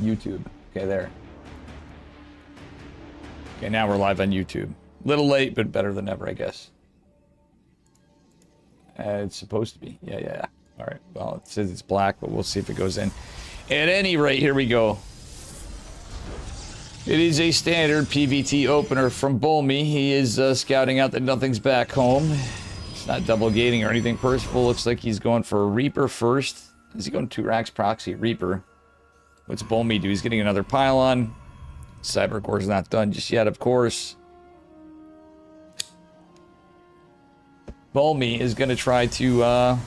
YouTube. Okay, there. Okay, now we're live on YouTube. Little late, but better than ever, I guess. It's supposed to be. Yeah. All right. Well, it says it's black, but we'll see if it goes in. At any rate, here we go. It is a standard PVT opener from Bolmy. He is scouting out that nothing's back home. It's not double gating or anything. Percival looks like he's going for a Reaper first. Is he going 2 racks proxy Reaper? What's Bolmy do? He's getting another pylon. Cybercore's not done just yet, of course. Bolmy is going to try to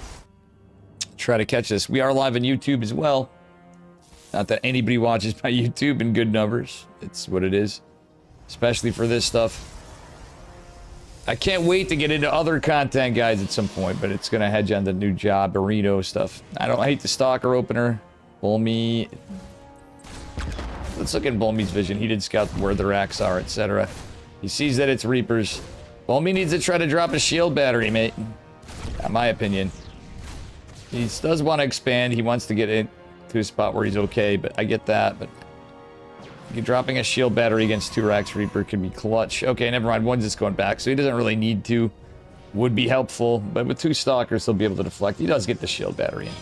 catch this. We are live on YouTube as well. Not that anybody watches my YouTube in good numbers. It's what it is. Especially for this stuff. I can't wait to get into other content, guys, at some point, but it's going to hedge on the new job, burrito stuff. I hate the stalker opener. Bolmy. Let's look at Bolmy's vision. He did scout where the racks are, etc. He sees that it's Reapers. Bolmy needs to try to drop a shield battery, mate. In my opinion. He does want to expand. He wants to get into a spot where he's okay, but I get that. But dropping a shield battery against 2 racks Reaper could be clutch. Okay, never mind. One's just going back, so he doesn't really need to. Would be helpful, but with 2 stalkers, he'll be able to deflect. He does get the shield battery in.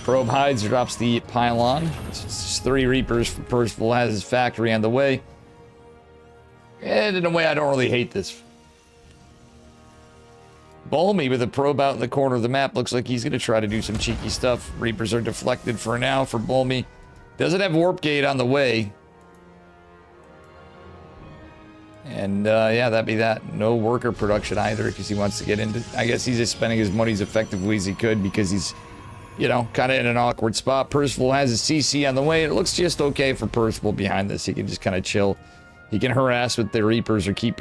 Probe hides, drops the pylon. It's just 3 Reapers. Percival has his factory on the way. And in a way, I don't really hate this. Bolmy with a probe out in the corner of the map. Looks like he's going to try to do some cheeky stuff. Reapers are deflected for now for Bolmy. Doesn't have warp gate on the way. And yeah, that'd be that. No worker production either because he wants to get into... I guess he's just spending his money as effectively as he could because he's, you know, kind of in an awkward spot. Percival has his CC on the way. It looks just okay for Percival behind this. He can just kind of chill. He can harass with the Reapers or keep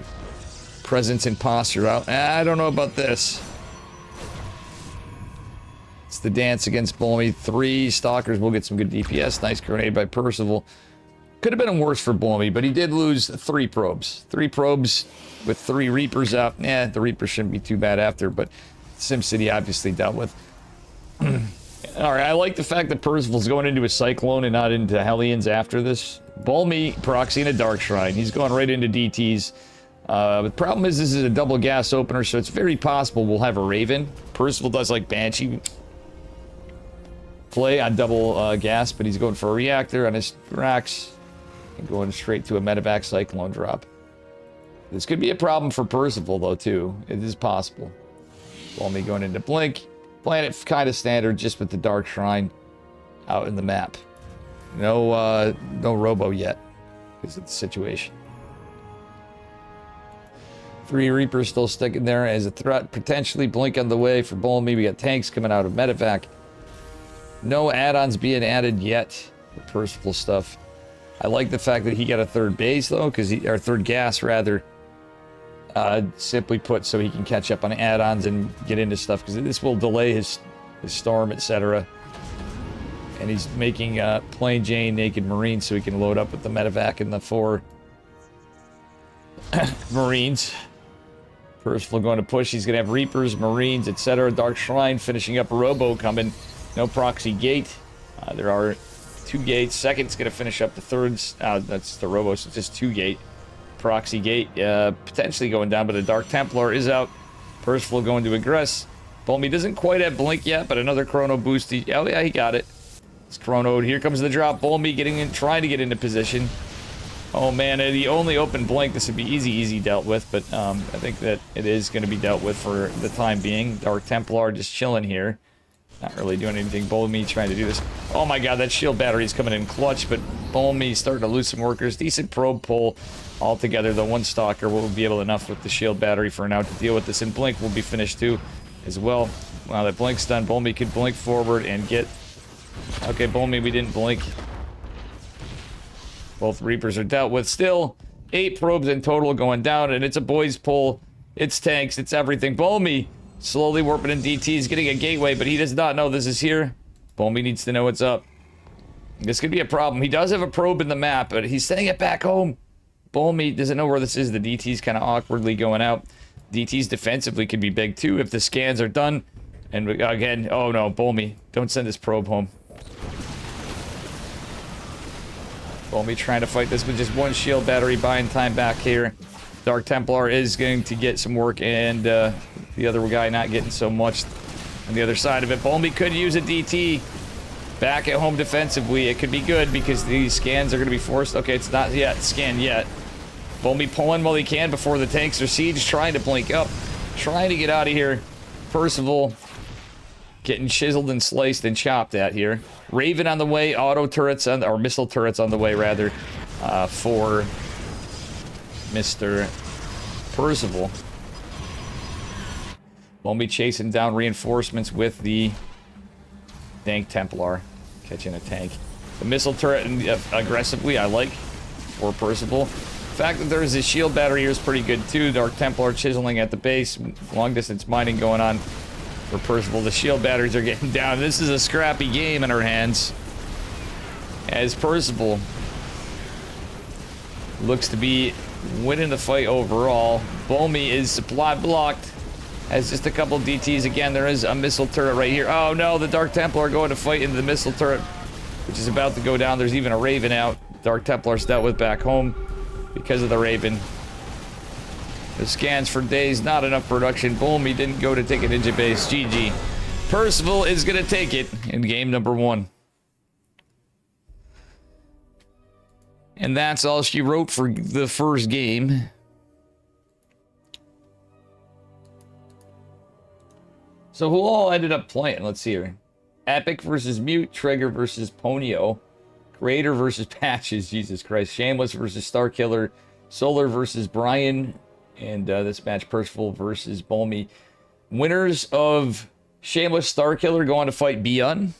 presence and posture out. I don't know about this. It's the dance against Bolmy. 3 stalkers will get some good DPS. Nice grenade by Percival. Could have been worse for Bolmy, but he did lose 3 probes. 3 probes with 3 Reapers out. Yeah, the Reapers shouldn't be too bad after, but SimCity obviously dealt with. Alright, I like the fact that Percival's going into a Cyclone and not into Hellions after this. Bolmy proxy in a Dark Shrine. He's going right into DTs. The problem is this is a double gas opener, so it's very possible we'll have a Raven. Percival does like Banshee play on double gas, but he's going for a reactor on his racks and going straight to a medevac Cyclone drop. This could be a problem for Percival, though, too. It is possible. Bolmy going into Blink. Playing it kind of standard, just with the Dark Shrine out in the map. No Robo yet, because of the situation. 3 Reapers still sticking there as a threat. Potentially Blink on the way for Bolmy. We got tanks coming out of medevac. No add-ons being added yet for Percival stuff. I like the fact that he got a 3rd base, though, because or 3rd gas, rather. Simply put, so he can catch up on add-ons and get into stuff, because this will delay his storm, etc. And he's making Plain Jane Naked Marine so he can load up with the medevac and the 4 Marines. Percival going to push. He's going to have Reapers, Marines, etc. Dark Shrine finishing up a Robo coming. No proxy gate. There are 2 gates. Second's going to finish up the 3rd. That's the Robo, so it's just 2 gate. Proxy gate potentially going down, but a Dark Templar is out. Percival going to aggress. Bolmy doesn't quite have Blink yet, but another Chrono boost. Oh yeah, he got it. It's Chronoed. Here comes the drop. Bolmy getting in, trying to get into position. Oh man, he only opened Blink. This would be easy dealt with, but I think that it is going to be dealt with for the time being. Dark Templar just chilling here. Not really doing anything. Bolmy trying to do this. Oh my god, that shield battery is coming in clutch, but Bolmy starting to lose some workers. Decent probe pull altogether. The 1 stalker will be able enough with the shield battery for now to deal with this, and Blink will be finished too as well. Wow, that Blink's done. Bolmy could Blink forward and get... Okay, Bolmy, we didn't Blink. Both Reapers are dealt with. Still, 8 probes in total going down, and it's a boys pull. It's tanks, it's everything. Bolmy slowly warping in DTs, getting a gateway, but he does not know this is here. Bolmy needs to know what's up. This could be a problem. He does have a probe in the map, but he's sending it back home. Bolmy doesn't know where this is. The DT's kind of awkwardly going out. DTs defensively could be big too if the scans are done. And again, oh no, Bolmy, don't send this probe home. Won't be trying to fight this with just one shield battery, buying time back here. Dark Templar is going to get some work, and the other guy not getting so much on the other side of it. Bolmy could use a DT back at home defensively. It could be good because these scans are going to be forced. Okay, it's not yet scanned yet. Bolmy pulling while he can before the tanks or siege, trying to blink up, trying to get out of here. Percival getting chiseled and sliced and chopped at here. Raven on the way, auto turrets on, or missile turrets on the way rather, for Mr. Percival. Won't be chasing down reinforcements with the Dank Templar, catching a tank. The missile turret aggressively, I like, for Percival. The fact that there's a shield battery here is pretty good too. Dark Templar chiseling at the base, long distance mining going on for Percival. The shield batteries are getting down. This is a scrappy game in our hands, as Percival looks to be winning the fight overall. Bolmy is supply blocked, has just a couple DTs. Again, there is a missile turret right here. Oh no, the Dark Templar are going to fight into the missile turret, which is about to go down. There's even a Raven out. Dark Templar's dealt with back home because of the Raven. The scans for days, not enough production. Bolmy didn't go to take a ninja base. GG. Percival is going to take it in game number 1. And that's all she wrote for the first game. So who all ended up playing? Let's see here. Epic versus Mute, Trigger versus Ponyo, Creator versus Patches, Jesus Christ, Shameless versus Starkiller, Solar versus Brian, and this match Percival versus Bolmy. Winners of Shameless Starkiller go on to fight Beyond,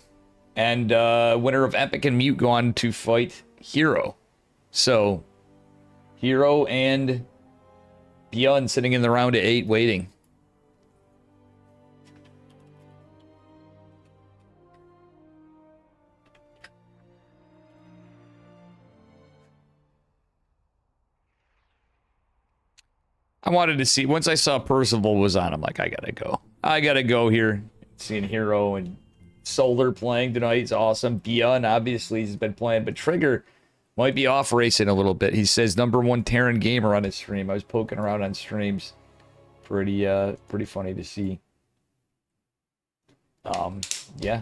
and winner of Epic and Mute go on to fight Hero. So, Hero and Beyond sitting in the round of 8 waiting. I wanted to see, once I saw Percival was on, I'm like, I gotta go. I gotta go here. Seeing Hero and Solar playing tonight is awesome. Beyond, obviously, he's been playing, but Trigger might be off racing a little bit. He says #1 Terran gamer on his stream. I was poking around on streams. Pretty funny to see. Yeah.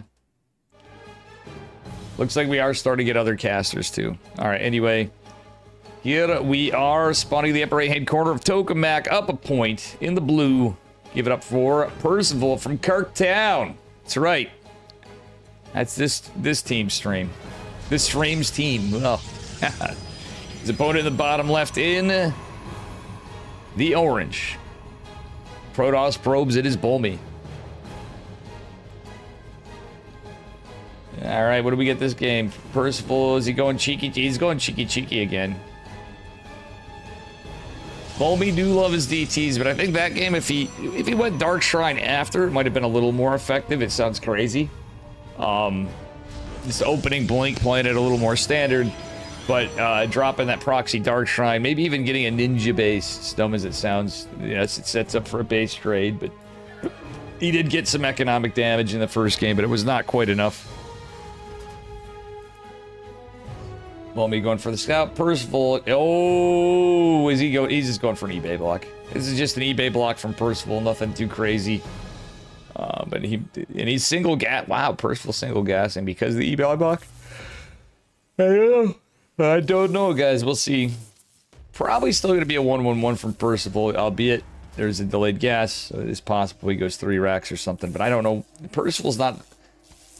Looks like we are starting to get other casters too. All right, anyway. Here we are, spawning the upper right-hand corner of Tokamak, up a point in the blue. Give it up for Percival from Kirktown. That's right. That's this team's stream. This stream's team. Well, his opponent in the bottom left in the orange. Protoss probes, it is Bolmy. All right, what do we get this game? Percival, is he going cheeky? He's going cheeky again. Bolmy do love his DTs, but I think that game, if he went Dark Shrine after, it might have been a little more effective. It sounds crazy. This opening blink, playing it a little more standard, but dropping that proxy Dark Shrine, maybe even getting a ninja base, as dumb as it sounds. Yes, it sets up for a base trade, but he did get some economic damage in the first game, but it was not quite enough. Bolmy going for the scout. Percival. Oh, is he go? He's just going for an eBay block. This is just an eBay block from Percival. Nothing too crazy. But he's single gas. Wow, Percival single gassing because of the eBay block. I don't know, guys. We'll see. Probably still going to be a 1-1-1 from Percival, albeit there's a delayed gas. So it's possible he goes 3 racks or something. But I don't know. Percival's not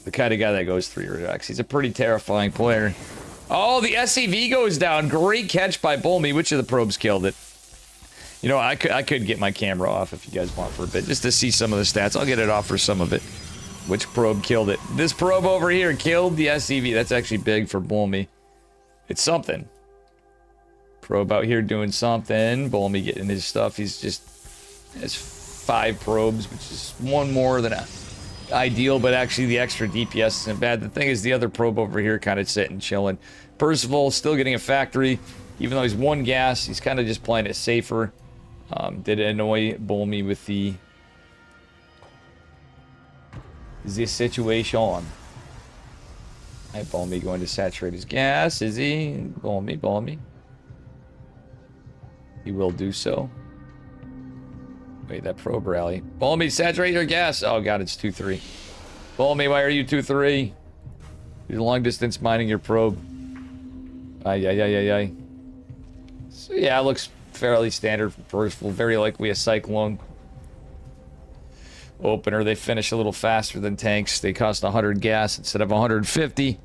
the kind of guy that goes 3 racks. He's a pretty terrifying player. Oh, the SCV goes down. Great catch by Bolmy. Which of the probes killed it? You know, I could get my camera off if you guys want for a bit, just to see some of the stats. I'll get it off for some of it. Which probe killed it? This probe over here killed the SCV. That's actually big for Bolmy. It's something. Probe out here doing something. Bolmy getting his stuff. He's just has 5 probes, which is 1 more than ideal, but actually the extra DPS isn't bad. The thing is, the other probe over here kind of sitting, chilling. Percival still getting a factory, even though he's 1 gas. He's kind of just playing it safer. Did annoy Bolmy with the situation. Alright, Balmy going to saturate his gas. Is he? Balmy. He will do so. Wait, that probe rally. Balmy, saturate your gas. Oh god, it's 2-3. Balmy, why are you 2-3? You're long distance mining your probe. Ay. So yeah, it looks fairly standard for Percival. Very likely a cyclone. Opener, they finish a little faster than tanks. They cost 100 gas instead of 150.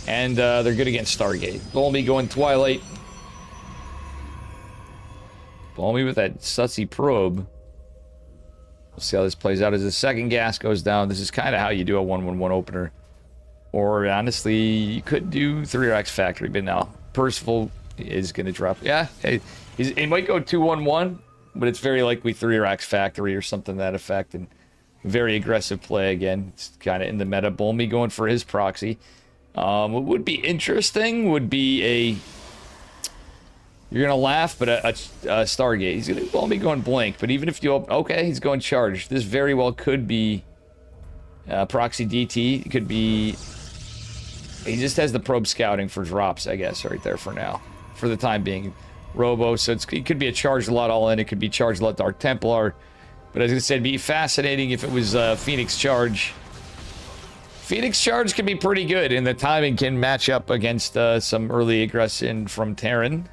And they're good against Stargate. Balmy going Twilight. Balmy with that sussy probe. We'll see how this plays out as the second gas goes down. This is kind of how you do a 1-1-1 opener. Or honestly, you could do 3-Rax Factory, but now Percival is going to drop. Yeah, hey, it might go 2-1-1, but it's very likely 3-Rax Factory or something to that effect. And very aggressive play again. It's kind of in the meta. Balmy going for his proxy. What would be interesting would be a... You're going to laugh, but a Stargate. He's going to Balmy going blank, but even if you... Okay, he's going charged. This very well could be proxy DT. It could be... He just has the probe scouting for drops, I guess, right there for now. For the time being. Robo, so it could be a charged lot all in. It could be charged lot Dark Templar. But as I said, it'd be fascinating if it was Phoenix Charge. Phoenix Charge can be pretty good, and the timing can match up against some early aggression from Terran.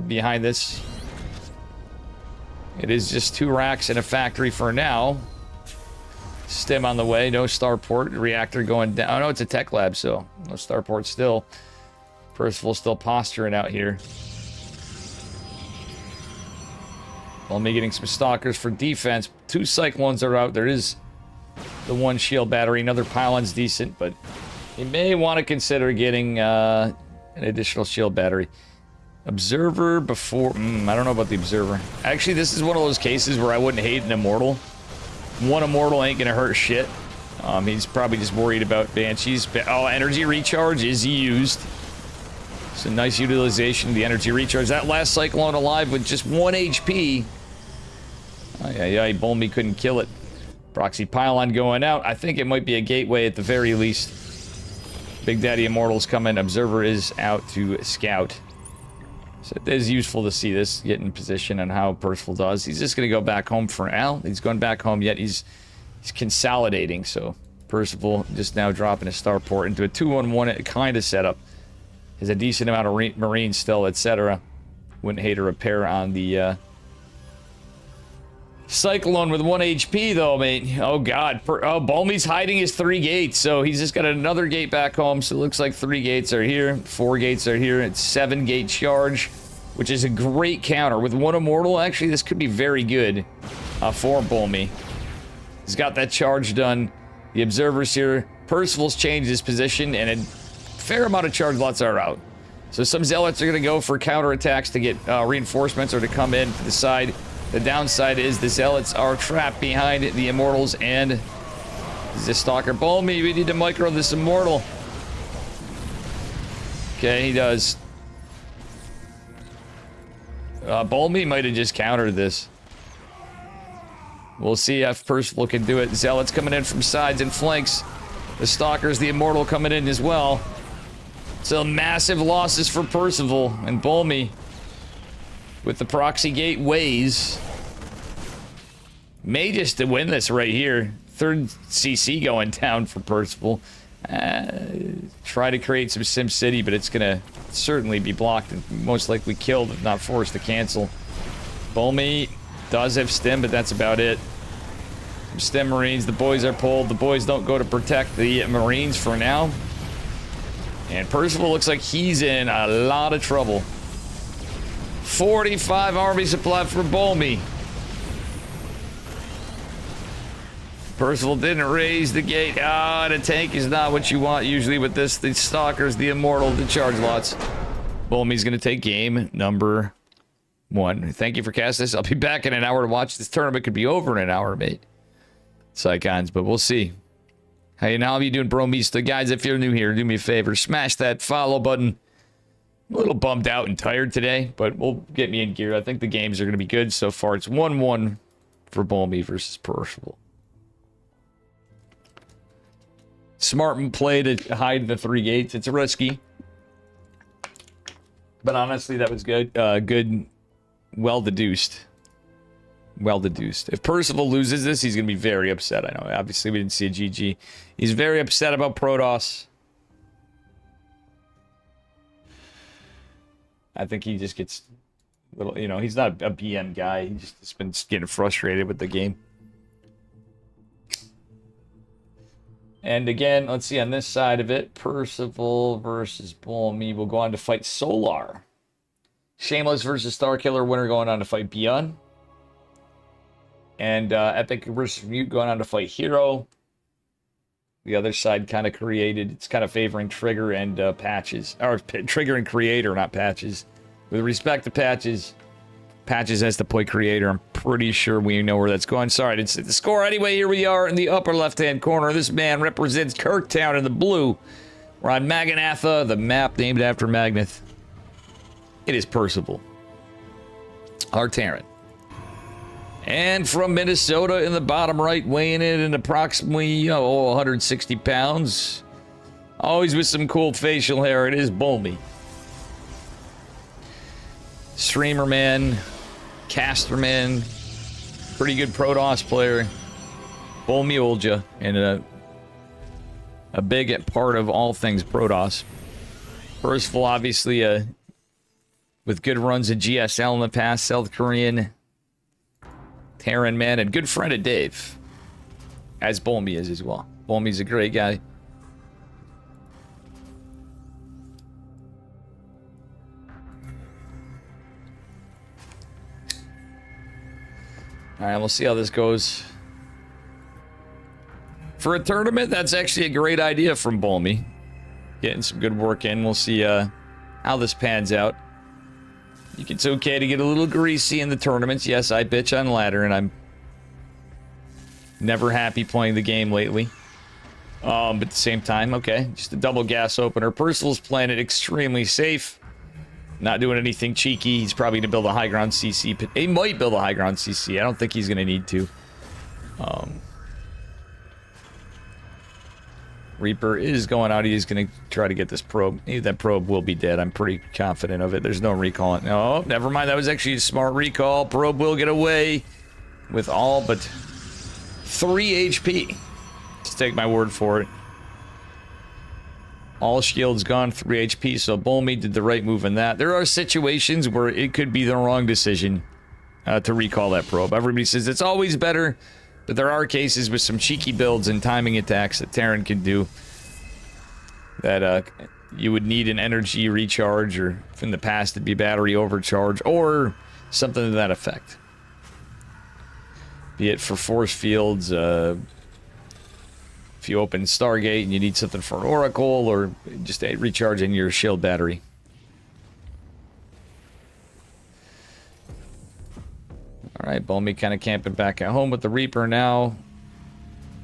Behind this, it is just 2 racks in a factory for now. Stim on the way, no starport. Reactor going down. Oh no, it's a tech lab, so no starport still. Percival still posturing out here. Balmy getting some stalkers for defense. 2 cyclones are out. There is the 1 shield battery. Another pylon's decent, but you may want to consider getting an additional shield battery. Observer before... I don't know about the Observer. Actually, this is one of those cases where I wouldn't hate an Immortal. 1 Immortal ain't gonna hurt shit. He's probably just worried about Banshees. Oh, energy recharge is used. So nice utilization of the energy recharge. That last Cyclone alive with just 1 HP. Ay, Balmy couldn't kill it. Proxy Pylon going out. I think it might be a gateway at the very least. Big Daddy Immortal's coming. Observer is out to scout. So it is useful to see this, get in position on how Percival does. He's just going to go back home for now. He's going back home, yet he's consolidating. So Percival just now dropping a starport into a 2-1-1 kind of setup. Has a decent amount of Marines still, etc. Wouldn't hate a repair on the Cyclone with 1 HP, though, mate. Oh, God. Balmy's hiding his 3 gates, so he's just got another gate back home. So it looks like 3 gates are here, 4 gates are here. It's 7 gate charge, which is a great counter. With 1 Immortal, actually, this could be very good for Balmy. He's got that charge done. The Observer's here. Percival's changed his position, and a fair amount of charge lots are out. So some Zealots are going to go for counterattacks to get reinforcements or to come in to the side. The downside is the Zealots are trapped behind the Immortals and the Stalker. Balmy, we need to micro this Immortal. Okay, he does. Balmy might have just countered this. We'll see if Percival can do it. Zealots coming in from sides and flanks. The Stalkers, the Immortal coming in as well. So massive losses for Percival and Balmy. With the proxy gate ways. May just to win this right here. 3rd CC going down for Percival. Try to create some Sim City, but it's gonna certainly be blocked and most likely killed, if not forced to cancel. Balmy does have Stim, but that's about it. Some Stim Marines, the boys are pulled. The boys don't go to protect the Marines for now. And Percival looks like he's in a lot of trouble. 45 army supply for Balmy. Percival didn't raise the gate. The tank is not what you want usually with this. The Stalkers, the Immortal, the charge lots. Balmy's going to take game number 1. Thank you for casting this. I'll be back in an hour to watch this tournament. Could be over in an hour, mate. Psychons, but we'll see. Hey, now how you doing, Bromista? Guys, if you're new here, do me a favor. Smash that follow button. I'm a little bummed out and tired today, but we'll get me in gear. I think the games are going to be good so far. It's 1-1 for Balmy versus Percival. Smart play to hide the 3 gates. It's risky. But honestly, that was good. Good. Well deduced. Well deduced. If Percival loses this, he's going to be very upset. I know. Obviously, we didn't see a GG. He's very upset about Protoss. I think he just gets a little, you know, he's not a BM guy. He just has been getting frustrated with the game. And again, let's see on this side of it, Percival versus Bulmy will go on to fight Solar. Shameless versus Starkiller, winner going on to fight Beyond. And Epic versus Mute going on to fight Hero. The other side kind of created, it's kind of favoring Trigger and Patches. Or Trigger and Creator, not Patches. With respect to Patches, Patches has to play Creator. I'm pretty sure we know where that's going. Sorry, I didn't see the score. Anyway, here we are in the upper left-hand corner. This man represents Kirktown in the blue. We're on Maganatha, the map named after Magnath. It is Percival. Our Terran. And from Minnesota in the bottom right, weighing in at approximately, 160 pounds. Always with some cool facial hair, it is Bulmy. Streamer man, caster man, pretty good Protoss player. Bulmy Olja, and a big part of all things Protoss. Percival, obviously, with good runs in GSL in the past, South Korean Terran man, and good friend of Dave, as Bulmy is as well. Bulmy's a great guy. All right, we'll see how this goes. For a tournament, that's actually a great idea from Bulmy. Getting some good work in. We'll see how this pans out. It's okay to get a little greasy in the tournaments. Yes, I bitch on ladder, and I'm never happy playing the game lately. But at the same time, okay, just a double gas opener. Percival's playing it extremely safe. Not doing anything cheeky. He's probably going to build a high ground CC. He might build a high ground CC. I don't think he's going to need to. Reaper is going out. He's going to try to get this probe. That probe will be dead. I'm pretty confident of it. There's no recall. No, never mind. That was actually a smart recall. Probe will get away with all but 3 HP. Just take my word for it. All shields gone, 3 HP. So Bulmy did the right move in that. There are situations where it could be the wrong decision to recall that probe. Everybody says it's always better. But there are cases with some cheeky builds and timing attacks that Terran can do that you would need an energy recharge, or in the past it'd be battery overcharge, or something to that effect. Be it for force fields, if you open Stargate and you need something for an Oracle, or just recharging your shield battery. Alright, Bulmy kind of camping back at home with the Reaper now.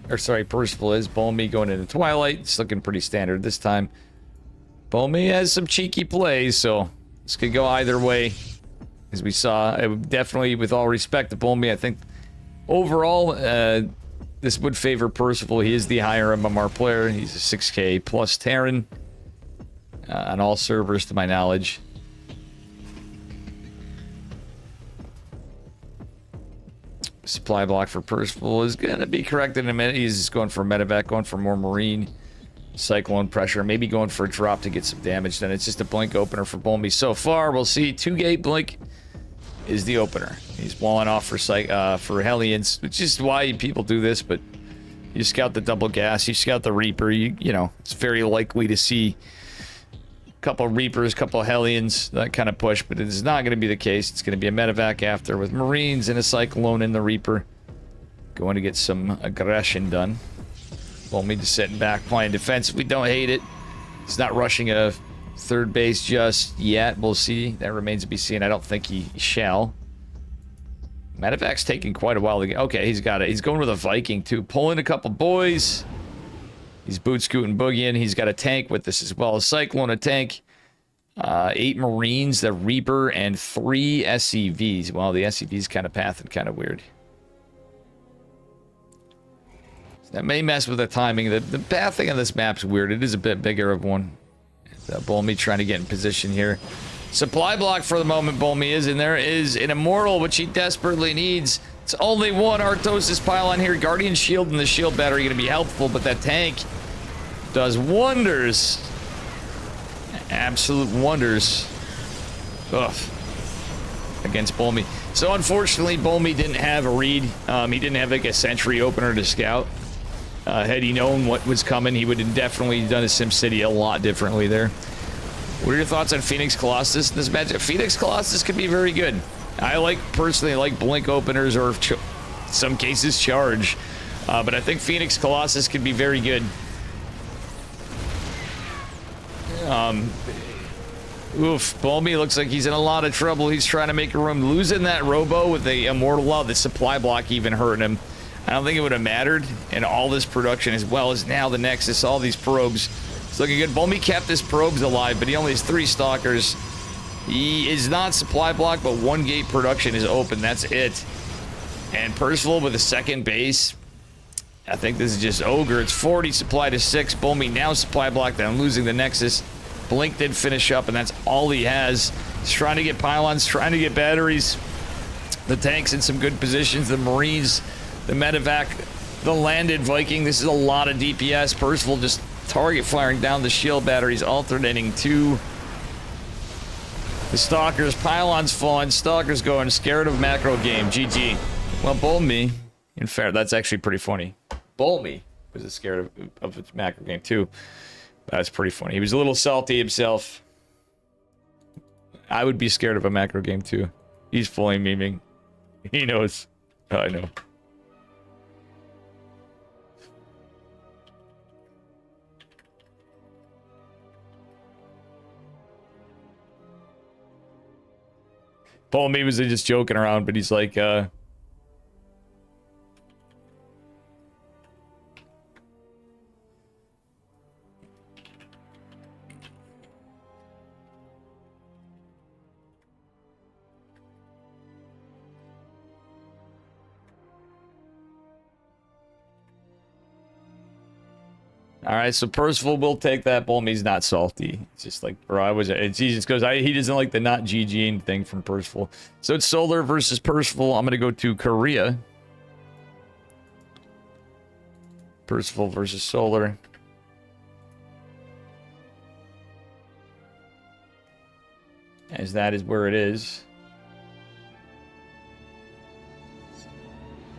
Or sorry, Percival is. Bulmy going into Twilight. It's looking pretty standard this time. Bulmy has some cheeky plays, so this could go either way. As we saw, it would definitely, with all respect to Bulmy, I think overall, this would favor Percival. He is the higher MMR player. He's a 6K plus Terran on all servers, to my knowledge. Supply block for Percival is going to be corrected in a minute. He's just going for medevac, going for more marine. Cyclone pressure, maybe going for a drop to get some damage. Then it's just a blink opener for Bulmy so far. We'll see. 2-gate blink is the opener. He's walling off for Hellions, which is why people do this, but you scout the double gas, you scout the Reaper, you know, it's very likely to see a couple of Reapers, a couple of Hellions, that kind of push, but it is not going to be the case. It's going to be a medevac after with Marines and a Cyclone in the Reaper. Going to get some aggression done. Bulmy just sitting back, playing defensive. We don't hate it. He's not rushing a third base just yet. We'll see. That remains to be seen. I don't think he shall. Medevac's taking quite a while to get. Okay, he's got it. He's going with a Viking too. Pulling a couple boys. He's boot scooting boogieing. He's got a tank with this as well. A Cyclone, a tank. 8 Marines, the Reaper, and 3 SCVs. Well, the SCV's kind of pathing kind of weird. That may mess with the timing. The pathing on this map's weird. It is a bit bigger of one. Bolmy trying to get in position here. Supply block for the moment, Bolmy is, and there is an Immortal, which he desperately needs. It's only one Arctosis pylon here. Guardian Shield and the Shield Battery going to be helpful, but that tank does wonders. Absolute wonders. Ugh. Against Bolmy. So unfortunately, Bolmy didn't have a read. He didn't have like a sentry opener to scout. Had he known what was coming, he would have definitely done a SimCity a lot differently there. What are your thoughts on Phoenix Colossus in this matchup? Phoenix Colossus could be very good. I personally like blink openers or some cases charge. But I think Phoenix Colossus could be very good. Oof, Bolmy looks like he's in a lot of trouble. He's trying to make a room. Losing that Robo with the Immortal Law, the supply block even hurting him. I don't think it would have mattered in all this production, as well as now the Nexus, all these probes. It's looking good. Bolmy kept his probes alive, but he only has 3 stalkers. He is not supply block, but 1 gate production is open. That's it. And Percival with a second base. I think this is just Ogre. It's 40 supply to 6. Bolmy now supply blocked down, losing the Nexus. Blink did finish up, and that's all he has. He's trying to get pylons, trying to get batteries. The tanks in some good positions. The Marines, the medevac, the landed Viking. This is a lot of DPS. Percival just target firing down the shield batteries, alternating to the Stalkers. Pylons falling. Stalkers going. Scared of macro game. GG. Well, Bolmy, in fair, that's actually pretty funny. Bolmy was scared of its macro game too. That's pretty funny. He was a little salty himself. I would be scared of a macro game too. He's fully memeing. He knows. Oh, I know. Bolmy was just joking around, but he's like, all right, so Percival will take that. Bolmy's not salty. It's just like, bro, he just goes, he doesn't like the not GGing thing from Percival. So it's Solar versus Percival. I'm going to go to Korea. Percival versus Solar. As that is where it is.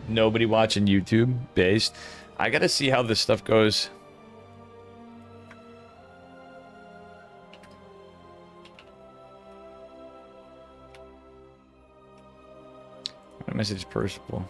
Nobody watching YouTube based. I got to see how this stuff goes. Message Percival.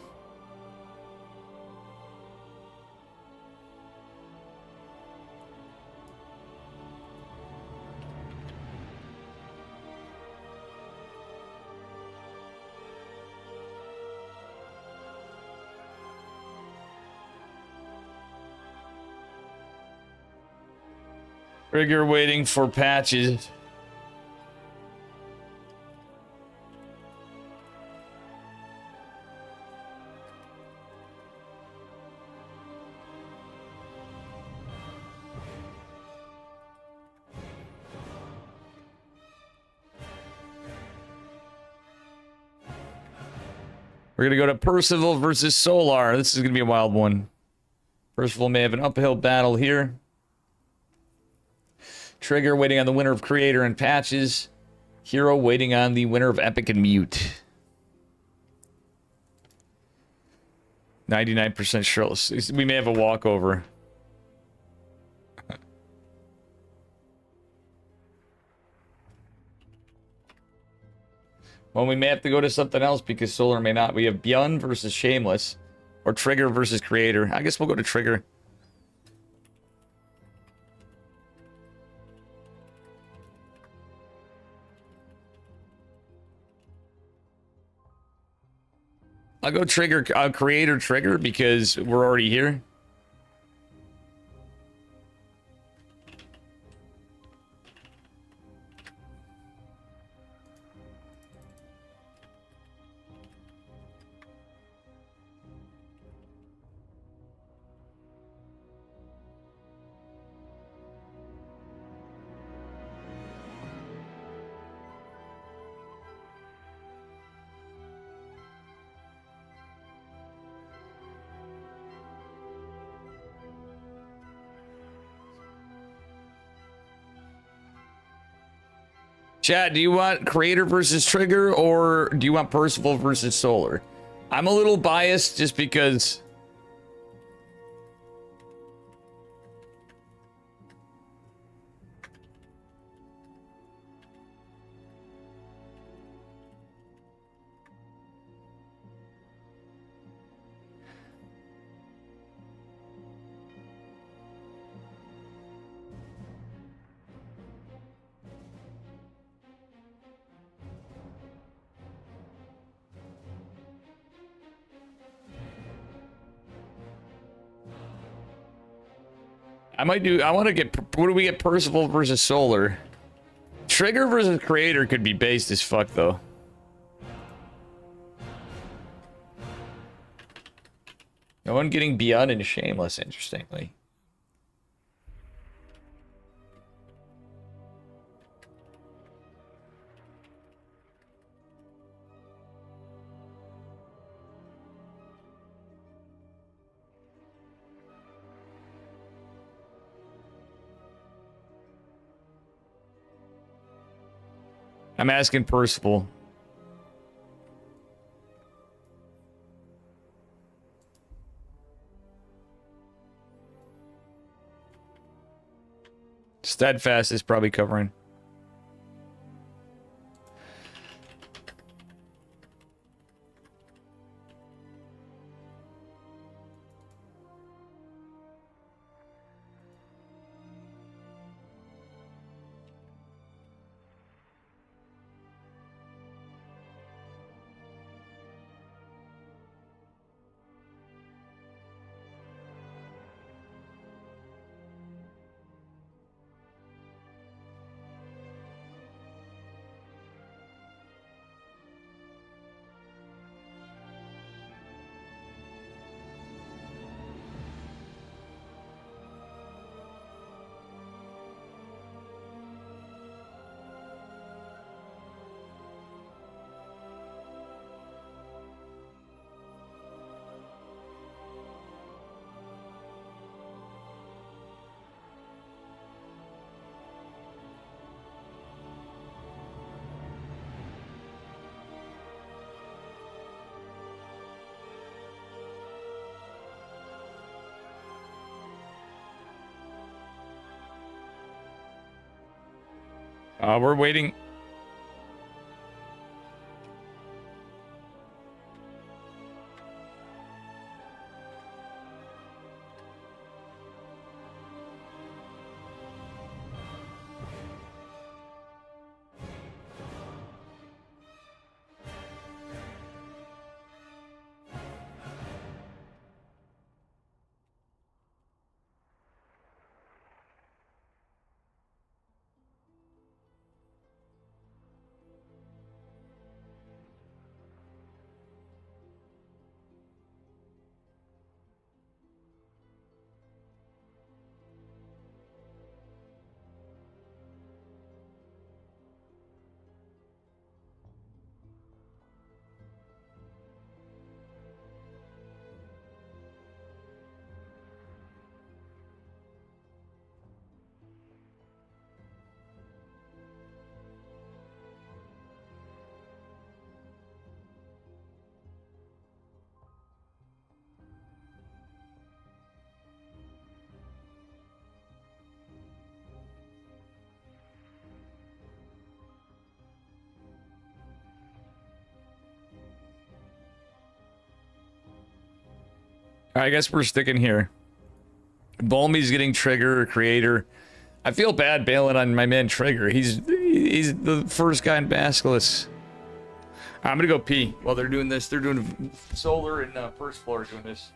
Trigger waiting for patches. We're going to go to Percival versus Solar. This is going to be a wild one. Percival may have an uphill battle here. Trigger waiting on the winner of Creator and Patches. Hero waiting on the winner of Epic and Mute. 99% shirtless. We may have a walkover. Well, we may have to go to something else because Solar may not. We have Bjorn versus Shameless. Or Trigger versus Creator. I guess we'll go to Trigger. I'll go Trigger, Creator Trigger because we're already here. Chat, do you want Creator versus Trigger, or do you want Percival versus Solar? I'm a little biased just because... I want to get, what do we get, Percival versus Solar? Trigger versus Creator could be based as fuck, though. No one getting Beyond and Shameless, interestingly. I'm asking Percival. Steadfast is probably covering. We're waiting. I guess we're sticking here. Bulmy's getting Trigger or Creator. I feel bad bailing on my man Trigger. He's the first guy in Basilisk. I'm gonna go pee while they're doing this. They're doing Solar and First Floor doing this.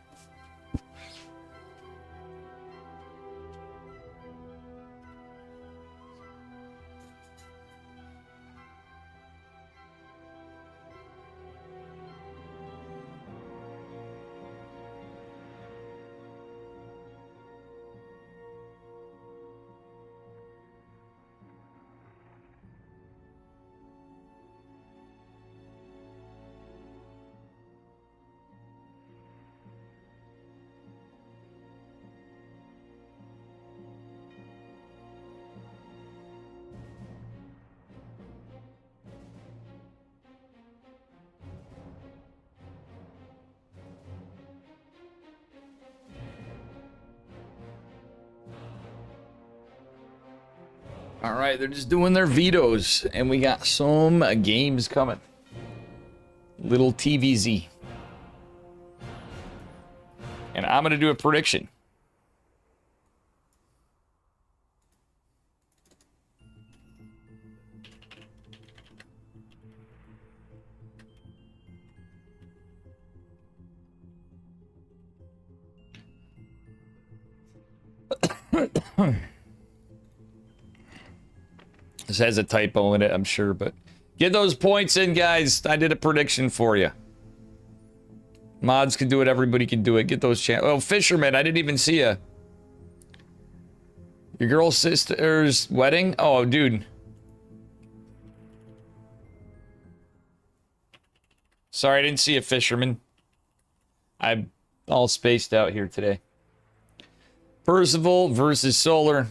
All right, they're just doing their vetoes, and we got some games coming. Little TVZ. And I'm going to do a prediction. This has a typo in it, I'm sure, but get those points in, guys. I did a prediction for you. Mods can do it. Everybody can do it. Get those Oh, Fisherman, I didn't even see you. Your girl's sister's wedding? Oh, dude. Sorry, I didn't see a Fisherman. I'm all spaced out here today. Percival versus Solar.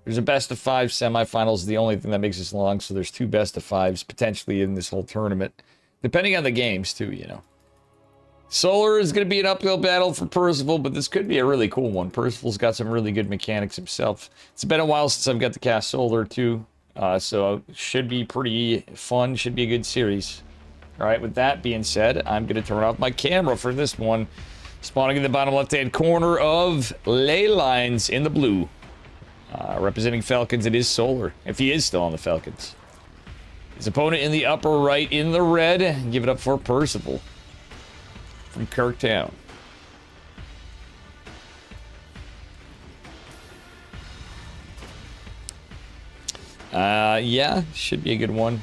There's a best of 5 semifinals, the only thing that makes this long, so there's 2 best of 5s potentially in this whole tournament. Depending on the games, too, you know. Solar is going to be an uphill battle for Percival, but this could be a really cool one. Percival's got some really good mechanics himself. It's been a while since I've got to cast Solar, too, so it should be pretty fun, should be a good series. All right, with that being said, I'm going to turn off my camera for this one. Spawning in the bottom left-hand corner of Ley Lines in the blue. Representing Falcons, it is Solar, if he is still on the Falcons. His opponent in the upper right in the red. Give it up for Percival from Kirktown. Yeah, should be a good one.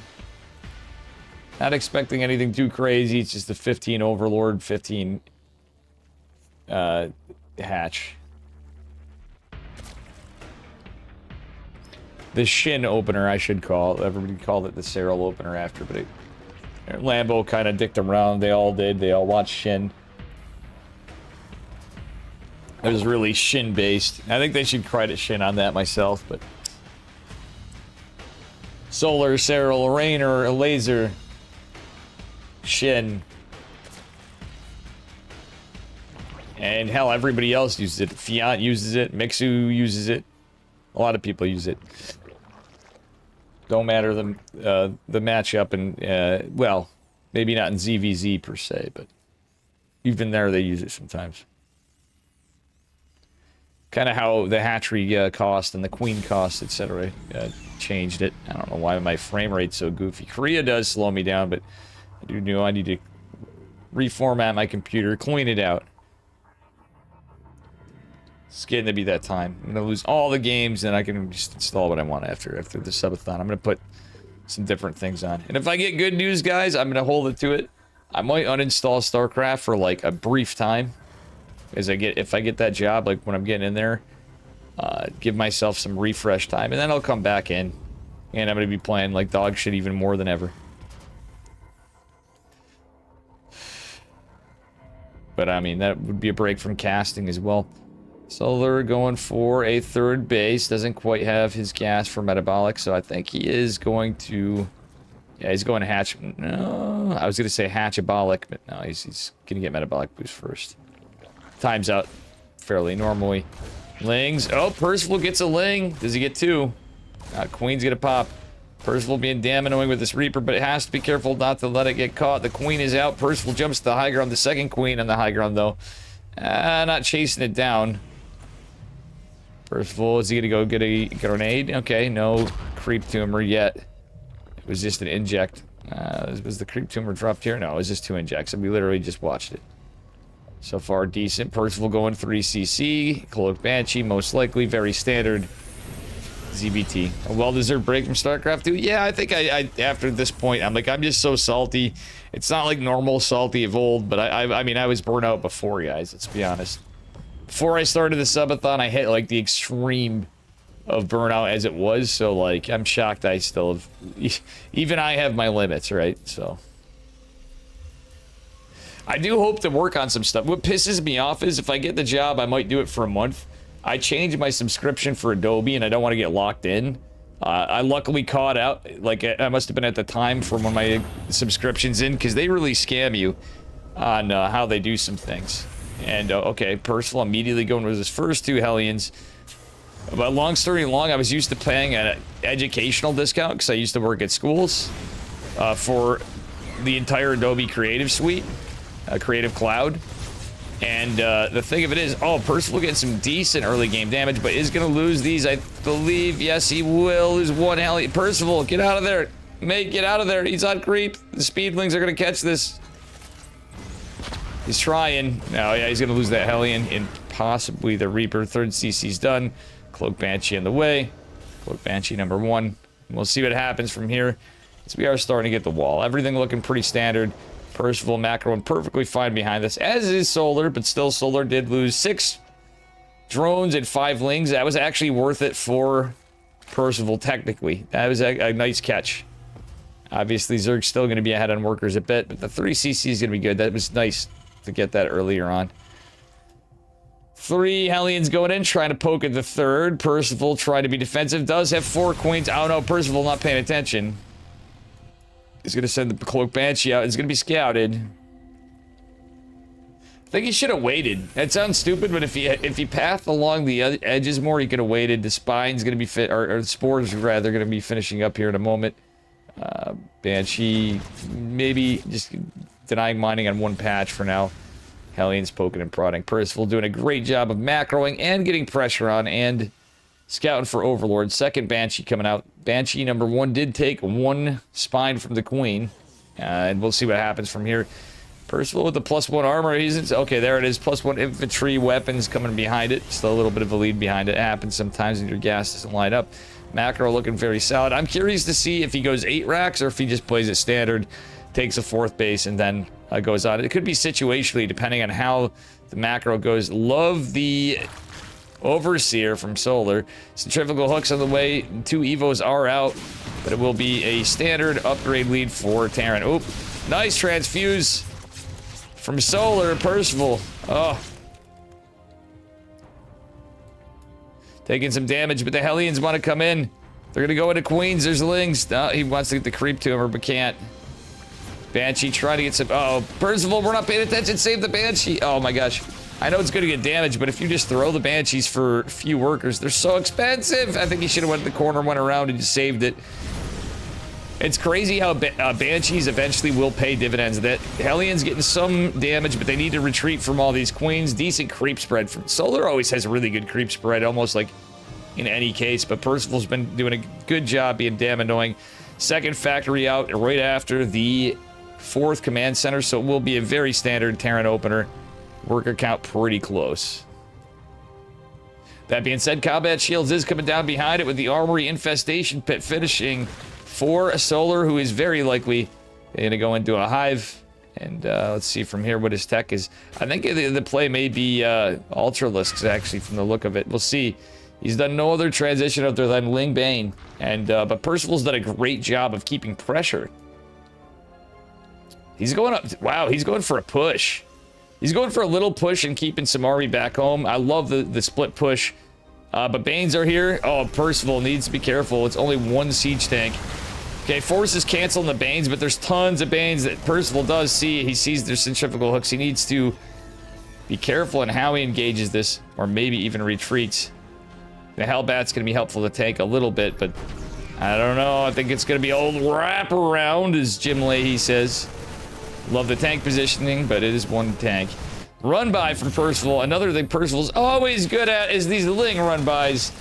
Not expecting anything too crazy. It's just a 15 Overlord, 15 hatch. The Shin opener, I should call. Everybody called it the Cyril opener after, but Lambo kind of dicked around. They all did. They all watched Shin. It was really Shin based. I think they should credit Shin on that myself, but Solar, Cyril, Rainer, Laser, Shin. And hell, everybody else uses it. Fiat uses it. Mixu uses it. A lot of people use it. Don't matter the matchup, and well, maybe not in ZVZ per se, but even there they use it sometimes. Kind of how the hatchery cost and the queen cost, etc. Changed it. I don't know why my frame rate's so goofy. Korea does slow me down, but I do know I need to reformat my computer, clean it out. It's getting to be that time. I'm gonna lose all the games, and I can just install what I want after the subathon. I'm gonna put some different things on. And if I get good news, guys, I'm gonna hold it to it. I might uninstall StarCraft for like a brief time, if I get that job, like when I'm getting in there, give myself some refresh time, and then I'll come back in, and I'm gonna be playing like dog shit even more than ever. But I mean, that would be a break from casting as well. Solar going for a third base. Doesn't quite have his gas for metabolic, so I think he is going to... Yeah, he's going to hatch... No, I was going to say hatchabolic, but no, he's going to get metabolic boost first. Times out fairly normally. Lings. Oh, Percival gets a Ling. Does he get 2? Queen's going to pop. Percival being damn annoying with this Reaper, but it has to be careful not to let it get caught. The Queen is out. Percival jumps to the high ground. The second Queen on the high ground, though. Not chasing it down. Percival, is he going to go get a grenade? Okay, no creep tumor yet. It was just an inject. Was the creep tumor dropped here? No, it was just 2 injects, and we literally just watched it. So far, decent. Percival going 3cc. Cloak Banshee, most likely. Very standard. ZBT. A well-deserved break from StarCraft 2? Yeah, I think I after this point, I'm just so salty. It's not like normal salty of old, but I mean, I was burnt out before, guys. Let's be honest. Before I started the subathon, I hit like the extreme of burnout as it was, so like I'm shocked I still have, even I have my limits, right? So I do hope to work on some stuff. What pisses me off is if I get the job, I might do it for a month. I changed my subscription for Adobe, and I don't want to get locked in. I luckily caught out, like I must have been at the time for one of my subscriptions in, because they really scam you on how they do some things. And, okay, Percival immediately going with his first 2 Hellions. But long story long, I was used to paying an educational discount because I used to work at schools for the entire Adobe Creative Suite, Creative Cloud. And the thing of it is, oh, Percival getting some decent early game damage, but is going to lose these, I believe. Yes, he will lose one Hellion. Percival, get out of there. Mate, get out of there. He's on creep. The Speedlings are going to catch this. He's trying. No, yeah, he's going to lose that Hellion and possibly the Reaper. Third CC's done. Cloak Banshee in the way. Cloak Banshee number 1. We'll see what happens from here. As we are starting to get the wall. Everything looking pretty standard. Percival, Macro, and perfectly fine behind this, as is Solar, but still Solar did lose 6 drones and 5 lings. That was actually worth it for Percival, technically. That was a nice catch. Obviously, Zerg's still going to be ahead on workers a bit, but the 3 CC is going to be good. That was nice to get that earlier on. 3 Hellions going in, trying to poke at the third. Percival trying to be defensive. Does have 4 queens. Oh no, Percival not paying attention. He's going to send the Cloak Banshee out. It's going to be scouted. I think he should have waited. That sounds stupid, but if he pathed along the edges more, he could have waited. The spine's going to be or the spores rather going to be finishing up here in a moment. Banshee maybe just denying mining on 1 patch for now. Hellions poking and prodding. Percival doing a great job of macroing and getting pressure on and scouting for Overlord. Second Banshee coming out. Banshee number 1 did take 1 spine from the Queen. And we'll see what happens from here. Percival with the +1 armor. Okay, there it is. +1 infantry weapons coming behind it. Still a little bit of a lead behind it. It happens sometimes when your gas doesn't line up. Macro looking very solid. I'm curious to see if he goes 8 racks or if he just plays it standard, takes a 4th base, and then goes on. It could be situationally, depending on how the macro goes. Love the Overseer from Solar. Centrifugal hooks on the way. 2 Evos are out, but it will be a standard upgrade lead for Terran. Oop, nice transfuse from Solar. Percival. Oh. Taking some damage, but the Hellions want to come in. They're going to go into Queens. There's Lings. No, he wants to get the creep to him, but can't. Banshee trying to get some... Oh, Percival, we're not paying attention. Save the Banshee. Oh my gosh. I know it's going to get damaged, but if you just throw the Banshees for few workers, they're so expensive. I think he should have went to the corner, went around, and just saved it. It's crazy how Banshees eventually will pay dividends. That Hellions getting some damage, but they need to retreat from all these Queens. Decent creep spread. From Solar always has a really good creep spread, almost like in any case, but Percival's been doing a good job being damn annoying. Second factory out right after the 4th command center, so it will be a very standard Terran opener. Worker count pretty close. That being said, Combat Shields is coming down behind it with the Armory Infestation Pit finishing for a Solar, who is very likely going to go into a hive. And let's see from here what his tech is. I think the play may be Ultralisks, actually, from the look of it. We'll see. He's done no other transition other than Ling Bane. And but Percival's done a great job of keeping pressure. He's going up. Wow, he's going for a push. He's going for a little push and keeping some army back home. I love the split push. But Banes are here. Oh, Percival needs to be careful. It's only 1 siege tank. Okay, forces canceling the Banes, but there's tons of Banes that Percival does see. He sees their centrifugal hooks. He needs to be careful in how he engages this, or maybe even retreats. The Hellbat's going to be helpful to tank a little bit, but I don't know. I think it's going to be old wraparound, as Jim Leahy says. Love the tank positioning, but it is 1 tank. Run by from Percival. Another thing Percival's always good at is these Ling run bys.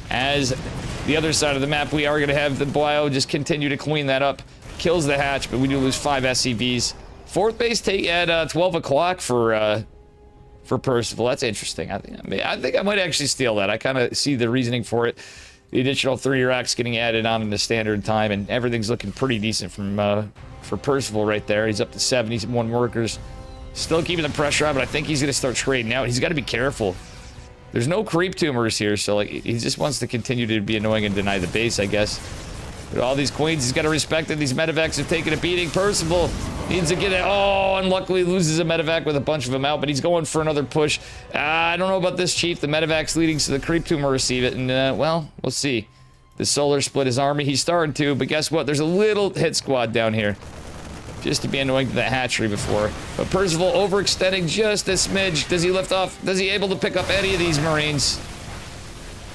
As the other side of the map, we are going to have the Bio just continue to clean that up. Kills the hatch, but we do lose 5 SCVs. 4th base take at 12 o'clock for Percival. That's interesting. I think I might actually steal that. I kind of see the reasoning for it. The additional 3 racks getting added on in the standard time, and everything's looking pretty decent from for Percival right there. He's up to 71 workers. Still keeping the pressure on, but I think he's going to start trading out. He's got to be careful. There's no creep tumors here, so like he just wants to continue to be annoying and deny the base, I guess. But all these Queens, he's got to respect that these medevacs are taking a beating. Percival needs to get it. Oh, and luckily loses a medevac with a bunch of them out, but he's going for another push. I don't know about this, Chief. The medevac's leading, so the creep tumor receive it, and well, we'll see. The Solar split his army. He's starting to, but guess what? There's a little hit squad down here. Just to be annoying to the hatchery before. But Percival overextending just a smidge. Does he lift off? Does he able to pick up any of these Marines?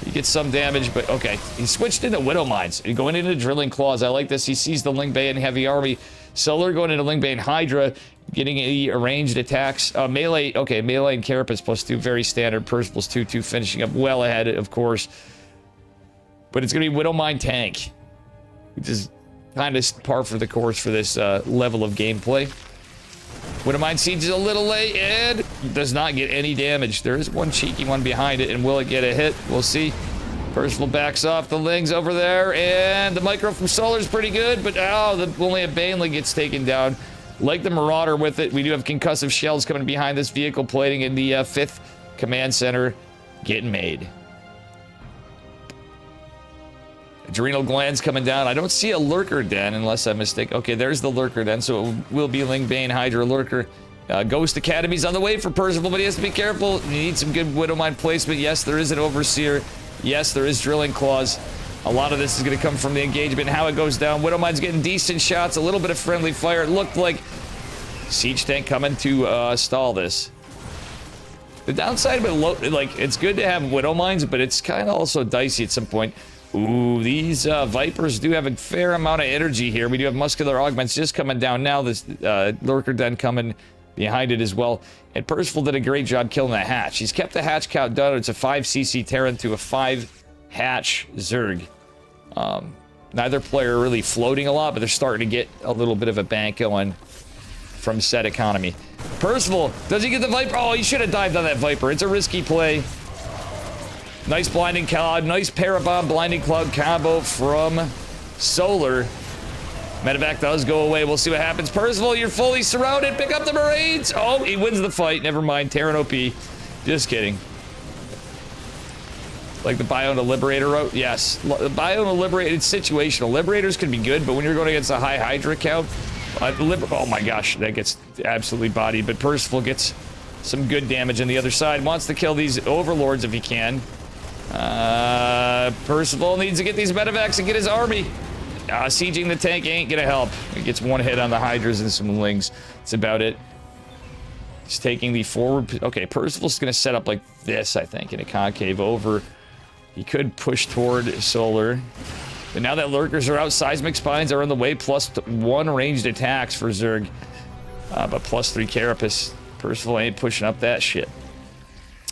He gets some damage, but okay. He switched into Widow Mines. Going into Drilling Claws. I like this. He sees the Lingbane Heavy Army. Solar going into Lingbane Hydra. Getting a ranged attacks. Melee. Okay, melee and Carapace +2. Very standard. Percival's 2/2. Finishing up well ahead, of course. But it's going to be Widow Mine Tank. Which is kind of par for the course for this level of gameplay. Widow Mine Siege is a little late and does not get any damage. There is one cheeky one behind it, and will it get a hit? We'll see. Percival backs off the Lings over there, and the micro from Solar is pretty good, but only a Baneling gets taken down. Like the Marauder with it, we do have concussive shells coming behind this vehicle plating in the 5th command center getting made. Adrenal glands coming down. I don't see a Lurker Den unless I'm mistaken. Okay, there's the Lurker Den, so it will be Lingbane Hydra Lurker. Ghost Academy's on the way for Percival, but he has to be careful. He needs some good Widow Mine placement. Yes, there is an Overseer. Yes, there is Drilling Claws. A lot of this is going to come from the engagement, how it goes down. Widow Mine's getting decent shots, a little bit of friendly fire. It looked like Siege Tank coming to stall this. The downside, but like, it's good to have Widow Mines, but it's kind of also dicey at some point. Ooh, these Vipers do have a fair amount of energy here. We do have Muscular Augments just coming down now. This Lurker Den coming behind it as well. And Percival did a great job killing that hatch. He's kept the hatch count down. It's a 5cc Terran to a 5-hatch Zerg. Neither player really floating a lot, but they're starting to get a little bit of a bank going from set economy. Percival, does he get the Viper? Oh, he should have dived on that Viper. It's a risky play. Nice Blinding Cloud, nice Parabomb Blinding Cloud combo from Solar. Medevac does go away. We'll see what happens. Percival, you're fully surrounded. Pick up the Marines. Oh, he wins the fight. Never mind. Terran OP. Just kidding. Like the Biona Liberator route? Yes. The Biona Liberator, it's situational. Liberators can be good, but when you're going against a high Hydra count, oh my gosh, that gets absolutely bodied. But Percival gets some good damage on the other side. Wants to kill these Overlords if he can. Percival needs to get these medevacs and get his army. Sieging the tank ain't gonna help. He gets one hit on the Hydras and some Lings. That's about it. He's taking the forward. Okay, Percival's gonna set up like this, I think, in a concave over. He could push toward Solar. But now that Lurkers are out, Seismic Spines are on the way. +1 ranged attacks for Zerg. But +3 Carapace. Percival ain't pushing up that shit.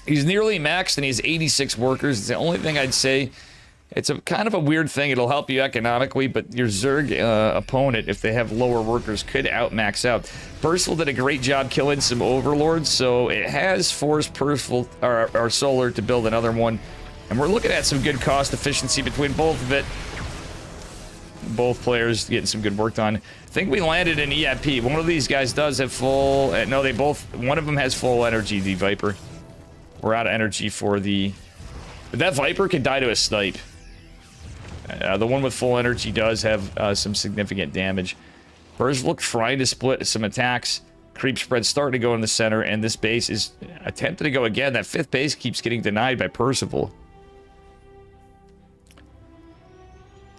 He's nearly maxed and he has 86 workers. It's the only thing I'd say. It's a kind of a weird thing. It'll help you economically, but your Zerg opponent, if they have lower workers, could outmax out. Percival did a great job killing some Overlords, so it has forced Percival or Solar to build another one. And we're looking at some good cost efficiency between both of it. Both players getting some good work done. I think we landed an EIP. One of these guys does have full... no, they both... One of them has full energy, the Viper. We're out of energy for the... But that Viper can die to a snipe. The one with full energy does have some significant damage. Percival trying to split some attacks. Creep spread starting to go in the center, and this base is attempting to go again. That 5th base keeps getting denied by Percival.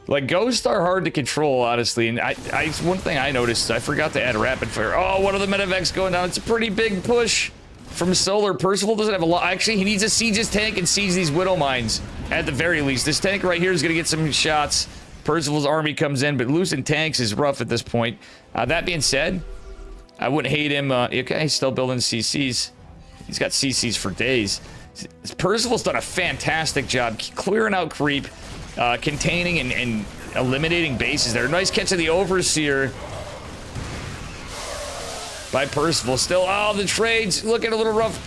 Like, ghosts are hard to control, honestly, and one thing I noticed is I forgot to add rapid fire. Oh, one of the medevacs going down. It's a pretty big push from Solar. Percival doesn't have a lot. Actually, he needs to siege his tank and siege these Widow Mines, at the very least. This tank right here is going to get some shots. Percival's army comes in, but losing tanks is rough at this point. That being said, I wouldn't hate him. Okay, he's still building CCs. He's got CCs for days. Percival's done a fantastic job clearing out creep. Containing and eliminating bases there. Nice catch of the Overseer by Percival. Still, oh, the trades looking a little rough.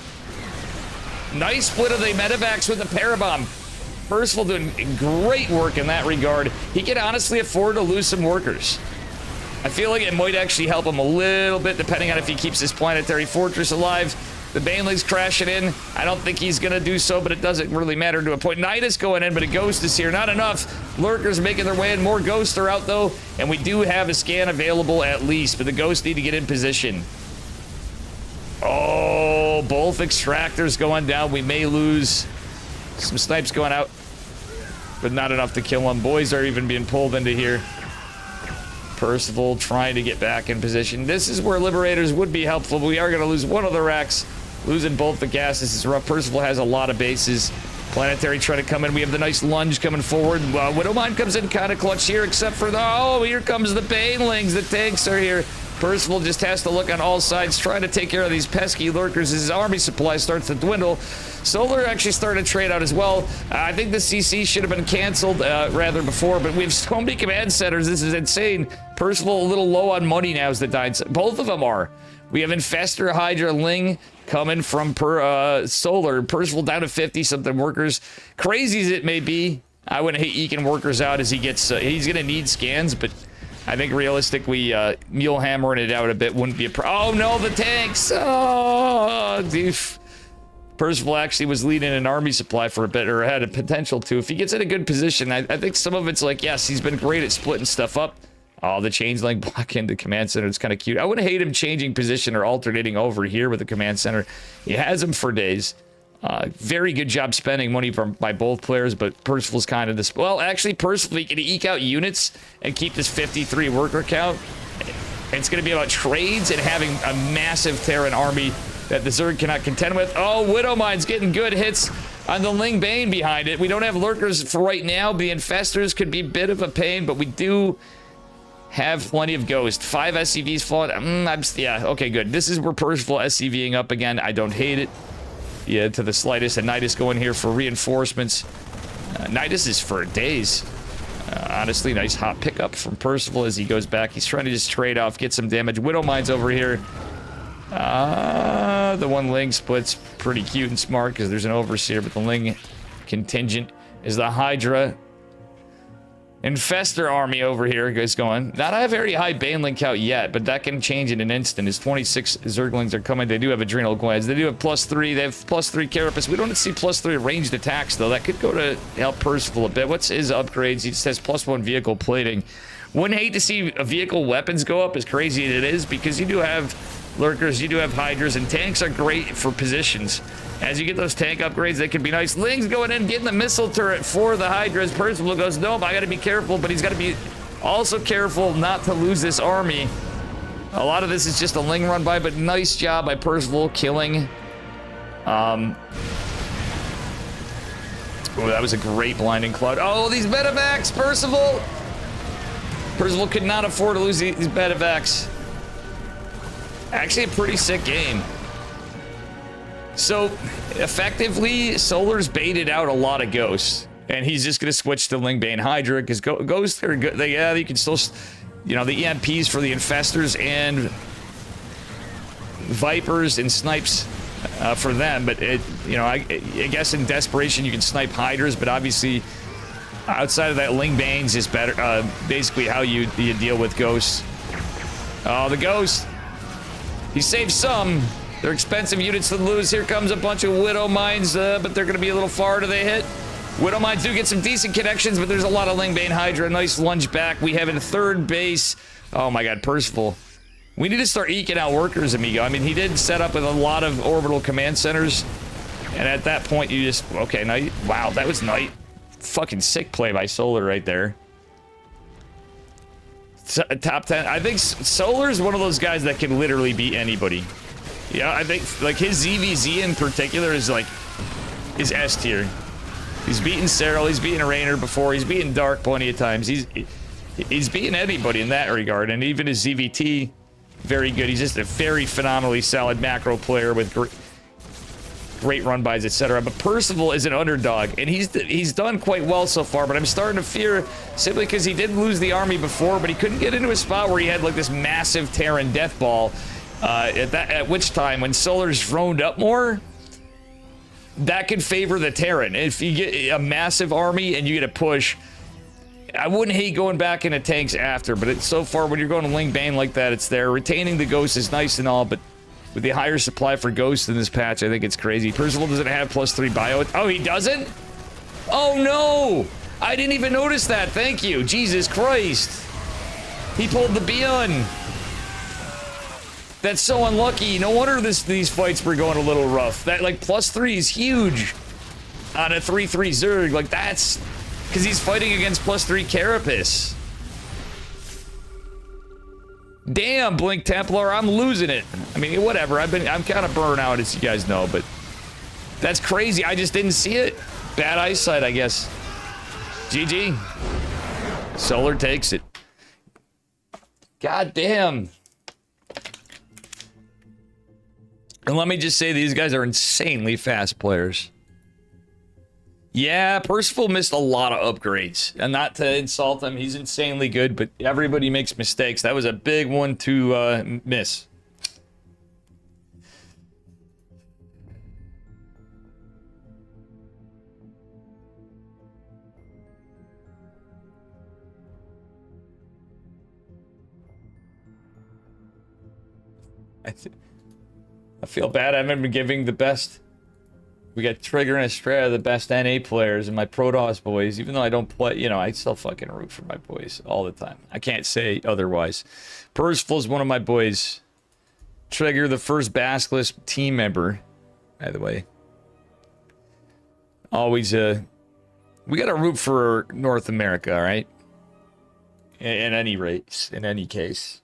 Nice split of the medevacs with the Parabomb. Percival doing great work in that regard. He can honestly afford to lose some workers. I feel like it might actually help him a little bit, depending on if he keeps this planetary fortress alive. The Baneling's crashing in. I don't think he's going to do so, but it doesn't really matter to a point. Nidus going in, but a Ghost is here. Not enough. Lurkers making their way in. More Ghosts are out, though, and we do have a scan available at least, but the Ghosts need to get in position. Oh, both extractors going down. We may lose. Some snipes going out, but not enough to kill them. Boys are even being pulled into here. Percival trying to get back in position. This is where Liberators would be helpful, but we are going to lose one of the racks. Losing both the gases is rough. Percival has a lot of bases. Planetary trying to come in. We have the nice lunge coming forward. Widowmine comes in kind of clutch here, except for the... Oh, here comes the Banelings. The tanks are here. Percival just has to look on all sides, trying to take care of these pesky lurkers as his army supply starts to dwindle. Solar actually started to trade out as well. I think the CC should have been canceled rather before, but we have so many command centers. This is insane. Percival a little low on money now as the dying. Both of them are. We have Infestor, Hydra, Ling coming from Solar. Percival down to 50-something workers. Crazy as it may be, I wouldn't hate eking workers out as he gets... he's going to need scans, but... I think realistically, mule hammering it out a bit wouldn't be a oh no, the tanks! Oh, doof. Percival actually was leading an army supply for a bit, or had a potential to. If he gets in a good position, I think some of it's like, yes, he's been great at splitting stuff up. Oh, the changeling block into command center. It's kind of cute. I wouldn't hate him changing position or alternating over here with the command center. He has him for days. Very good job spending money by both players, but Percival's kind of this... Well, actually, Percival can eke out units and keep this 53 worker count. It's going to be about trades and having a massive Terran army that the Zerg cannot contend with. Oh, Widowmine's getting good hits on the Ling Bane behind it. We don't have lurkers for right now. The Infestors could be a bit of a pain, but we do have plenty of Ghost. 5 SCVs falling. Yeah, okay, good. This is where Percival SCVing up again. I don't hate it. Yeah, to the slightest. And Nidus going here for reinforcements. Nidus is for days. Honestly, nice hot pickup from Percival as he goes back. He's trying to just trade off, get some damage. Widowmine's over here. The one Ling split's pretty cute and smart because there's an Overseer, but the Ling contingent is the Hydra. Infestor army over here is going. Not a very high Baneling count yet, but that can change in an instant. As 26 Zerglings are coming, they do have adrenal glands. They do have +3. They have +3 Carapace. We don't see +3 ranged attacks, though. That could go to help Percival a bit. What's his upgrades? He just has +1 vehicle plating. Wouldn't hate to see a vehicle weapons go up, as crazy as it is, because you do have lurkers, you do have Hydras, and tanks are great for positions. As you get those tank upgrades, they can be nice. Ling's going in, getting the missile turret for the Hydras. Percival goes, nope, I gotta be careful, but he's gotta be also careful not to lose this army. A lot of this is just a Ling run by, but nice job by Percival killing. Oh, that was a great blinding cloud. Oh, these medevacs, Percival! Percival could not afford to lose these medevacs. Actually, a pretty sick game. So, effectively, Solar's baited out a lot of Ghosts. And he's just going to switch to Ling Bane Hydra, because Ghosts are good. Yeah, you can still... You know, the EMPs for the Infestors and Vipers and Snipes for them. But, I guess in desperation you can snipe Hydras, but obviously... Outside of that, Ling Bane's is better. Basically how you deal with Ghosts. Oh, the Ghost. He saved some. They're expensive units to lose. Here comes a bunch of Widowmines, but they're going to be a little far to the hit. Widowmines do get some decent connections, but there's a lot of Ling Bane Hydra. Nice lunge back. We have a third base. Oh my god, Percival. We need to start eking out workers, amigo. I mean, he did set up with a lot of orbital command centers. And at that point, you just... Okay, Knight. Wow, that was Knight. Fucking sick play by Solar right there. Top 10. I think Solar is one of those guys that can literally beat anybody. Yeah, I think like his ZVZ in particular is S tier. He's beaten Cyril, he's beaten Raynor before, he's beaten Dark plenty of times. He's beaten anybody in that regard, and even his ZVT, very good. He's just a very phenomenally solid macro player with great run bys, etc. But Percival is an underdog, and he's done quite well so far, but I'm starting to fear, simply because he did lose the army before, but he couldn't get into a spot where he had like this massive Terran death ball. At which time, when Solar's droned up more, that could favor the Terran. If you get a massive army and you get a push, I wouldn't hate going back into tanks after, but so far when you're going to Ling Bane like that, it's there. Retaining the Ghost is nice and all, but with the higher supply for Ghost in this patch, I think it's crazy. Percival doesn't have +3 bio. Oh, he doesn't? Oh no! I didn't even notice that. Thank you. Jesus Christ. He pulled the Beyond. That's so unlucky. No wonder these fights were going a little rough. That, like, +3 is huge on a 3-3 Zerg. Like, that's... Because he's fighting against +3 Carapace. Damn, Blink Templar, I'm losing it. I mean, whatever. I'm kind of burnt out, as you guys know, but... That's crazy. I just didn't see it. Bad eyesight, I guess. GG. Solar takes it. God damn. And let me just say, these guys are insanely fast players. Yeah, Percival missed a lot of upgrades. And not to insult him, he's insanely good, but everybody makes mistakes. That was a big one to miss. I feel bad. I remember giving the best. We got Trigger and Estrella, the best NA players, and my Protoss boys. Even though I don't play, you know, I still fucking root for my boys all the time. I can't say otherwise. Percival's one of my boys. Trigger, the first Basilisk team member, by the way. Always, we gotta root for North America, all right? In any race, in any case.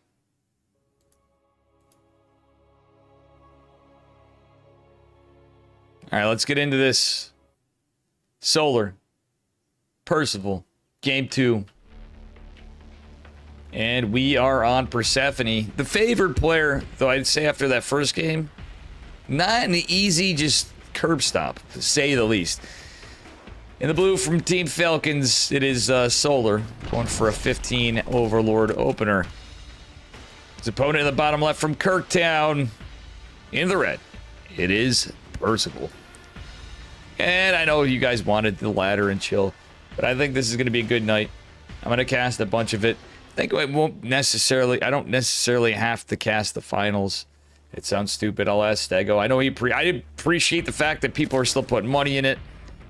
All right, let's get into this. Solar. Percival. Game 2. And we are on Persephone. The favored player, though I'd say after that first game, not an easy just curb stop, to say the least. In the blue from Team Falcons, it is Solar, going for a 15 Overlord opener. His opponent in the bottom left from Kirktown, in the red, it is Percival. And I know you guys wanted the ladder and chill, but I think this is going to be a good night. I'm going to cast a bunch of it. I think I won't necessarily, I don't necessarily have to cast the finals. It sounds stupid. I'll ask Stego. I know I appreciate the fact that people are still putting money in it.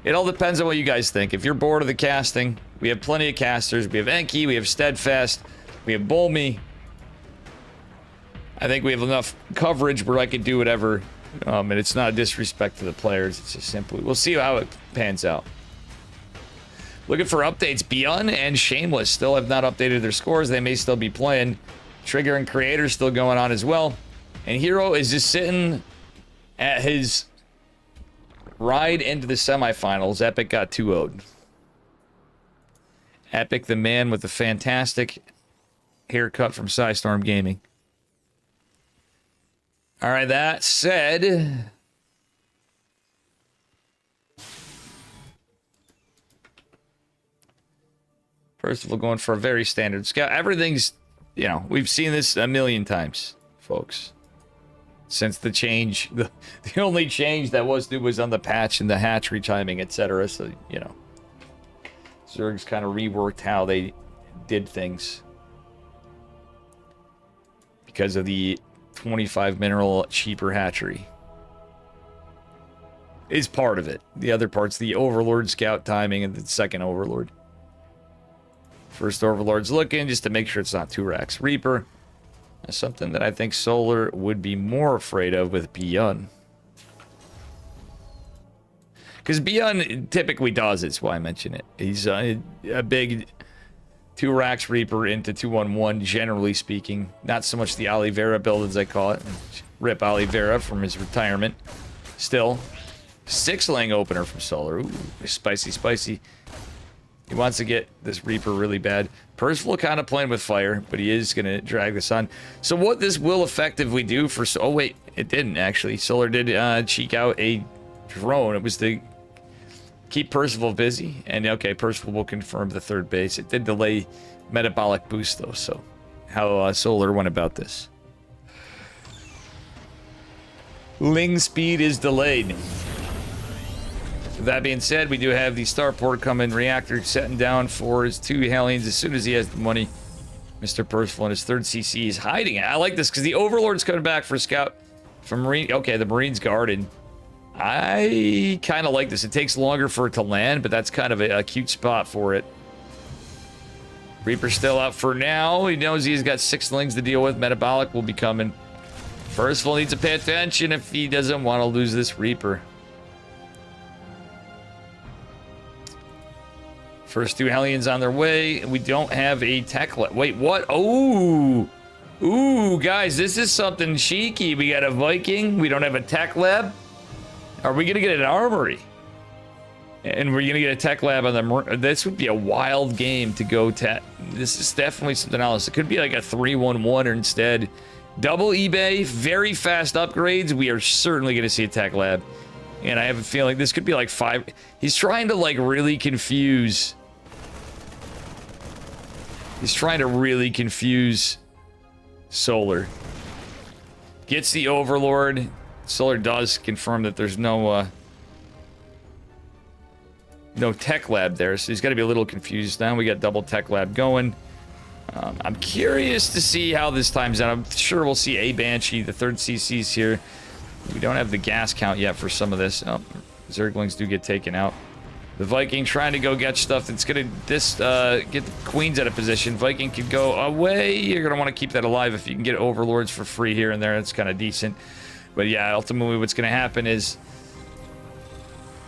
It all depends on what you guys think. If you're bored of the casting, we have plenty of casters. We have Enki, we have Steadfast, we have Bolmy. I think we have enough coverage where I can do whatever. And it's not a disrespect to the players. It's just simply, we'll see how it pans out. Looking for updates. Beyond and Shameless still have not updated their scores. They may still be playing. Trigger and Creator still going on as well. And Hero is just sitting at his ride into the semifinals. Epic got 2-0'd. Epic, the man with the fantastic haircut from Psystorm Gaming. All right, that said, first of all, going for a very standard scout. Everything's, you know, we've seen this a million times, folks. Since the change, the only change that was new was on the patch and the hatchery timing, etc. So, you know, Zerg's kind of reworked how they did things because of the 25 mineral cheaper hatchery is part of it. The other part's the Overlord scout timing and the second Overlord. First Overlord's looking just to make sure it's not 2 racks. Reaper. That's something that I think Solar would be more afraid of with Beyond. Because Beyond typically does it, that's why I mention it. He's a big 2 racks Reaper into 2-1-1, generally speaking. Not so much the Oliveira build as I call it. Rip Oliveira from his retirement. Still, 6-ling opener from Solar. Ooh, spicy, spicy. He wants to get this Reaper really bad. Percival kind of playing with fire, but he is going to drag this on. So what this will effectively do for... Oh, wait, it didn't, actually. Solar did cheek out a drone. It was to keep Percival busy. And, okay, Percival will confirm the 3rd base. It did delay metabolic boost, though, so how Solar went about this. Ling speed is delayed. That being said, we do have the starport coming. Reactor setting down for his 2 Hellions as soon as he has the money. Mr. Percival and his 3rd CC is hiding it. I like this because the Overlord's coming back for Scout from Marine. Okay, the Marine's guarded. I kind of like this. It takes longer for it to land, but that's kind of a cute spot for it. Reaper's still out for now. He knows he's got 6 lings to deal with. Metabolic will be coming. Percival needs to pay attention if he doesn't want to lose this Reaper. First 2 Hellions on their way. We don't have a tech lab. Wait, what? Oh! Ooh, guys, this is something cheeky. We got a Viking. We don't have a tech lab. Are we going to get an armory? And we're going to get a tech lab on the... This would be a wild game to go tech. This is definitely something else. It could be like a 3-1-1 or instead. Double eBay, very fast upgrades. We are certainly going to see a tech lab. And I have a feeling this could be like 5... He's trying to like really confuse... He's trying to really confuse Solar. Gets the Overlord. Solar does confirm that there's no tech lab there, so he's got to be a little confused. Now we got double tech lab going. I'm curious to see how this times out. I'm sure we'll see a Banshee. The third CC's here. We don't have the gas count yet for some of this. Oh, Zerglings do get taken out. The Viking trying to go get stuff that's gonna get the Queens out of position. Viking could go away. You're gonna want to keep that alive if you can get Overlords for free here and there. That's kind of decent. But yeah, ultimately what's gonna happen is...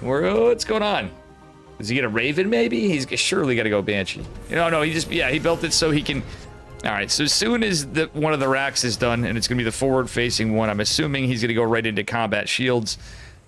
What's going on? Does he get a Raven, maybe? He's surely got to go Banshee. No, he just... Yeah, he built it so he can... Alright, so as soon as one of the racks is done, and it's going to be the forward-facing one, I'm assuming he's going to go right into Combat Shields.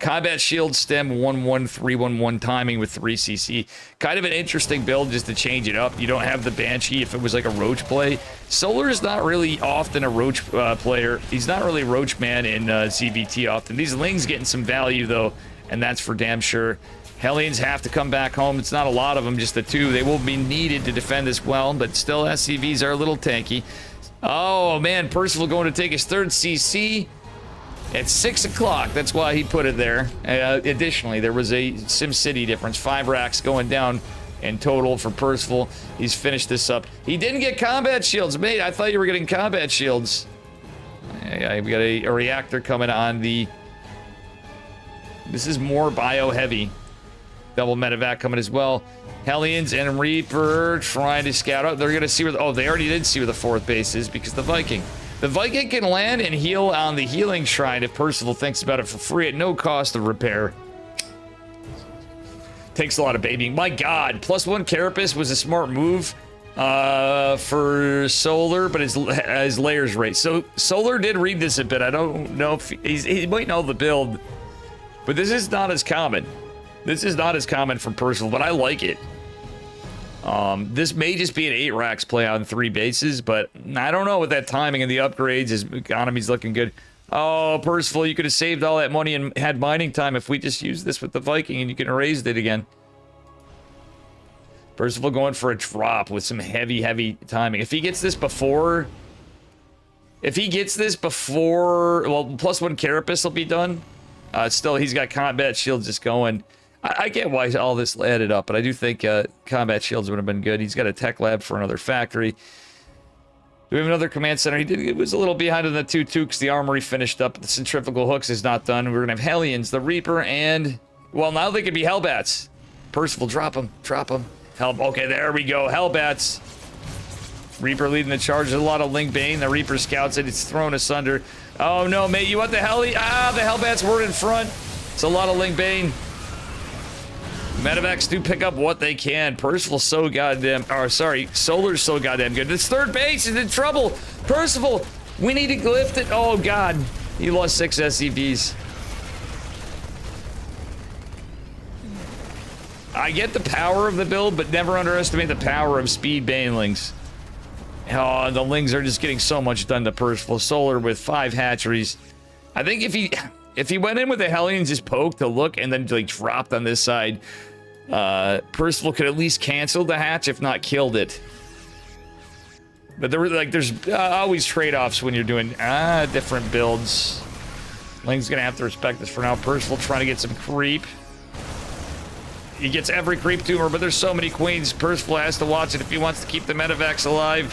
Combat Shield stem 1-1-3-1-1 timing with 3 CC. Kind of an interesting build just to change it up. You don't have the Banshee if it was like a Roach play. Solar is not really often a Roach player. He's not really Roach man in CVT often. These Lings getting some value, though, and that's for damn sure. Hellions have to come back home. It's not a lot of them, just the 2. They will be needed to defend as well, but still SCVs are a little tanky. Oh, man, Percival going to take his 3rd CC at 6 o'clock. That's why he put it there. Additionally, there was a SimCity difference. 5 racks going down in total for Percival. He's finished this up. He didn't get combat shields. Mate, I thought you were getting combat shields. We got a reactor coming on the... This is more bio-heavy. Double medevac coming as well. Hellions and Reaper trying to scout out. They're going to see where... Oh, they already did see where the 4th base is because the Viking. The Viking can land and heal on the healing shrine if Percival thinks about it for free at no cost of repair. Takes a lot of babying. My God, +1 Carapace was a smart move for Solar, but his layers rate. So Solar did read this a bit. I don't know if he might know the build, but this is not as common. This is not as common from Percival, but I like it. This may just be an 8 racks play on 3 bases, but I don't know with that timing and the upgrades. His economy's looking good. Oh, Percival, you could have saved all that money and had mining time if we just used this with the Viking and you can erase it again. Percival going for a drop with some heavy timing. If he gets this before... If he gets this before... Well, +1 Carapace will be done. Still, he's got combat shields just going... I get why all this added up, but I do think combat shields would have been good. He's got a tech lab for another factory. Do we have another command center? It was a little behind on the 2-2 because the armory finished up. The centrifugal hooks is not done. We're going to have Hellions, the Reaper, and... Well, now they could be Hellbats. Percival, drop them. Okay, there we go. Hellbats. Reaper leading the charge. There's a lot of Ling Bane. The Reaper scouts it. It's thrown asunder. Oh, no, mate. You want the Helly? Ah, the Hellbats were in front. It's a lot of Ling Bane. Medevacs do pick up what they can. Percival's so goddamn... Or, sorry, Solar's so goddamn good. This 3rd base is in trouble. Percival, we need to lift it. Oh, God. He lost 6 SCVs. I get the power of the build, but never underestimate the power of speed Banelings. Oh, the Lings are just getting so much done to Percival. Solar with 5 hatcheries. I think if he went in with the Hellions, just poked to look, and then like dropped on this side, Percival could at least cancel the hatch, if not killed it. But there's always trade-offs when you're doing different builds. Ling's gonna have to respect this for now. Percival trying to get some creep. He gets every creep tumor, but there's so many queens. Percival has to watch it if he wants to keep the medevacs alive.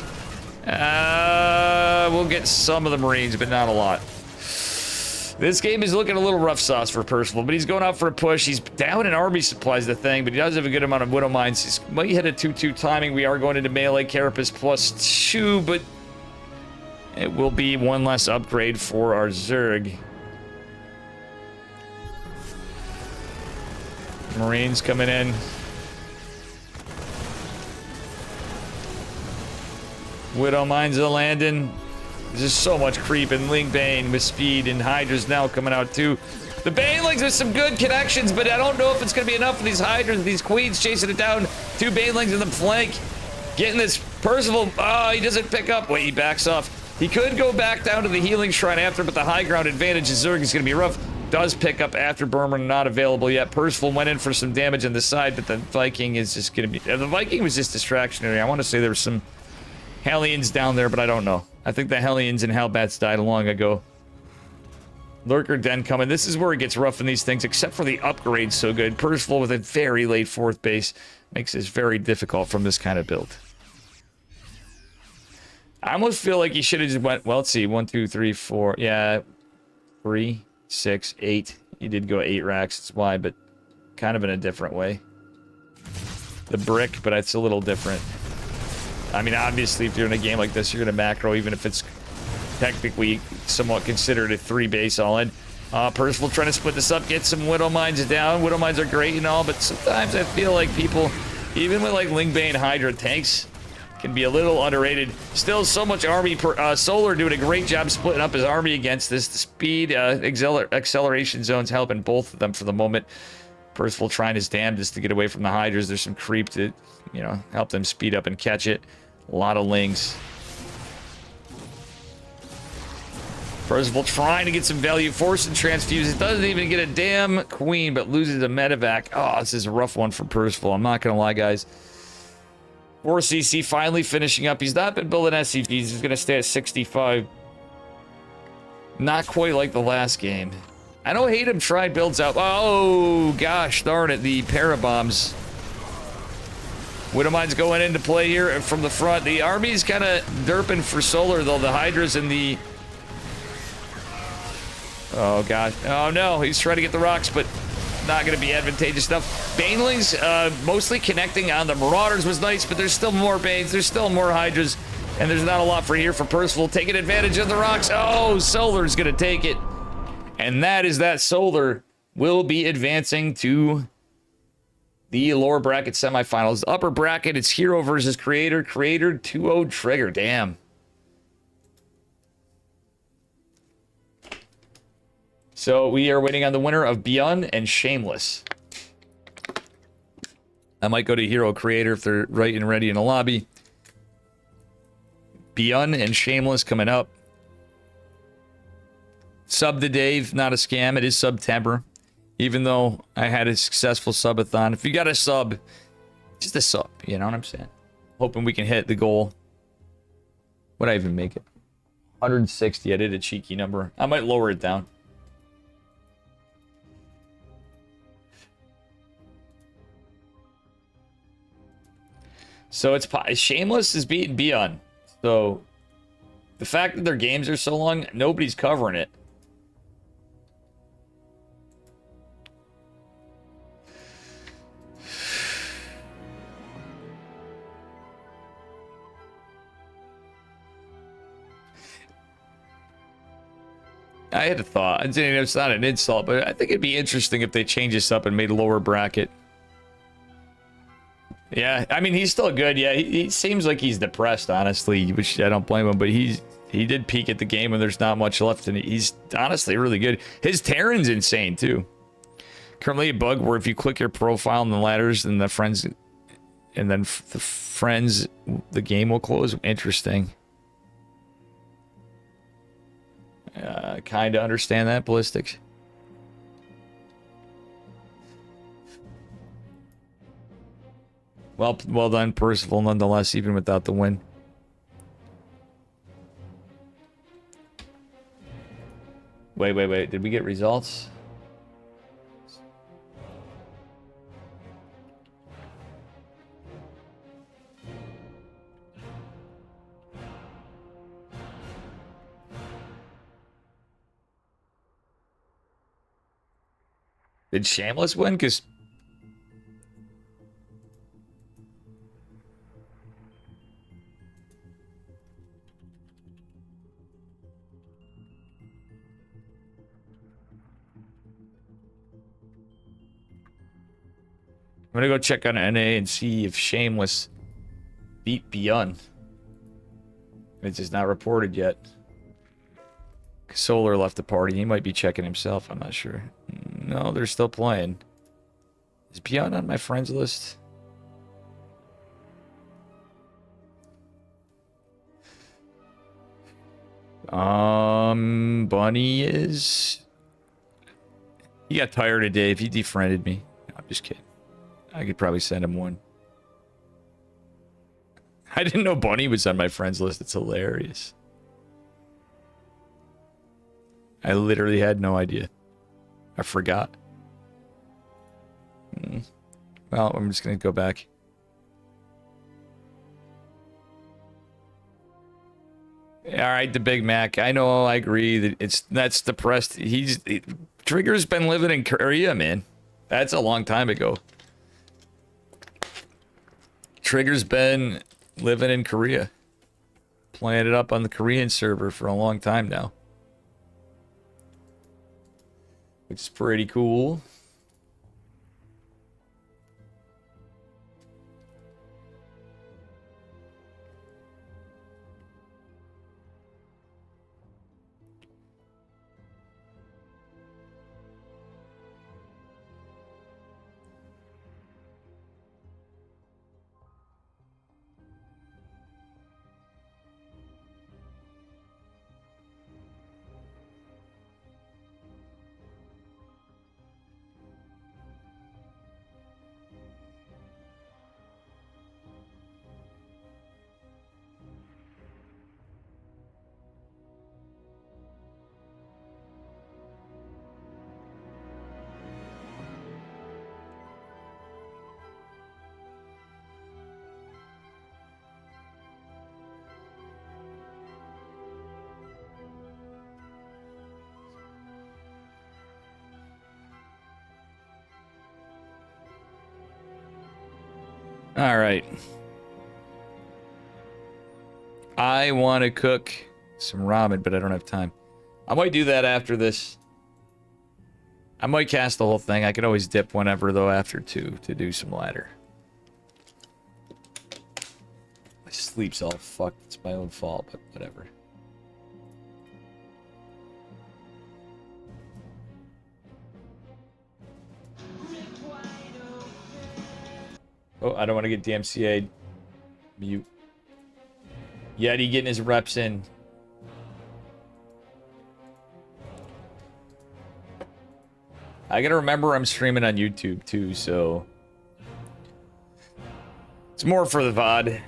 We'll get some of the Marines, but not a lot. This game is looking a little rough sauce for Percival, but he's going out for a push. He's down in army supplies, the thing, but he does have a good amount of Widow Mines. He might hit a 2-2 timing. We are going into melee Carapace +2, but it will be one less upgrade for our Zerg. Marines coming in. Widow Mines are landing. There's just so much creep and Ling Bane with speed, and Hydra's now coming out too. The Banelings, there's some good connections, but I don't know if it's going to be enough for these Hydras, these Queens chasing it down. 2 Banelings in the flank. Getting this Percival. Oh, he doesn't pick up. Wait, he backs off. He could go back down to the healing shrine after, but the high ground advantage of Zerg is going to be rough. Does pick up Afterburner, not available yet. Percival went in for some damage on the side, but the Viking is just going to be... The Viking was just distractionary. I want to say there were some Hellions down there, but I don't know. I think the Hellions and Hellbats died long ago. Lurker Den coming. This is where it gets rough in these things, except for the upgrade so good. Percival with a very late 4th base makes this very difficult from this kind of build. I almost feel like he should have just went, well, let's see, 1, 2, 3, 4, yeah, 3, 6, 8. He did go 8 racks, it's why, but kind of in a different way. The brick, but it's a little different. I mean, obviously, if you're in a game like this, you're going to macro, even if it's technically somewhat considered a 3 base all-in. Percival trying to split this up, get some Widow Mines down. Widow Mines are great and all, but sometimes I feel like people, even with like Lingbane Hydra tanks, can be a little underrated. Still so much army. Solar doing a great job splitting up his army against this. The speed, acceleration zones helping both of them for the moment. Percival trying his damnedest to get away from the Hydras. There's some creep to, you know, help them speed up and catch it. A lot of lings. Percival trying to get some value, forcing transfuse. It doesn't even get a damn queen, but loses a medevac. Oh, this is a rough one for Percival. I'm not gonna lie, guys. 4CC finally finishing up. He's not been building SCVs. He's going to stay at 65. Not quite like the last game. I know Hatem tried builds out. Oh, gosh darn it. The Parabombs. Widowmine's going into play here from the front. The army's kind of derping for Solar, though. The Hydras and the... Oh, gosh. Oh, no. He's trying to get the rocks, but... not going to be advantageous enough. Banelings, mostly connecting on the Marauders was nice, but there's still more Banes, there's still more Hydras, and there's not a lot for here for Percival. Taking advantage of the rocks. Oh, Solar's going to take it. And that is that. Solar will be advancing to the lower bracket semifinals. Upper bracket, it's Hero versus Creator. Creator 2-0 Trigger. Damn. So we are waiting on the winner of Beyond and Shameless. I might go to Hero Creator if they're right and ready in the lobby. Beyond and Shameless coming up. Sub to Dave, not a scam. It is September. Even though I had a successful subathon. If you got a sub, just a sub. You know what I'm saying? Hoping we can hit the goal. Would I even make it? 160. I did a cheeky number. I might lower it down. So it's Shameless is beating Beyond. So the fact that their games are so long, nobody's covering it. I had a thought. It's not an insult, but I think it'd be interesting if they changed this up and made a lower bracket. Yeah, I mean, he's still good. Yeah, he seems like he's depressed, honestly, which I don't blame him. But he did peak at the game, and there's not much left, and he's honestly really good. His Terran's insane, too. Currently a bug where if you click your profile in the ladders and the friends, and then the friends, the game will close. Interesting. Kind of understand that, Ballistics. Well done, Percival, nonetheless, even without the win. Wait. Did we get results? Did Shameless win? Because... I'm gonna go check on NA and see if Shameless beat Beyond. It's just not reported yet. Solar left the party. He might be checking himself. I'm not sure. No, they're still playing. Is Beyond on my friends list? Bunny is... He got tired of Dave. He defriended me. No, I'm just kidding. I could probably send him one. I didn't know Bunny was on my friends list. It's hilarious. I literally had no idea. I forgot. Well, I'm just going to go back. All right, the Big Mac. I know, I agree that that's depressed. Trigger's been living in Korea, man. That's a long time ago. Trigger's been living in Korea. Playing it up on the Korean server for a long time now. Which is pretty cool. All right. I want to cook some ramen, but I don't have time. I might do that after this. I might cast the whole thing. I could always dip whenever, though, after to do some ladder. My sleep's all fucked. It's my own fault, but whatever. Oh, I don't want to get DMCA'd. Mute. Yeti getting his reps in. I gotta remember I'm streaming on YouTube too, so it's more for the VOD.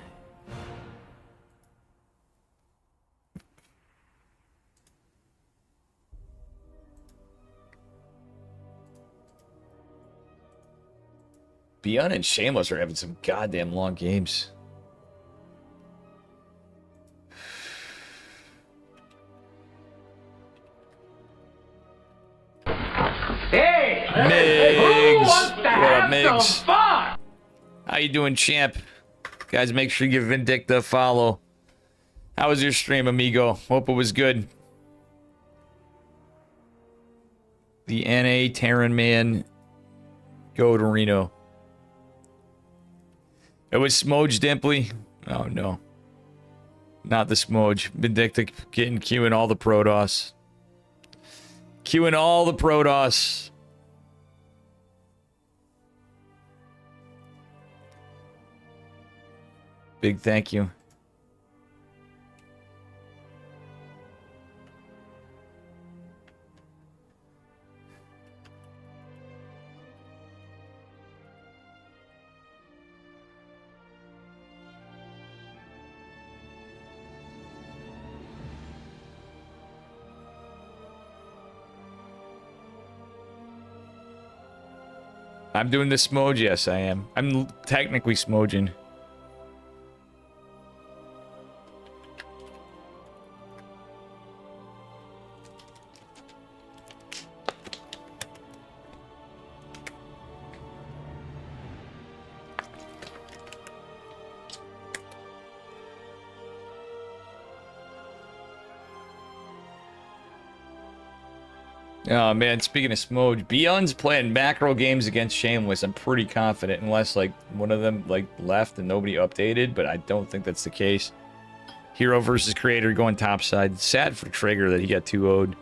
Beyond and Shameless are having some goddamn long games. Hey! Migs! What up, Migs? How you doing, champ? Guys, make sure you give Vindicta a follow. How was your stream, amigo? Hope it was good. The NA Terran man. Go to Reno. It was Smoj Dimply. Oh, no. Not the Smoj. Vindicta getting queuing all the Protoss. Queuing all the Protoss. Big thank you. I'm doing the smoj, yes I am. I'm technically smojing. Oh man, speaking of Smoj, Beyond's playing macro games against Shameless. I'm pretty confident, unless like one of them like left and nobody updated, but I don't think that's the case. Hero versus Creator going topside. Sad for Trigger that he got 2-0'd.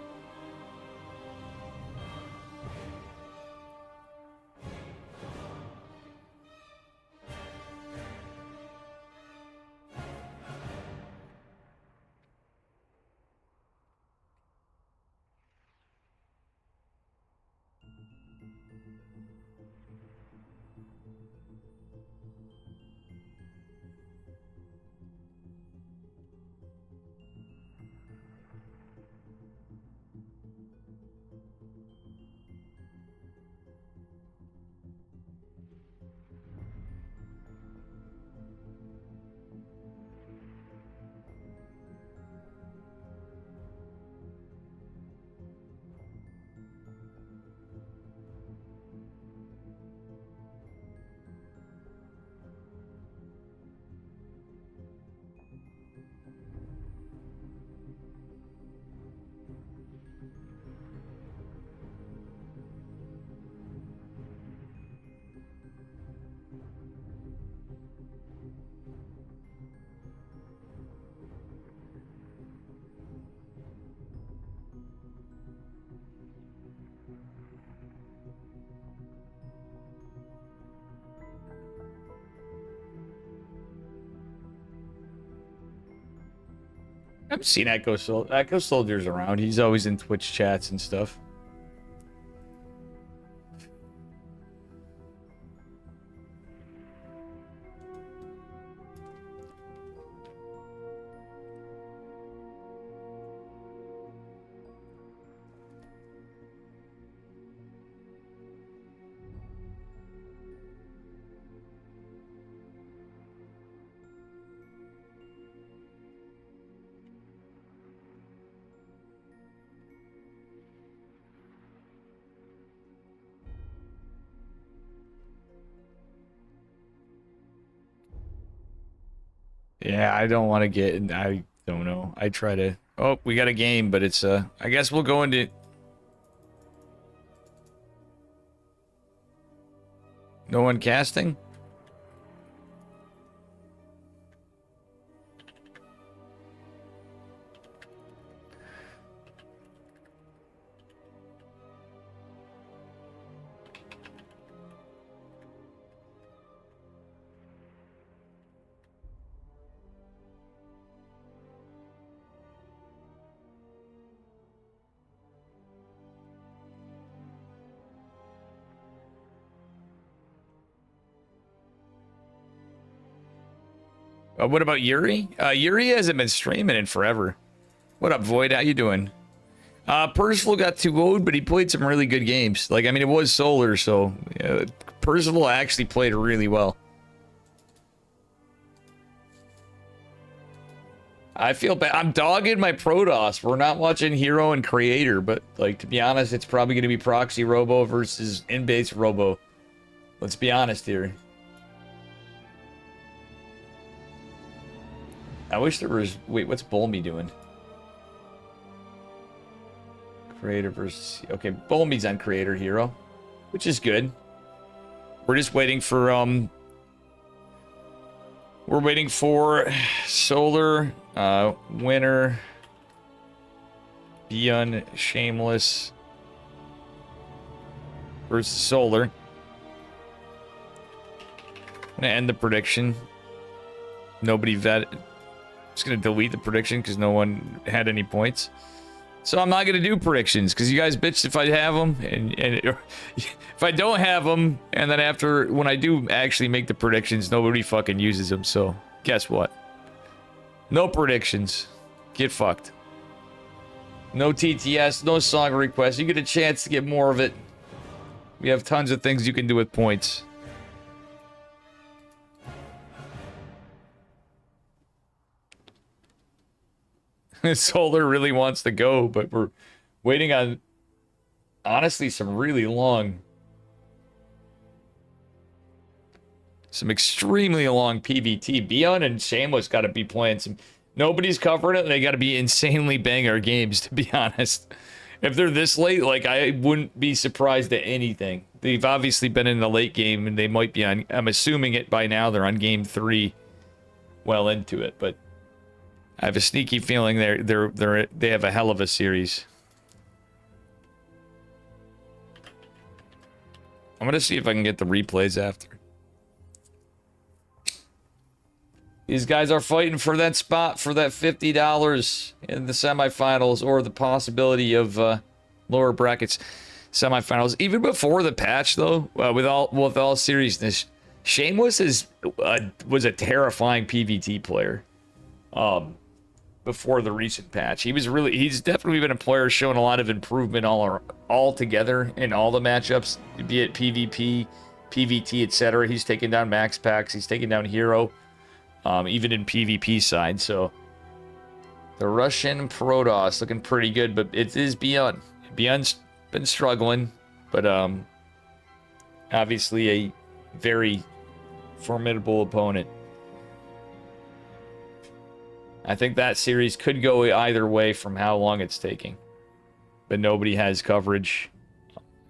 I've seen Echo Soldier. Echo Soldier's around. He's always in Twitch chats and stuff. Yeah, I don't want to get. I don't know. I try to. Oh, we got a game, but it's I guess we'll go into. No one casting. What about Yuri? Yuri hasn't been streaming in forever. What up, Void? How you doing? Percival got 2-0'd, but he played some really good games. Like, I mean, it was Solar, so Percival actually played really well. I feel bad. I'm dogging my Protoss. We're not watching Hero and Creator, but, like, to be honest, it's probably going to be Proxy Robo versus In-Base Robo. Let's be honest here. I wish there was... Wait, what's Bolmy doing? Creator versus... Okay, Bolmy's on Creator Hero, which is good. We're just waiting for, We're waiting for Solar, Winner, Beyond, Shameless versus Solar. I'm gonna end the prediction. Nobody vetted. Just gonna delete the prediction because no one had any points. So I'm not gonna do predictions because you guys bitched if I have them, and if I don't have them, and then after when I do actually make the predictions, nobody fucking uses them. So guess what? No predictions. Get fucked. No TTS, no song requests. You get a chance to get more of it. We have tons of things you can do with points. Solar really wants to go, but we're waiting on, honestly, some really long, some extremely long PVT. Beyond and Shameless got to be playing some. Nobody's covering it, and they got to be insanely banger games, to be honest. If they're this late, like, I wouldn't be surprised at anything. They've obviously been in the late game, and they might be on, I'm assuming it by now, they're on game 3, well into it, but I have a sneaky feeling they have a hell of a series. I'm gonna see if I can get the replays after. These guys are fighting for that spot for that $50 in the semifinals, or the possibility of lower brackets semifinals. Even before the patch, though, with all seriousness, Shameless was a terrifying PvT player. Before the recent patch, he's definitely been a player showing a lot of improvement all together in all the matchups, be it PvP, PvT, etc. He's taken down Max Packs, he's taken down Hero, even in PvP side. So the Russian Protoss looking pretty good, but it is Beyond. Beyond's been struggling, but obviously a very formidable opponent. I think that series could go either way from how long it's taking. But nobody has coverage.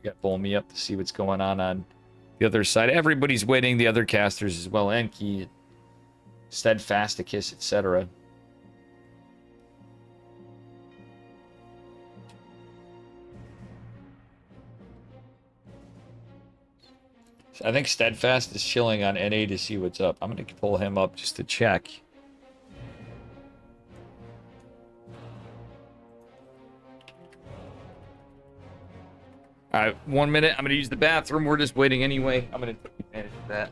Got pull me up to see what's going on the other side. Everybody's waiting, the other casters as well. Enki, Steadfasticus, etc. I think Steadfast is chilling on NA to see what's up. I'm going to pull him up just to check. All right, 1 minute. I'm gonna use the bathroom. We're just waiting anyway. I'm gonna take advantage of that.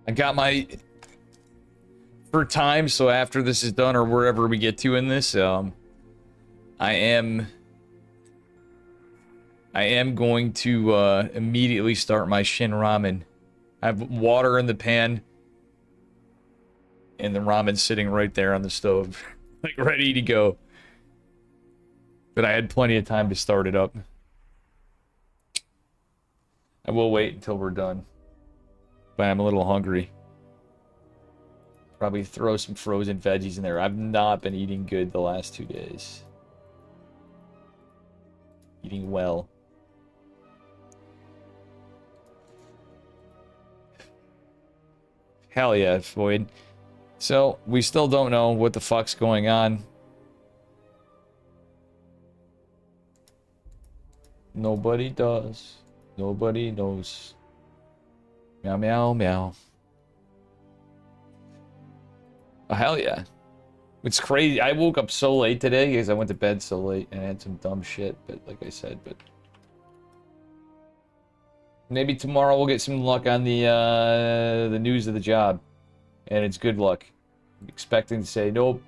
I got my for time, so after this is done or wherever we get to in this, I am going to immediately start my Shin Ramen. I have water in the pan and the ramen sitting right there on the stove, like ready to go. But I had plenty of time to start it up. I will wait until we're done. But I'm a little hungry. Probably throw some frozen veggies in there. I've not been eating good the last 2 days. Eating well. Hell yeah, Floyd. So, we still don't know what the fuck's going on. Nobody does. Nobody knows. Meow, meow, meow. Oh, hell yeah. It's crazy. I woke up so late today because I went to bed so late and had some dumb shit, but like I said, but... Maybe tomorrow we'll get some luck on the news of the job. And it's good luck. I'm expecting to say, nope,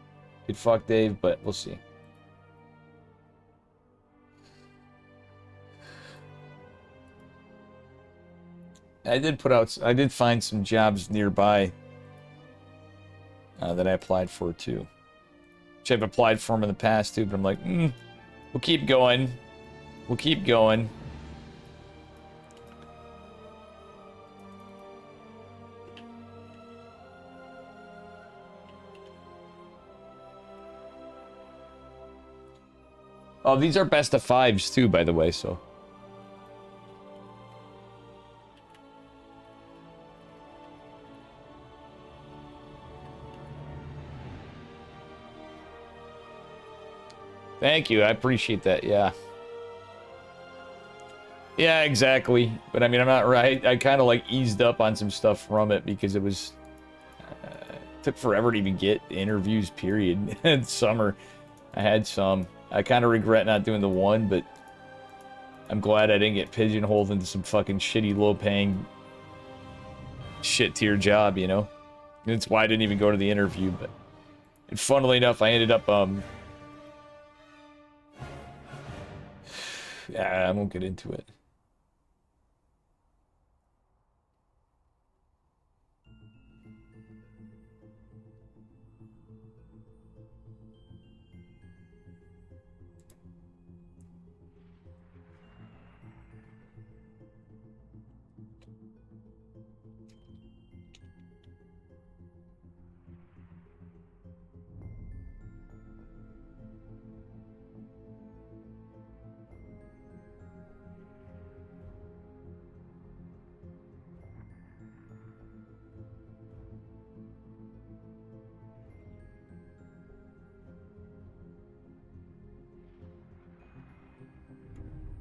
good fuck Dave, but we'll see. I did find some jobs nearby that I applied for too. Which I've applied for them in the past too, but I'm like, we'll keep going. We'll keep going. Oh, these are best of fives too, by the way, so. Thank you, I appreciate that, yeah. Yeah, exactly. But I mean, I'm not right. I kind of like eased up on some stuff from it because it was... took forever to even get interviews, period. In summer, I had some. I kind of regret not doing the one, but I'm glad I didn't get pigeonholed into some fucking shitty, low-paying, shit-tier job, you know? That's why I didn't even go to the interview, but... And funnily enough, I ended up, yeah, I won't get into it.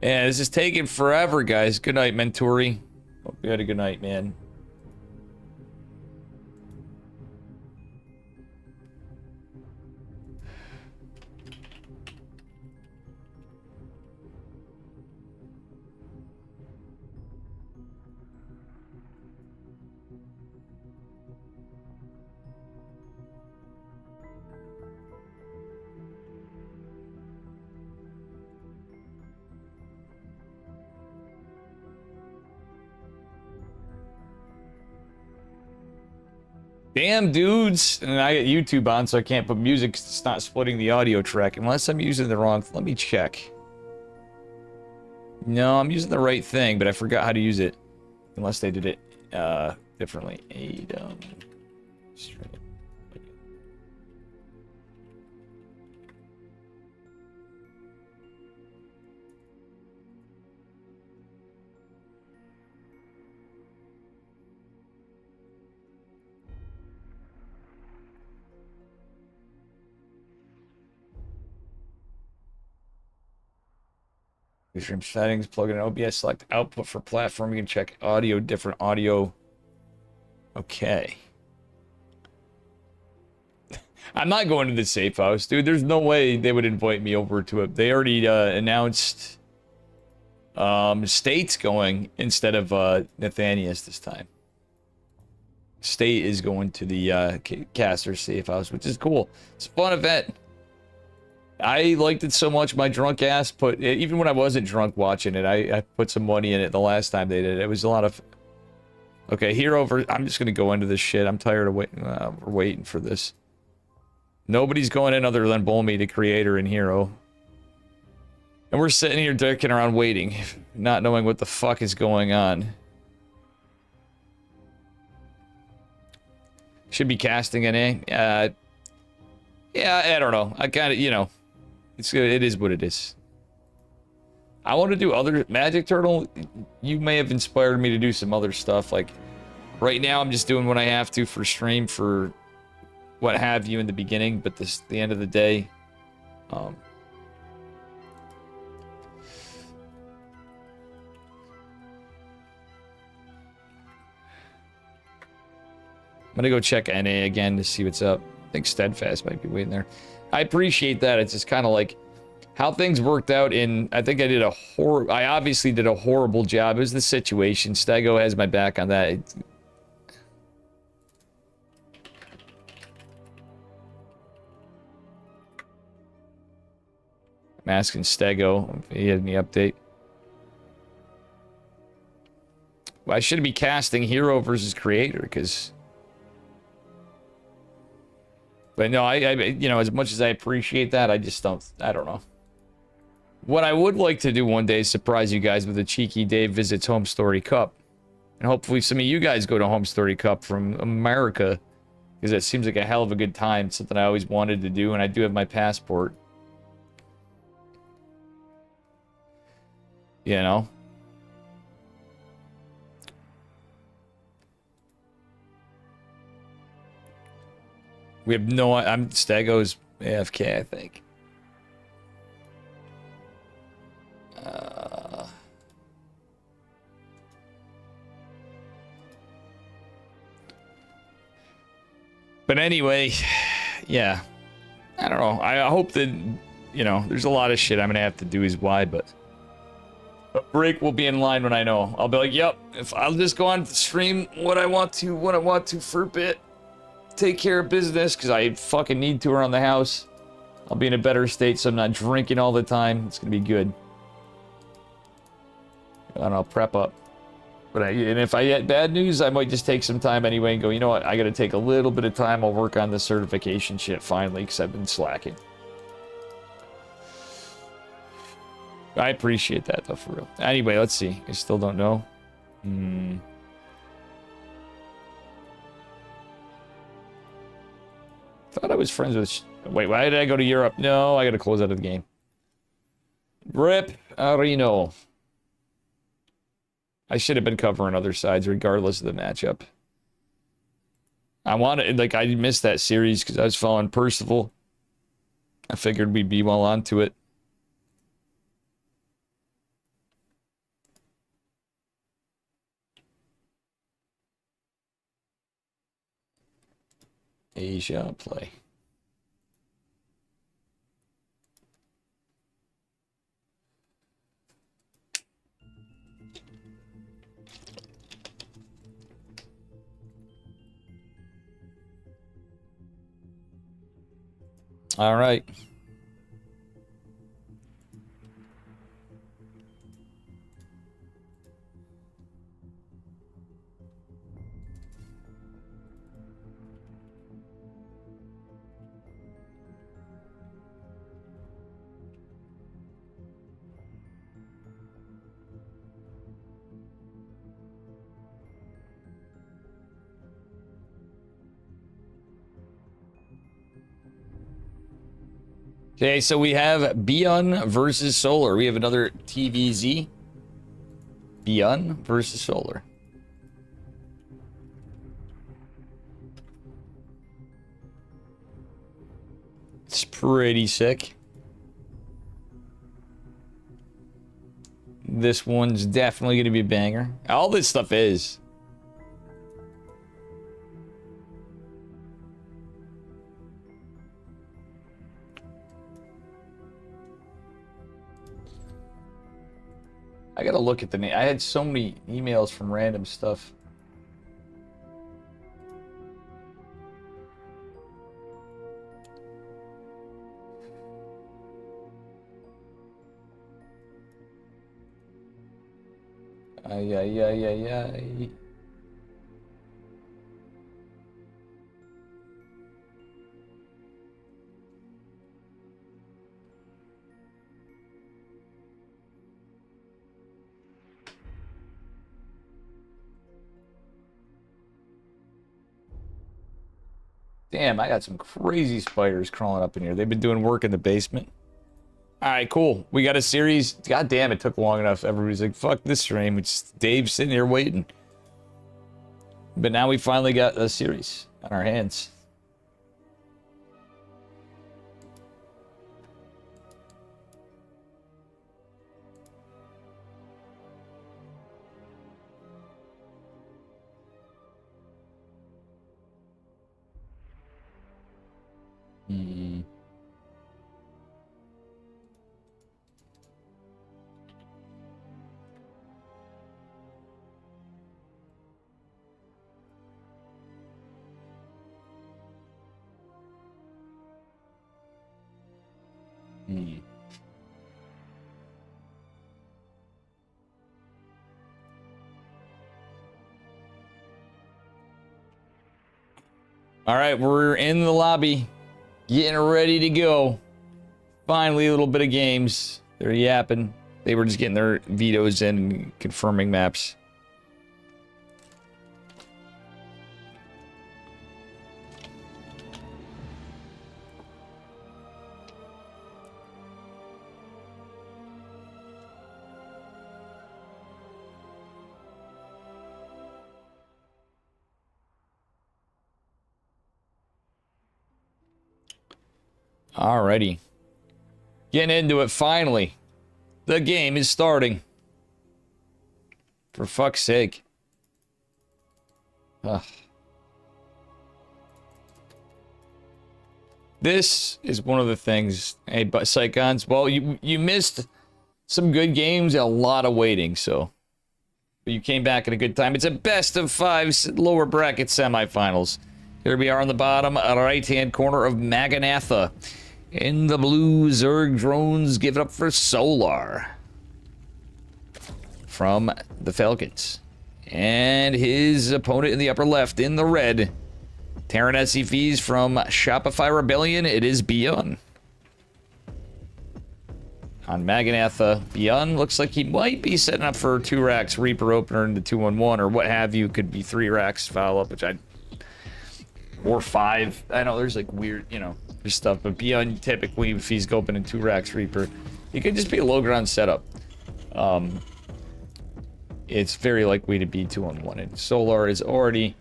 Yeah, this is taking forever, guys. Good night, Menturi. Hope you had a good night, man. Damn, dudes. And I got YouTube on, so I can't put music 'cause it's not splitting the audio track. Unless I'm using the wrong... Let me check. No, I'm using the right thing, but I forgot how to use it. Unless they did it differently. Straight. Stream settings, plug in OBS, select output for platform. You can check audio, different audio. Okay. I'm not going to the safe house, dude. There's no way they would invite me over to it. They already announced State's going instead of Nathanias this time. State is going to the Caster safe house, which is cool. It's a fun event. I liked it so much, my drunk ass put... Even when I wasn't drunk watching it, I put some money in it the last time they did it. It was a lot of... Okay, Hero... I'm just going to go into this shit. I'm tired of waiting. We're waiting for this. Nobody's going in other than Bolmy, the creator, and Hero. And we're sitting here dicking around waiting, not knowing what the fuck is going on. Should be casting NA. Yeah, I don't know. I kind of, you know... It is what it is. I want to do other... Magic Turtle, you may have inspired me to do some other stuff. Like, right now I'm just doing what I have to for stream, for what have you in the beginning. But the end of the day... I'm gonna go check NA again to see what's up. I think Steadfast might be waiting there. I appreciate that. It's just kind of like how things worked out in... I think I obviously did a horrible job. It was the situation. Stego has my back on that. I'm asking Stego if he had any update. Well, I should be casting Hero versus Creator, because... But no, I you know, as much as I appreciate that, I just don't know. What I would like to do one day is surprise you guys with a cheeky Dave Visits Home Story Cup. And hopefully some of you guys go to Home Story Cup from America, because it seems like a hell of a good time. It's something I always wanted to do, and I do have my passport. You know? We have no... Stego's AFK, I think. But anyway, yeah. I don't know. I hope that, you know, there's a lot of shit I'm going to have to do is why, but... A break will be in line when I know. I'll be like, yep, if I'll just go on stream what I want to for a bit. Take care of business, because I fucking need to around the house. I'll be in a better state, so I'm not drinking all the time. It's gonna be good. And I'll prep up. And if I get bad news, I might just take some time anyway and go, you know what, I gotta take a little bit of time. I'll work on the certification shit finally, because I've been slacking. I appreciate that, though, for real. Anyway, let's see. I still don't know. Thought I was friends with... Wait, why did I go to Europe? No, I gotta close out of the game. Rip Areno. I should have been covering other sides regardless of the matchup. I wanted... Like, I missed that series because I was following Percival. I figured we'd be well onto it. Asia, play. All right. Okay, so we have Beyond versus Solar. We have another TVZ. Beyond versus Solar. It's pretty sick. This one's definitely going to be a banger. All this stuff is. I gotta look at the name. I had so many emails from random stuff. Ay, ay, ay, ay, ay. Damn, I got some crazy spiders crawling up in here. They've been doing work in the basement. All right, cool. We got a series. God damn, it took long enough. Everybody's like, fuck this stream. It's Dave sitting here waiting. But now we finally got a series on our hands. Hmm. Hmm. All right, we're in the lobby, getting ready to go. Finally, a little bit of games. They're yapping. They were just getting their vetoes in and confirming maps. Alrighty. Getting into it finally. The game is starting. For fuck's sake. Ugh. This is one of the things, hey, Psychons, well, you missed some good games and a lot of waiting, so. But you came back at a good time. It's a best of 5 lower bracket semifinals. Here we are on the bottom right-hand corner of Maganatha. In the blue, Zerg drones give it up for Solar from the Falcons. And his opponent in the upper left, in the red, Terran SCVs from Shopify Rebellion, it is Beyond. On Maganatha, Beyond looks like he might be setting up for 2 racks, Reaper opener into 2-1-1, or what have you. Could be 3 racks follow-up, which I... Or 5. I know there's like weird, you know, there's stuff, but Beyond typically, if he's opening 2 racks Reaper, he could just be a low ground setup. It's very likely to be 2-on-1. And Solar is already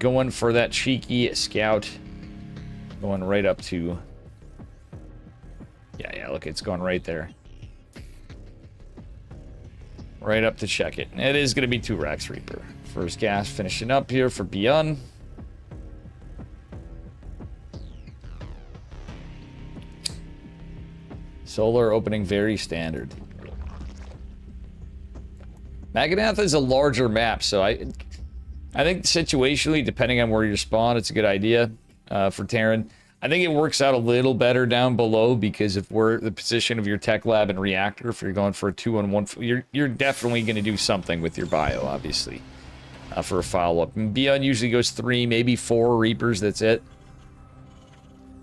going for that cheeky scout, going right up to. Yeah, look, it's going right there. Right up to check it. It is going to be 2 racks Reaper. First gas finishing up here for Beyond. Solar opening very standard. Maganatha is a larger map, so I think situationally, depending on where you spawn, it's a good idea for Terran. I think it works out a little better down below because of where the position of your tech lab and reactor. If you're going for a 2-on-1, you're definitely going to do something with your bio, obviously, for a follow-up. And Beyond usually goes 3, maybe 4 Reapers. That's it.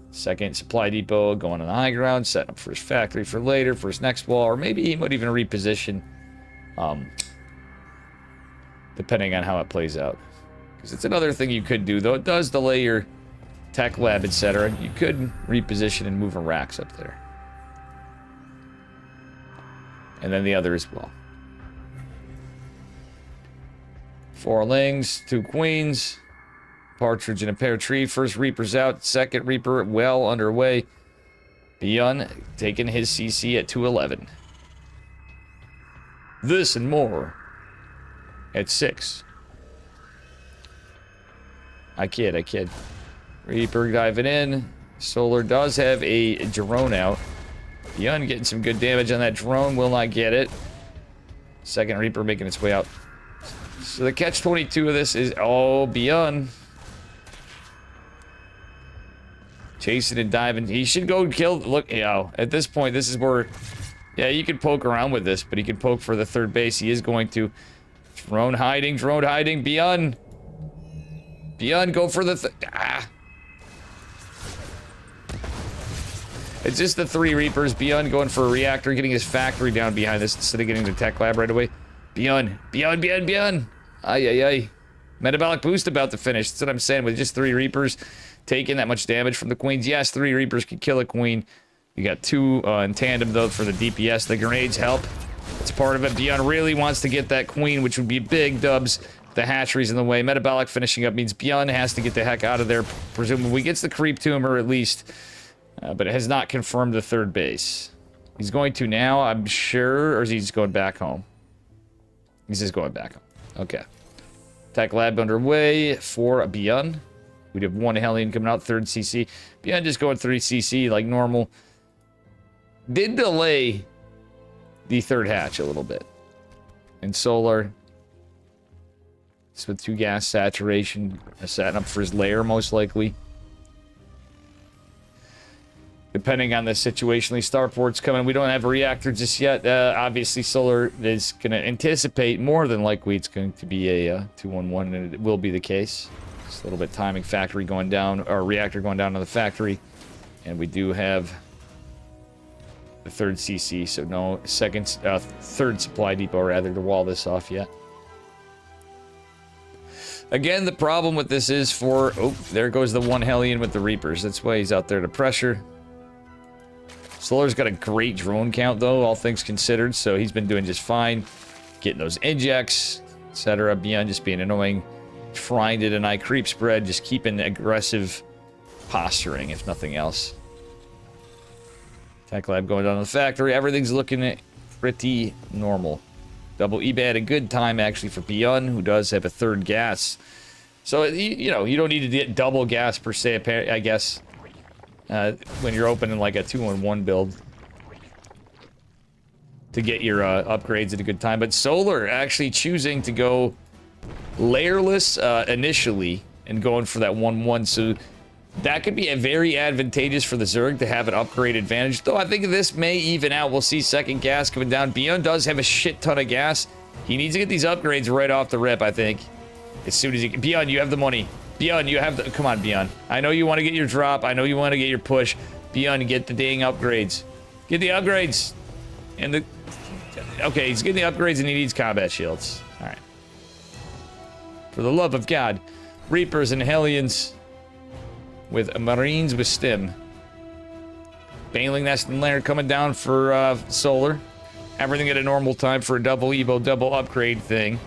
Second supply depot going on the high ground, setting up for his factory for later, for his next wall, or maybe he might even reposition, depending on how it plays out. Because it's another thing you could do, though it does delay your tech lab, etc. You could reposition and move a racks up there. And then the other as well. 4 lings, 2 queens. Partridge in a pear tree. First Reaper's out. Second Reaper well underway. Beyond taking his CC at 211. This and more at 6. I kid. Reaper diving in. Solar does have a drone out. Beyond getting some good damage on that drone. Will not get it. Second Reaper making its way out. So the catch-22 of this is... Oh, Beyond... Chasing and diving. He should go kill... Look, you know, at this point, this is where... Yeah, you can poke around with this, but he can poke for the third base. He is going to... Drone hiding. Beyond. Beyond, go for the... It's just the 3 Reapers. Beyond going for a reactor, getting his factory down behind this instead of getting the tech lab right away. Beyond. Ay. Metabolic boost about to finish. That's what I'm saying. With just 3 Reapers taking that much damage from the queens. Yes, 3 Reapers can kill a queen. You got 2 in tandem, though, for the DPS. The grenades help. It's part of it. Beyond really wants to get that queen, which would be big dubs. The hatchery's in the way. Metabolic finishing up means Beyond has to get the heck out of there. Presumably gets the creep to him, or at least... but it has not confirmed the third base. He's going to now, I'm sure, or is he just going back home? He's just going back home. Okay. Tech lab underway for Beyond. We'd have 1 Hellion coming out, 3rd CC. Beyond just going 3 CC like normal. Did delay the 3rd hatch a little bit. And Solar, just with 2 gas saturation, setting up for his lair most likely. Depending on the situation, these starports coming. We don't have a reactor just yet. Obviously, Solar is going to anticipate more than likely it's going to be a 2-1-1, and it will be the case. Just a little bit timing. Factory going down, or reactor going down to the factory, and we do have the 3rd CC, so no 3rd supply depot rather to wall this off yet. Again, the problem with this is for there goes the 1 Hellion with the Reapers. That's why he's out there to pressure. Solar's got a great drone count, though, all things considered, so he's been doing just fine. Getting those injects, etc. Beyond just being annoying. Trying to deny creep spread, just keeping aggressive posturing, if nothing else. Tech lab going down to the factory. Everything's looking pretty normal. Double eBay at a good time, actually, for Beyond, who does have a 3rd gas. So, you know, you don't need to get double gas, per se, I guess. When you're opening like a 2-on-1 build to get your upgrades at a good time. But Solar actually choosing to go layerless initially and going for that 1-1. So that could be a very advantageous for the Zerg to have an upgrade advantage. Though I think this may even out. We'll see 2nd gas coming down. Beyond does have a shit ton of gas. He needs to get these upgrades right off the rip, I think. As soon as he can. Beyond, you have the money. Beyond, you have the... Come on, Beyond. I know you want to get your drop. I know you want to get your push. Beyond, get the dang upgrades. Get the upgrades. And the... Okay, he's getting the upgrades and he needs combat shields. Alright. For the love of God. Reapers and Hellions with Marines with stim. Baneling Nest and Lair coming down for Solar. Everything at a normal time for a double Evo, double upgrade thing.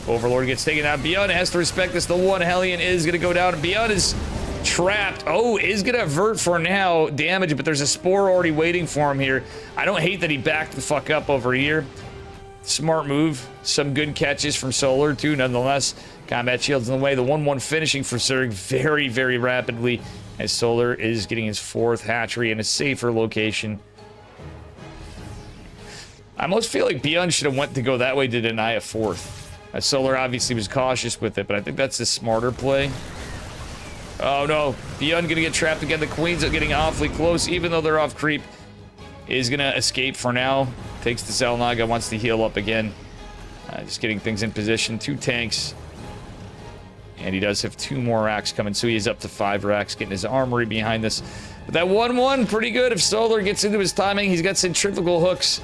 Overlord gets taken out. Beyond has to respect this. The 1 Hellion is going to go down. Beyond is trapped. Oh, is going to avert for now damage, but there's a Spore already waiting for him here. I don't hate that he backed the fuck up over here. Smart move. Some good catches from Solar, too, nonetheless. Combat shields in the way. The 1-1 finishing for Zerg very, very rapidly. as Solar is getting his 4th hatchery in a safer location. I almost feel like Beyond should have went to go that way to deny a 4th. Solar obviously was cautious with it, but I think that's the smarter play. Oh no, Beyond gonna get trapped again. The Queens are getting awfully close, even though they're off creep. Is gonna escape for now. Takes the Xel'Naga, wants to heal up again. Just getting things in position. 2 tanks. And he does have 2 more racks coming, so he is up to 5 racks, getting his armory behind this. But that 1-1, pretty good if Solar gets into his timing. He's got centrifugal hooks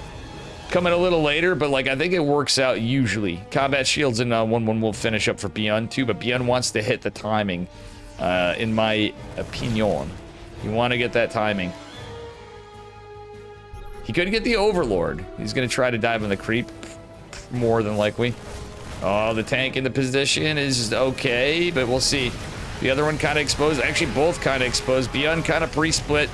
coming a little later, but like I think it works out usually. Combat shields and 1-1 will finish up for Beyond too, but Beyond wants to hit the timing, in my opinion. You want to get that timing. He could get the Overlord. He's going to try to dive on the creep, more than likely. Oh, the tank in the position is okay, but we'll see. The other one kind of exposed. Actually, both kind of exposed. Beyond kind of pre-split.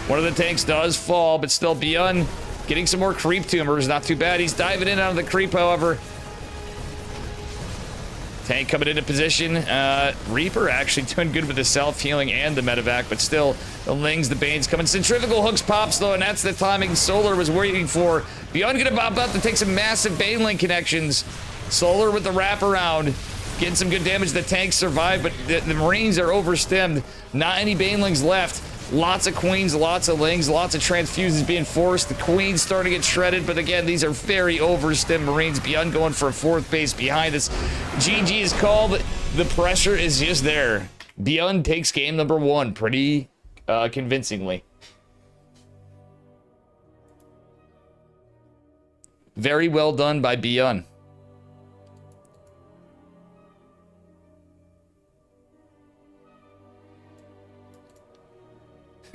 One of the tanks does fall, but still Beyond getting some more creep tumors. Not too bad. He's diving in out of the creep, however. Tank coming into position. Reaper actually doing good with the self-healing and the medevac, but still, the Lings, the Banes coming. Centrifugal hooks pops, though, and that's the timing Solar was waiting for. Beyond gonna pop up to take some massive Baneling connections. Solar with the wraparound. Getting some good damage. The tanks survive, but the Marines are overstemmed. Not any Banelings left. Lots of Queens, lots of Lings, lots of transfusions being forced. The Queens starting to get shredded, but again, these are very overstemmed Marines. Beyond going for a 4th base behind us. GG is called. The pressure is just there. Beyond takes game number 1 pretty convincingly. Very well done by Beyond.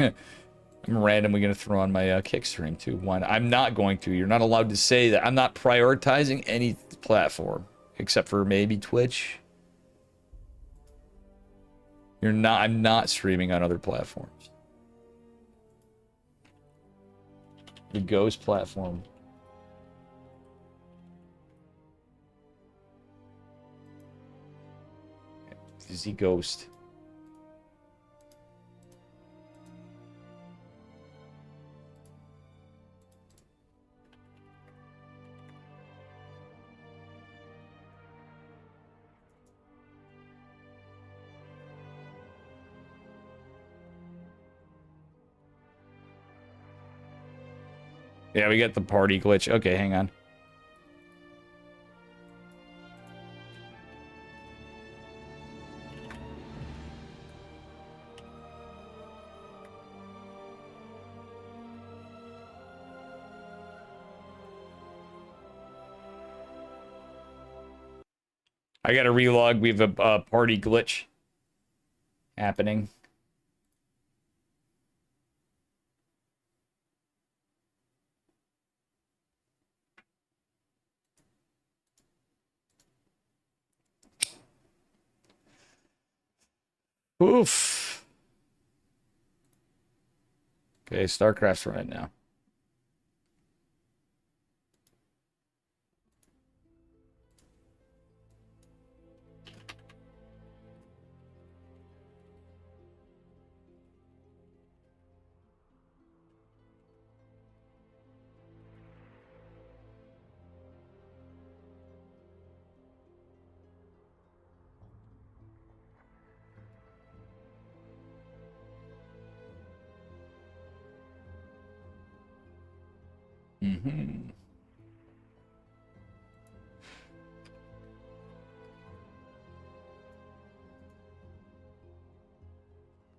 I'm randomly going to throw on my kick stream too. One, I'm not going to. You're not allowed to say that. I'm not prioritizing any platform except for maybe Twitch. You're not. I'm not streaming on other platforms. The Ghost platform. Is he Ghost? Yeah, we got the party glitch. Okay, hang on. I gotta relog. We have a party glitch happening. Oof. Okay, StarCraft's running now. Mm-hmm.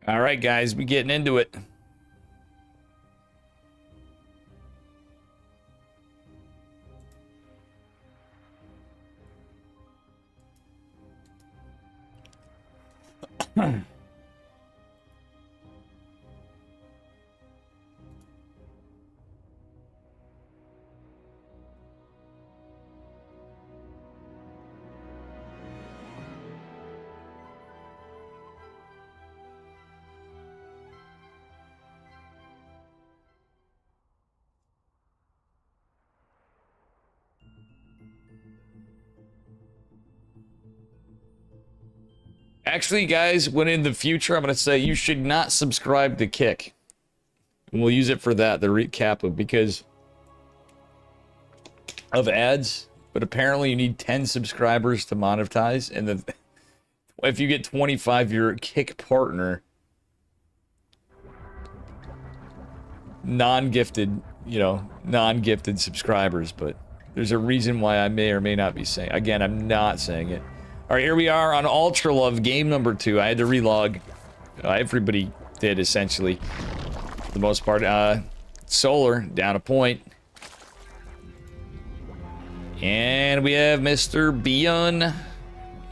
All right, guys, we getting into it. Actually, guys, when in the future, I'm going to say you should not subscribe to Kick. And we'll use it for that, the recap of, because of ads. But apparently you need 10 subscribers to monetize. And then if you get 25, you're a Kick partner. Non-gifted, non-gifted subscribers. But there's a reason why I may or may not be saying. Again, I'm not saying it. All right, here we are on Ultra Love, game number 2. I had to relog. Everybody did, essentially, for the most part. Solar, down a point. And we have Mr. Bion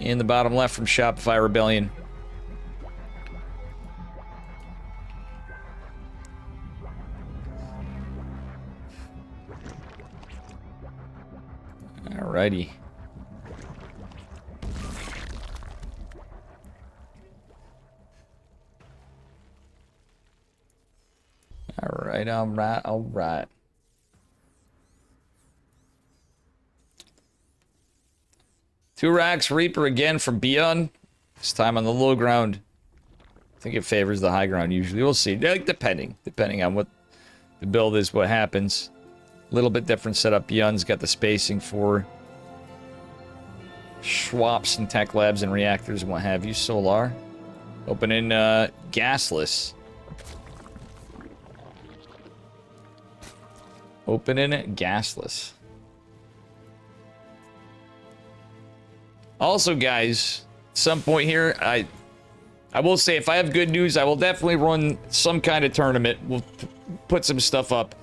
in the bottom left from Shopify Rebellion. Alrighty. All right. Two racks, Reaper again from Beyond. This time on the low ground. I think it favors the high ground usually. We'll see. Depending on what the build is, what happens. A little bit different setup. Beyond's got the spacing for swaps and tech labs and reactors and what have you. Solar. Opening gasless. Opening it gasless. Also, guys, at some point here, I will say if I have good news, I will definitely run some kind of tournament. We'll put some stuff up.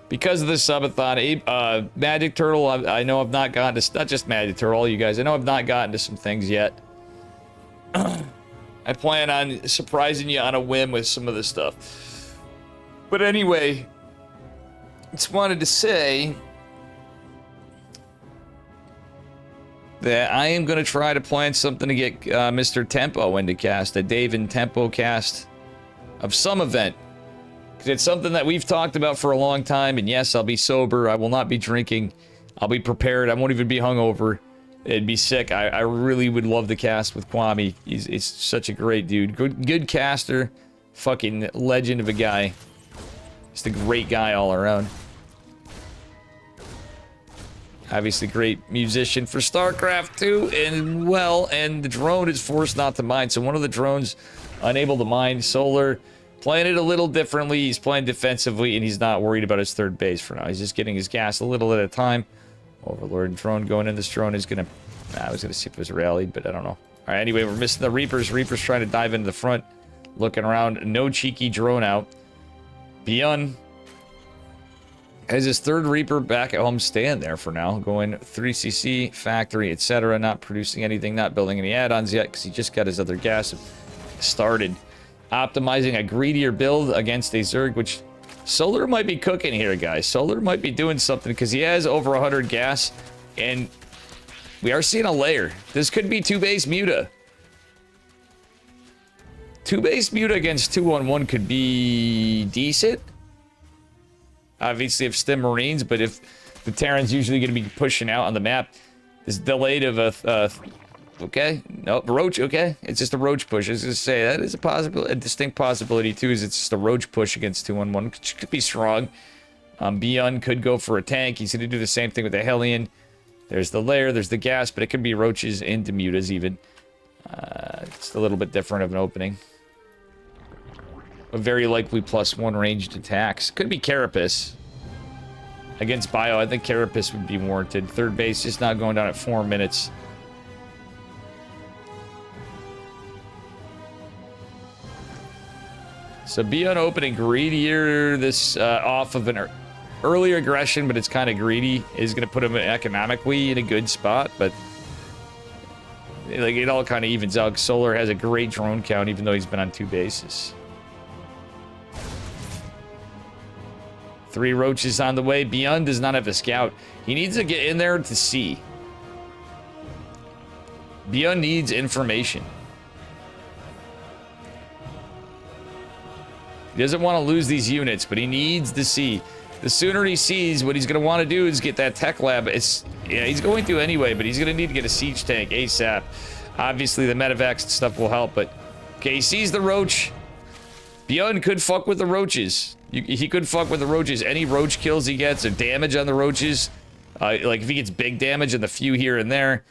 Because of the subathon, Magic Turtle, I know I've not gotten to, not just Magic Turtle, all you guys, I know I've not gotten to some things yet. I plan on surprising you on a whim with some of this stuff. But anyway, just wanted to say that I am going to try to plan something to get Mr. Tempo into cast, a Dave and Tempo cast of some event. Because it's something that we've talked about for a long time, and yes, I'll be sober, I will not be drinking, I'll be prepared, I won't even be hungover. It'd be sick. I really would love the cast with Kwame. He's such a great dude. Good caster, fucking legend of a guy. Just a great guy all around. Obviously, great musician for StarCraft 2, and the drone is forced not to mine. So one of the drones unable to mine. Solar playing it a little differently. He's playing defensively, and he's not worried about his third base for now. He's just getting his gas a little at a time. Overlord drone going in. This drone is gonna. I was gonna see if it was rallied, but I don't know. All right. Anyway, we're missing the Reapers. Reapers trying to dive into the front, looking around. No cheeky drone out. Beyond has his third Reaper back at home, staying there for now, going 3cc, factory, etc. Not producing anything, not building any add-ons yet, because he just got his other gas started. Optimizing a greedier build against a Zerg, which Solar might be cooking here, guys. Solar might be doing something, because he has over 100 gas, and we are seeing a layer. This could be 2-base Muta. 2-base Muta against 2-1-1 could be decent. Obviously, if Stim Marines, but if the Terran's usually going to be pushing out on the map, this delayed of a, okay, no, Roach, okay, it's just a Roach push. I was going to say, that is a possibility, a distinct possibility, too, is it's just a Roach push against 2-1-1, which could be strong. Beyond could go for a tank. He's going to do the same thing with the Hellion. There's the lair, there's the gas, but it could be Roaches into Mutas, even. It's a little bit different of an opening. A very likely +1 ranged attacks. Could be Carapace. Against Bio, I think Carapace would be warranted. Third base just not going down at 4 minutes. So Beyond opening greedier this off of an earlier aggression, but it's kind of greedy. Is going to put him economically in a good spot, but like it all kind of evens out. Solar has a great drone count, even though he's been on 2 bases. 3 Roaches on the way. Beyond does not have a scout. He needs to get in there to see. Beyond needs information. He doesn't want to lose these units, but he needs to see. The sooner he sees, what he's going to want to do is get that tech lab. Yeah, he's going to anyway, but he's going to need to get a siege tank ASAP. Obviously, the medevacs and stuff will help, but... Okay, he sees the roach. Bjorn could fuck with the roaches. He could fuck with the roaches. Any roach kills he gets, or damage on the roaches. Like, if he gets big damage and the few here and there,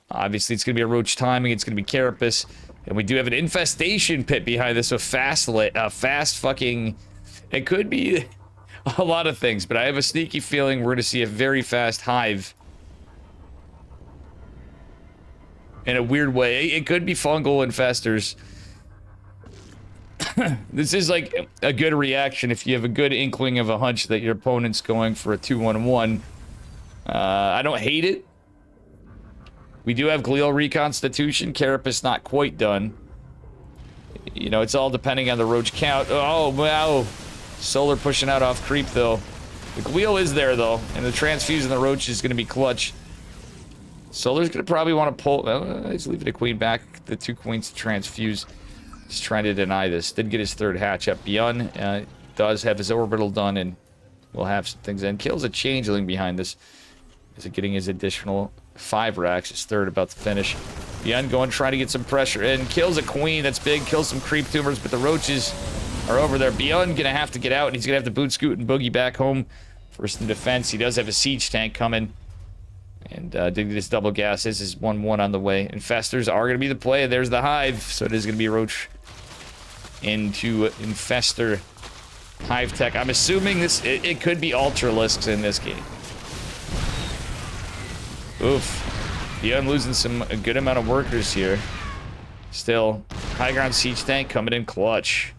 obviously it's going to be a roach timing. It's going to be Carapace. And we do have an infestation pit behind this, so fast fucking... It could be a lot of things, but I have a sneaky feeling we're going to see a very fast hive. In a weird way. It could be fungal infestors. This is like a good reaction if you have a good inkling of a hunch that your opponent's going for a 2-1-1. I don't hate it. We do have glial reconstitution. Carapace not quite done. You know, it's all depending on the roach count. Oh, wow. Solar pushing out off creep, though. The glial is there, though, and the transfuse and the roach is going to be clutch. Solar's going to probably want to pull... he's leaving a queen back. The 2 queens to transfuse. He's trying to deny this. Did get his 3rd hatch up. Beyond does have his orbital done, and will have some things in. Kills a changeling behind this. Is it getting his additional 5 racks? His 3rd about to finish. Beyond going, trying to get some pressure in. Kills a queen. That's big. Kills some creep tumors, but the roaches are over there. Beyond gonna have to get out, and he's gonna have to boot scoot and boogie back home for some defense. He does have a siege tank coming. And did get his double gas. This is 1-1 on the way. Infestors are going to be the play. There's the hive. So it is going to be a roach into infestor hive tech. I'm assuming this... It could be Ultralisks in this game. Oof. Beyond losing a good amount of workers here. Still, high ground siege tank coming in clutch.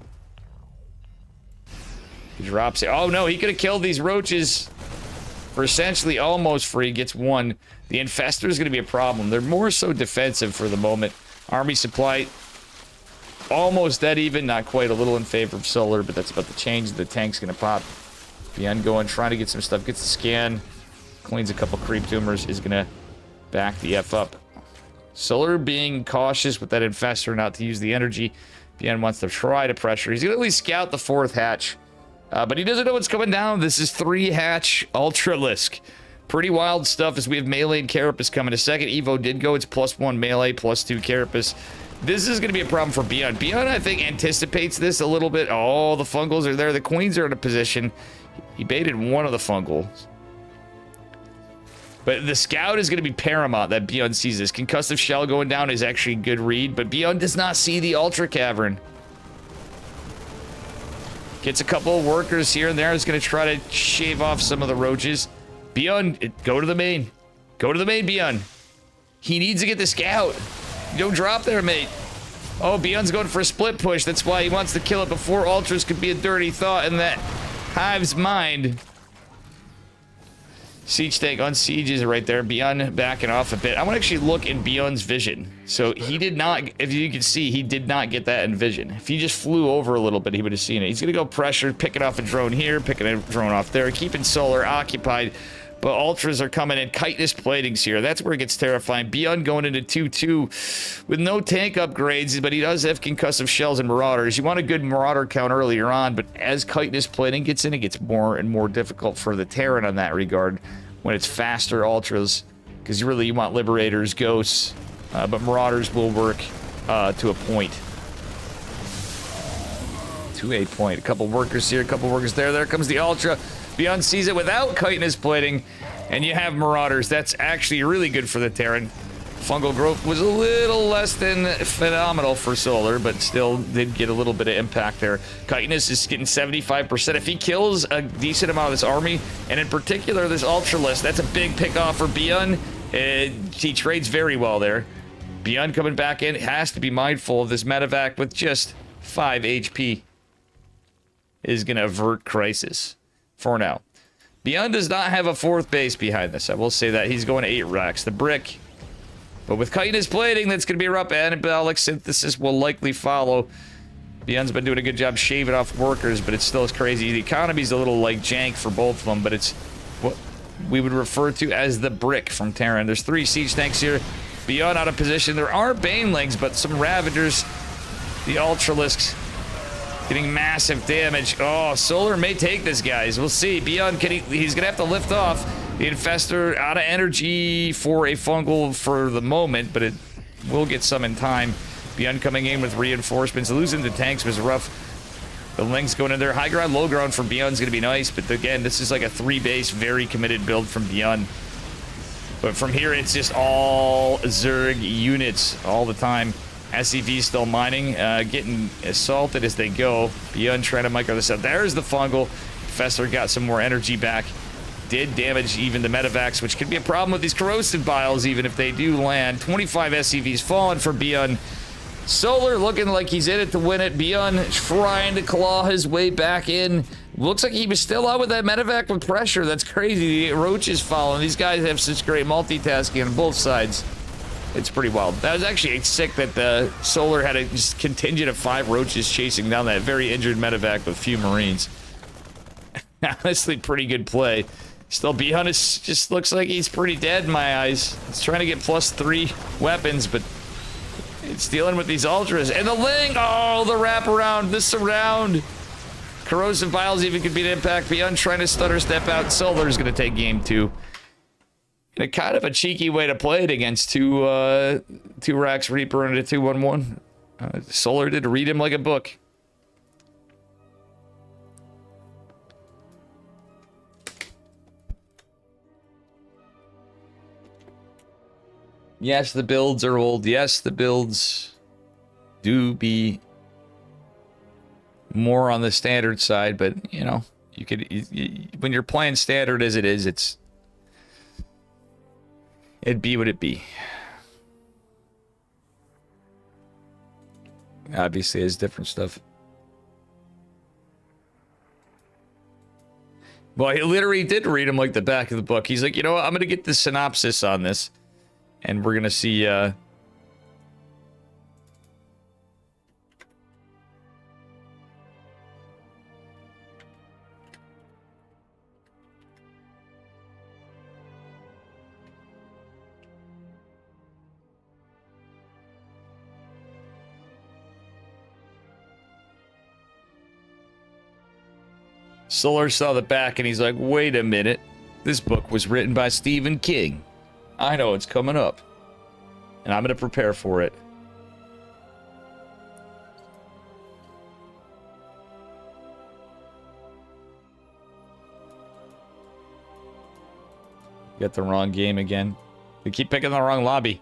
He drops it. Oh no, he could have killed these roaches. For essentially almost free, gets 1. The infestor is going to be a problem. They're more so defensive for the moment. Army supply almost dead even, not quite, a little in favor of Solar, but that's about to change. The tank's going to pop. Beyond going, trying to get some stuff, gets the scan, cleans a couple creep tumors, is going to back the F up. Solar being cautious with that infestor not to use the energy. Beyond wants to try to pressure. He's going to at least scout the 4th hatch. But he doesn't know what's coming down. This is 3-hatch Ultralisk. Pretty wild stuff as we have melee and Carapace coming. A second Evo did go. It's +1 melee, +2 Carapace. This is going to be a problem for Beyond. Beyond, I think, anticipates this a little bit. Oh, the fungals are there. The queens are in a position. He baited one of the fungals. But the scout is going to be paramount that Beyond sees this. Concussive shell going down is actually a good read, but Beyond does not see the Ultra Cavern. Gets a couple of workers here and there. Is going to try to shave off some of the roaches. Beyond, go to the main. Go to the main, Beyond. He needs to get the scout. Don't drop there, mate. Oh, Beyond's going for a split push. That's why he wants to kill it before Ultras could be a dirty thought in that hive's mind. Siege tank on sieges right there. Beyond backing off a bit. I want to actually look in Beyond's vision. So he did not, if you can see, he did not get that in vision. If he just flew over a little bit, he would have seen it. He's going to go pressure, picking off a drone here, picking a drone off there, keeping Solar occupied. But Ultras are coming in. Chitinous platings here. That's where it gets terrifying. Beyond going into 2-2 with no tank upgrades, but he does have concussive shells and marauders. You want a good marauder count earlier on, but as chitinous plating gets in, it gets more and more difficult for the Terran on that regard when it's faster Ultras, because you want Liberators, Ghosts, but Marauders will work to a point. To a point. A couple workers here, a couple workers there. There comes the Ultra. Beyond sees it without chitinous plating, and you have Marauders. That's actually really good for the Terran. Fungal growth was a little less than phenomenal for Solar, but still did get a little bit of impact there. Chitinous is getting 75%. If he kills a decent amount of this army, and in particular this Ultralist, that's a big pick off for Beyond. He trades very well there. Beyond coming back in has to be mindful of this medevac with just 5 HP. Is going to avert crisis. For now. Beyond does not have a 4th base behind this. I will say that. He's going to 8 racks. The brick. But with chitinous plating, that's going to be rough. Anabolic synthesis will likely follow. Beyond's been doing a good job shaving off workers, but it's still as crazy. The economy's a little like jank for both of them, but it's what we would refer to as the brick from Terran. There's 3 siege tanks here. Beyond out of position. There are Banelings, but some Ravagers. The Ultralisks. Getting massive damage. Oh, Solar may take this, guys. We'll see. Beyond, he's going to have to lift off. The Infestor out of energy for a fungal for the moment, but we'll get some in time. Beyond coming in with reinforcements. Losing the tanks was rough. The Lynx going in there. High ground, low ground from Beyond's going to be nice. But again, this is like a 3-base, very committed build from Beyond. But from here, it's just all Zerg units all the time. SCV still mining, getting assaulted as they go. Beyond trying to micro this up. There's the fungal. Fester got some more energy back. Did damage even the medevacs, which could be a problem with these corrosive biles, even if they do land. 25 SCVs falling for Beyond. Solar looking like he's in it to win it. Beyond trying to claw his way back in. Looks like he was still out with that medevac with pressure. That's crazy. Roach is following. These guys have such great multitasking on both sides. It's pretty wild. That was actually sick that the Solar had a just contingent of 5 roaches chasing down that very injured medevac with few Marines. Honestly, pretty good play. Still, Beyond just looks like he's pretty dead in my eyes. He's trying to get +3 weapons, but it's dealing with these ultras. And the Ling! Oh, the wraparound, the surround. Corrosive Biles even could be an impact. Beyond trying to stutter step out. Solar's going to take game 2. In a kind of a cheeky way to play it against two Rax Reaper and a 2-1-1. Solar did read him like a book. Yes, the builds are old. Yes, the builds do be more on the standard side, but you know, you could when you're playing standard as it is, it'd be what it be. Obviously, it's different stuff. Well, he literally did read him like the back of the book. He's like, you know what? I'm gonna get the synopsis on this. And we're gonna see, Solar saw the back and he's like, wait a minute. This book was written by Stephen King. I know it's coming up, and I'm going to prepare for it. Get the wrong game again. We keep picking the wrong lobby.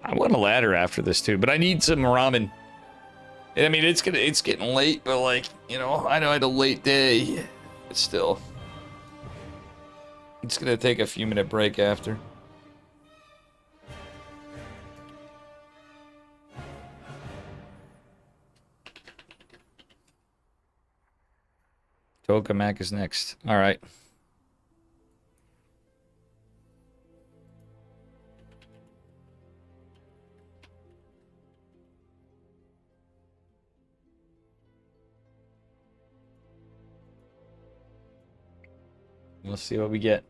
I want a ladder after this too, but I need some ramen. And I mean, it's getting late, but like, you know, I know I had a late day, but still, it's gonna take a few minute break after. Tokamak is next. All right. We'll see what we get.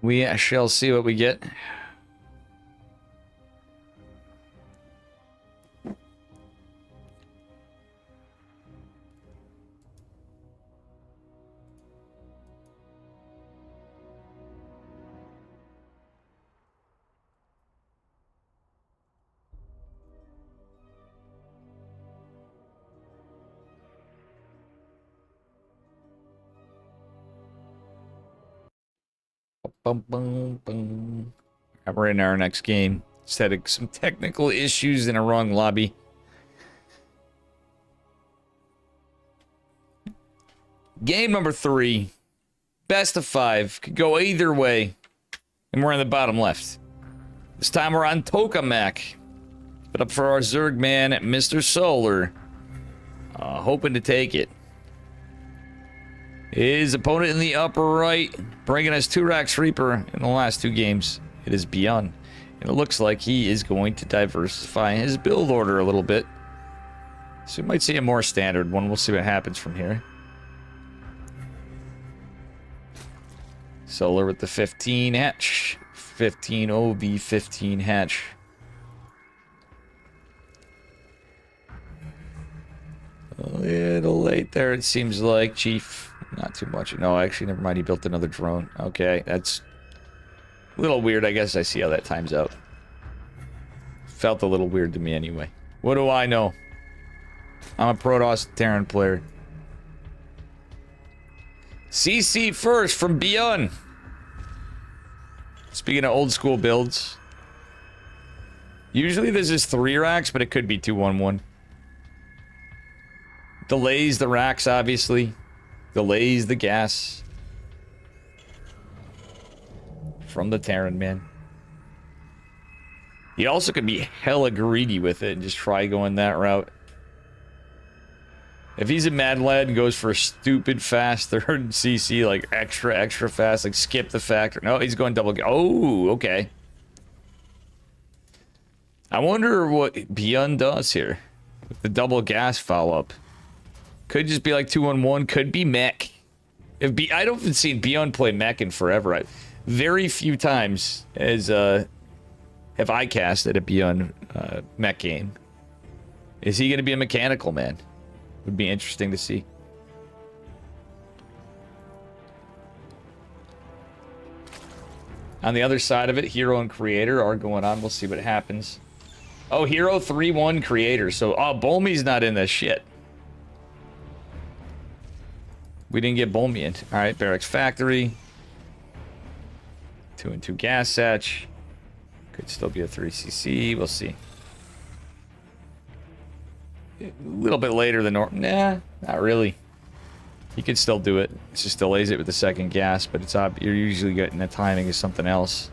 We shall see what we get. Bum, bum, bum. We're in our next game. Just had some technical issues in a wrong lobby. Game number 3. Best of 5. Could go either way. And we're in the bottom left. This time we're on Tokamak. But up for our Zerg man, Mr. Solar. Hoping to take it. His opponent in the upper right, bringing us 2 Rax Reaper in the last 2 games. It is Beyond. And it looks like he is going to diversify his build order a little bit. So we might see a more standard one. We'll see what happens from here. Solar with the 15 hatch. 15 OV, 15 hatch. A little late there, it seems like, Chief. Not too much. No, actually, never mind. He built another drone. Okay, that's a little weird. I guess I see how that times out. Felt a little weird to me anyway. What do I know? I'm a Protoss Terran player. CC first from Beyond. Speaking of old school builds. Usually this is 3 racks, but it could be 2-1-1. Delays the racks, obviously. Delays the gas. From the Terran, man. He also could be hella greedy with it and just try going that route. If he's a Mad Lad and goes for a stupid fast 3rd CC, like extra fast, like skip the factor. No, he's going double. Oh, okay. I wonder what Beyond does here with the double gas follow-up. Could just be like 2-on-1. Could be mech. I don't even see Beyond play mech in forever. Very few times have I casted a Beyond mech game. Is he going to be a mechanical man? Would be interesting to see. On the other side of it, Hero and Creator are going on. We'll see what happens. Oh, Hero 3-1 Creator. So, Bolmi's not in this shit. We didn't get Bolmi in. Alright, Barracks Factory. 2-2 gas hatch. Could still be a 3cc. We'll see. A little bit later than normal. Nah, not really. He could still do it. It just delays it with the 2nd gas, but it's you're usually getting the timing of something else.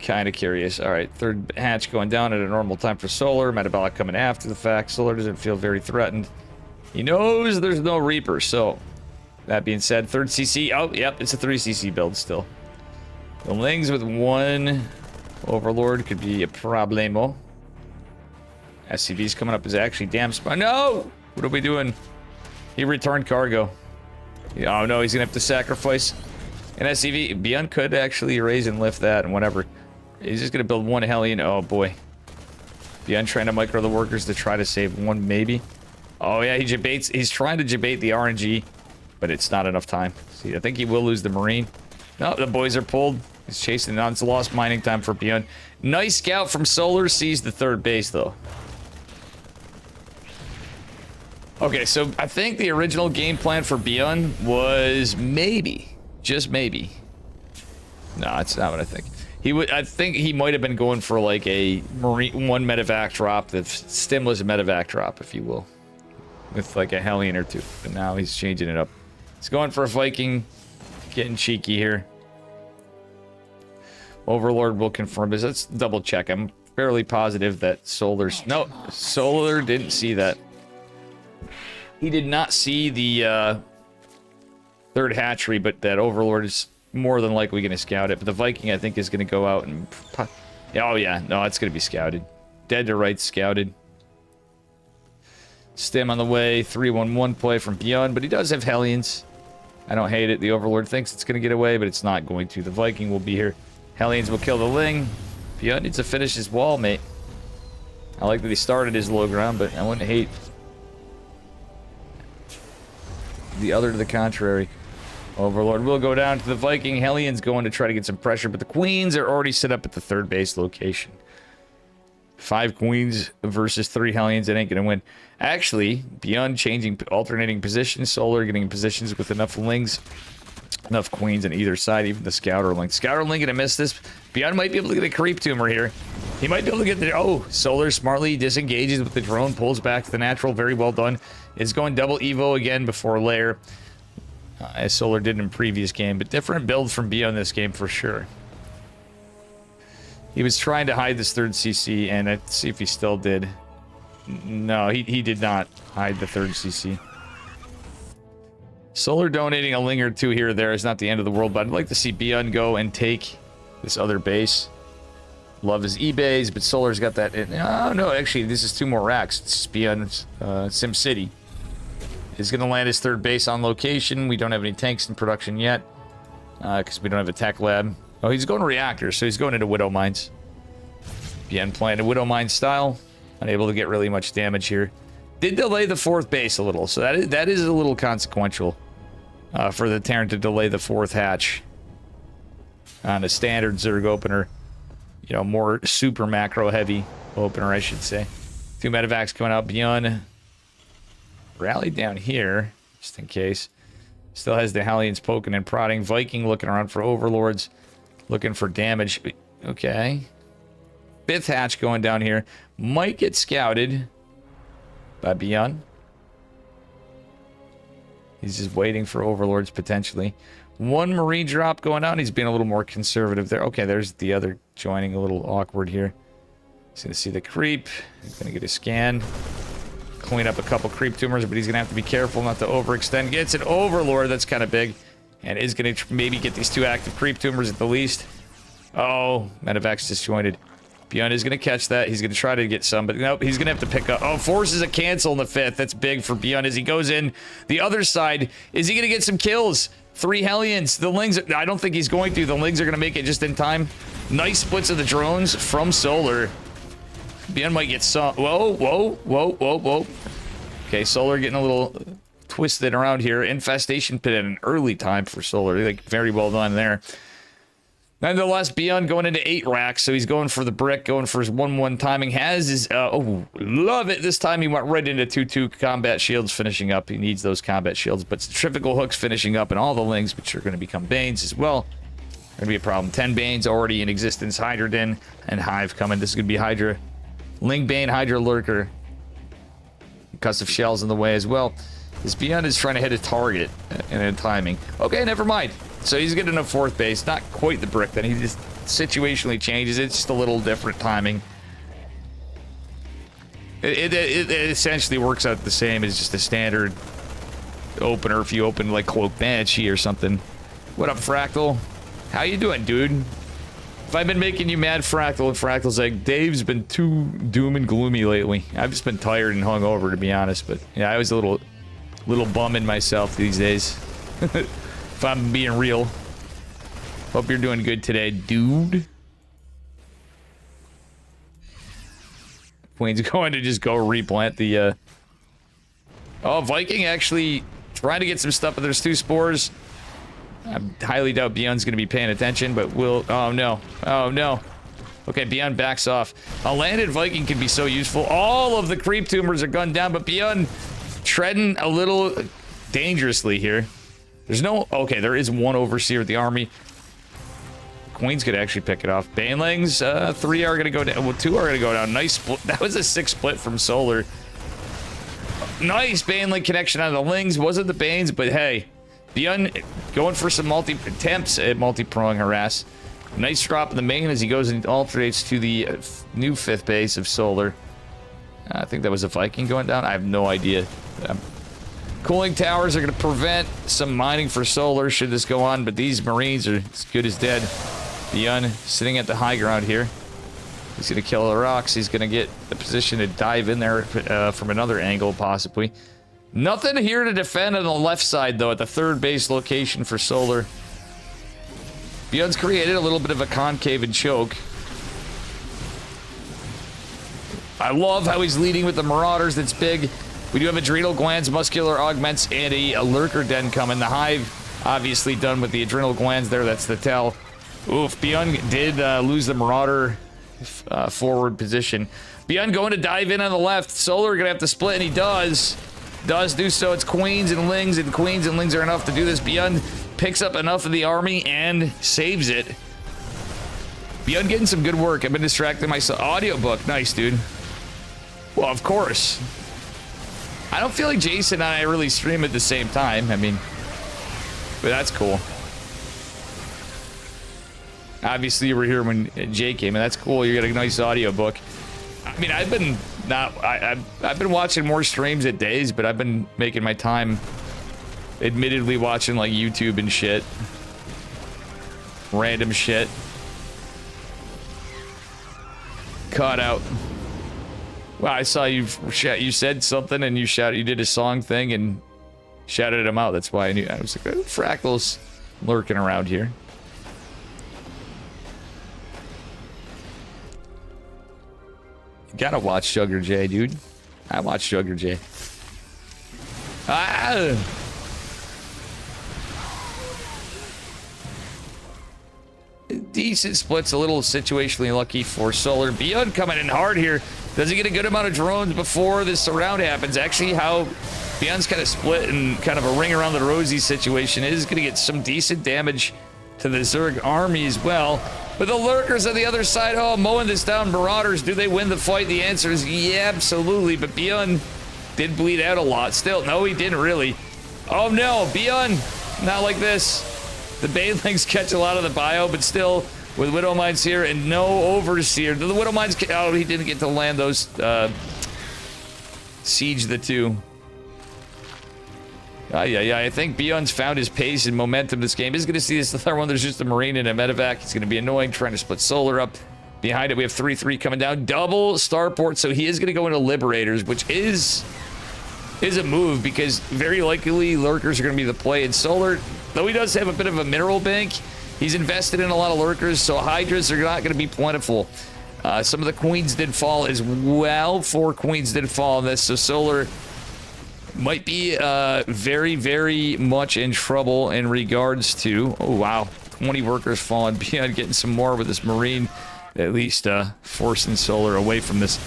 Kind of curious. Alright, 3rd hatch going down at a normal time for Solar. Metabolic coming after the fact. Solar doesn't feel very threatened. He knows there's no Reaper, so... That being said, 3rd CC. Oh, yep, it's a 3cc build still. The Lings with 1 Overlord could be a problemo. SCV's coming up is actually damn spot. No! What are we doing? He returned cargo. Oh no, he's gonna have to sacrifice an SCV. Beyond could actually raise and lift that and whatever. He's just gonna build 1 Hellion. Oh boy. Beyond trying to micro the workers to try to save 1 maybe. Oh yeah, he's trying to debate the RNG, but it's not enough time. See, I think he will lose the Marine. No, the boys are pulled. He's chasing it on. It's lost mining time for Beyond. Nice scout from Solar. Sees the 3rd base though. Okay, so I think the original game plan for Beyond was maybe, just maybe. No, it's not what I think. I think he might have been going for like a Marine 1 medevac drop, the stimulus medevac drop, if you will, with like a Hellion or 2. But now he's changing it up. He's going for a Viking, getting cheeky here. Overlord will confirm this. Let's double check. I'm fairly positive that Solar's... No, Solar didn't see that. He did not see the 3rd hatchery, but that Overlord is more than likely going to scout it. But the Viking, I think, is going to go out and... Oh, yeah. No, it's going to be scouted. Dead to right, scouted. Stim on the way. 3-1-1 play from Beyond, but he does have Hellions. I don't hate it. The Overlord thinks it's going to get away, but it's not going to. The Viking will be here. Hellions will kill the Ling. Beyond needs to finish his wall, mate. I like that he started his low ground, but I wouldn't hate the other to the contrary. Overlord will go down to the Viking. Hellions going to try to get some pressure, but the Queens are already set up at the 3rd base location. 5 Queens versus 3 Hellions. It ain't gonna win. Actually, Beyond changing, alternating positions. Solar getting positions with enough Lings. Enough Queens on either side, even the Scouter Ling. Scouter Ling gonna miss this. Beyond might be able to get a creep tumor here. He might be able to get the... Oh, Solar smartly disengages with the drone, pulls back to the natural. Very well done. Is going double Evo again before lair, as Solar did in previous game. But different build from Beyond this game for sure. He was trying to hide this third CC, and let's see if he still did. No, he did not hide the third CC. Solar donating a ling or two here or there is not the end of the world, but I'd like to see Beyond go and take this other base. Love his eBays, but Solar's got that. Oh, no, actually, this is 2 more racks. It's Beyond Sim City. He's going to land his third base on location. We don't have any tanks in production yet because we don't have a tech lab. Oh, he's going to reactors, so he's going into Widow Mines. Beyond playing a Widow Mine style. Unable to get really much damage here. Did delay the 4th base a little, so that is a little consequential for the Terran to delay the 4th hatch on a standard Zerg opener. You know, more super macro heavy opener, I should say. 2 medevacs coming out. Beyond rally down here, just in case. Still has the Hellions poking and prodding. Viking looking around for overlords, looking for damage. Okay. 5th hatch going down here. Might get scouted by Beyond. He's just waiting for overlords potentially. 1 marine drop going on. He's being a little more conservative there. Okay, there's the other joining, a little awkward here. He's gonna see the creep. He's gonna get a scan. Clean up a couple creep tumors, but he's gonna have to be careful not to overextend. Gets an overlord that's kind of big, and is gonna maybe get these 2 active creep tumors at the least. Oh, medevac's disjointed. Beyond is gonna catch that. He's gonna try to get some, but nope, he's gonna have to pick up. Oh, forces a cancel in the 5th. That's big for Beyond as he goes in. The other side, is he gonna get some kills? 3 Hellions. The Lings, I don't think he's going to. The Lings are gonna make it just in time. Nice splits of the drones from Solar. Beyond might get some. Whoa, whoa, whoa, whoa, whoa. Okay, Solar getting a little twisted around here. Infestation pit at an early time for Solar. Like, very well done there. Nonetheless, Beyond going into 8 racks, so he's going for the brick, going for his 1-1 timing. Has his, oh, love it. This time he went right into 2-2 combat shields finishing up. He needs those combat shields, but centrifugal hooks finishing up, and all the Lings, which are going to become Banes as well. Going to be a problem. 10 Banes already in existence. Hydra Den and Hive coming. This is going to be Hydra. Ling Bane, Hydra Lurker. Concussive shells in the way as well. This Beyond is trying to hit a target in a timing. Okay, never mind. So he's getting a 4th base. Not quite the brick, then he just situationally changes. It's just a little different timing. It essentially works out the same as just a standard opener if you open like Cloak Banshee or something. What up, Fractal? How you doing, dude? If I've been making you mad, Fractal, and Fractal's like, Dave's been too doom and gloomy lately. I've just been tired and hungover, to be honest. But yeah, I was a little bumming myself these days. If I'm being real. Hope you're doing good today, dude. Queen's going to just go replant the, Oh, Viking actually trying to get some stuff, but there's 2 spores. I highly doubt Beyond's going to be paying attention, but we'll... Oh, no. Oh, no. Okay, Beyond backs off. A landed Viking can be so useful. All of the creep tumors are gunned down, but Beyond treading a little dangerously here. There's no... Okay, there is 1 overseer of the army. Queens could actually pick it off. Banelings, 3 are going to go down. Well, 2 are going to go down. Nice split. That was a 6 split from Solar. Nice Baneling connection on the Lings. Wasn't the Banes, but hey. Beyond going for some attempts at multi-proing harass. Nice drop in the main as he goes and alternates to the new 5th base of Solar. I think that was a Viking going down. I have no idea. Cooling towers are going to prevent some mining for Solar should this go on, but these Marines are as good as dead. Beyond sitting at the high ground here. He's going to kill the rocks. He's going to get the position to dive in there from another angle, possibly. Nothing here to defend on the left side, though, at the 3rd base location for Solar. Beyond's created a little bit of a concave and choke. I love how he's leading with the Marauders. That's big. We do have adrenal glands, muscular augments, and a lurker den coming. The Hive obviously done with the adrenal glands there. That's the tell. Oof, Beyond did lose the Marauder forward position. Beyond going to dive in on the left. Solar gonna have to split, and he does. Does do so. It's Queens and Lings, and Queens and Lings are enough to do this. Beyond picks up enough of the army and saves it. Beyond getting some good work. I've been distracting myself. Audiobook. Nice, dude. Well, of course. I don't feel like Jason and I really stream at the same time. I mean, but that's cool. Obviously, you were here when Jay came, and that's cool. You got a nice audiobook. I mean, I've been watching more streams at days, but I've been making my time, admittedly, watching like YouTube and shit, random shit. Caught out. Well, I saw you said something and you did a song thing and shouted him out. That's why I knew. I was like, oh, Frackle's lurking around here. You gotta watch Sugar J, dude. I watch Sugar J. Ah! Decent splits, a little situationally lucky for Solar. Beyond coming in hard here. Does he get a good amount of drones before this surround happens? Actually, how Beyond's kind of split and kind of a ring around the rosy situation is going to get some decent damage to the Zerg army as well. But the lurkers on the other side, oh, mowing this down. Marauders, do they win the fight? The answer is yeah, absolutely. But Beyond did bleed out a lot. Still, no, he didn't really. Oh no, Beyond, not like this. The Banelings catch a lot of the bio, but still, with Widow Mines here and no Overseer. The Widow Mines, oh, he didn't get to land those, siege the two. Yeah, I think Beyond's found his pace and momentum this game. He's going to see this third one. There's just a Marine and a medevac. It's going to be annoying trying to split Solar up. Behind it, we have 3-3 coming down. Double starport, so he is going to go into Liberators, which is a move because very likely Lurkers are going to be the play. And Solar, though he does have a bit of a mineral bank, he's invested in a lot of Lurkers, so Hydras are not going to be plentiful. Some of the Queens did fall as well. 4 Queens did fall in this, so Solar might be very, very much in trouble in regards to... Oh, wow. 20 workers falling. Beyond getting some more with this Marine, at least forcing Solar away from this.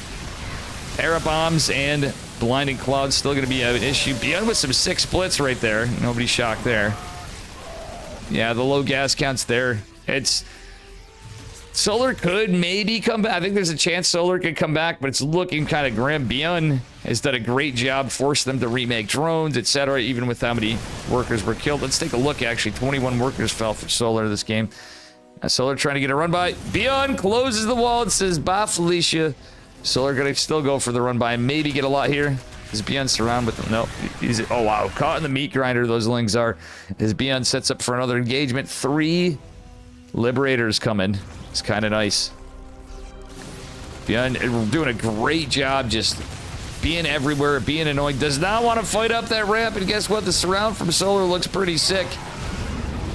Air bombs and blinding clouds still going to be an issue. Beyond with some 6 splits right there. Nobody's shocked there. Yeah, the low gas count's there. It's... Solar could maybe come back. I think there's a chance Solar could come back, but it's looking kind of grim. Beyond has done a great job, forced them to remake drones, etc., even with how many workers were killed. Let's take a look, actually. 21 workers fell for Solar this game. Solar trying to get a run by. Beyond closes the wall and says, bye, Felicia. Solar going to still go for the run by and maybe get a lot here. Is Beyond surrounded with them? No. Oh, wow. Caught in the meat grinder, those lings are. As Beyond sets up for another engagement. 3 Liberators coming. It's kind of nice. Beyond doing a great job just being everywhere, being annoying. Does not want to fight up that ramp, and guess what? The surround from Solar looks pretty sick.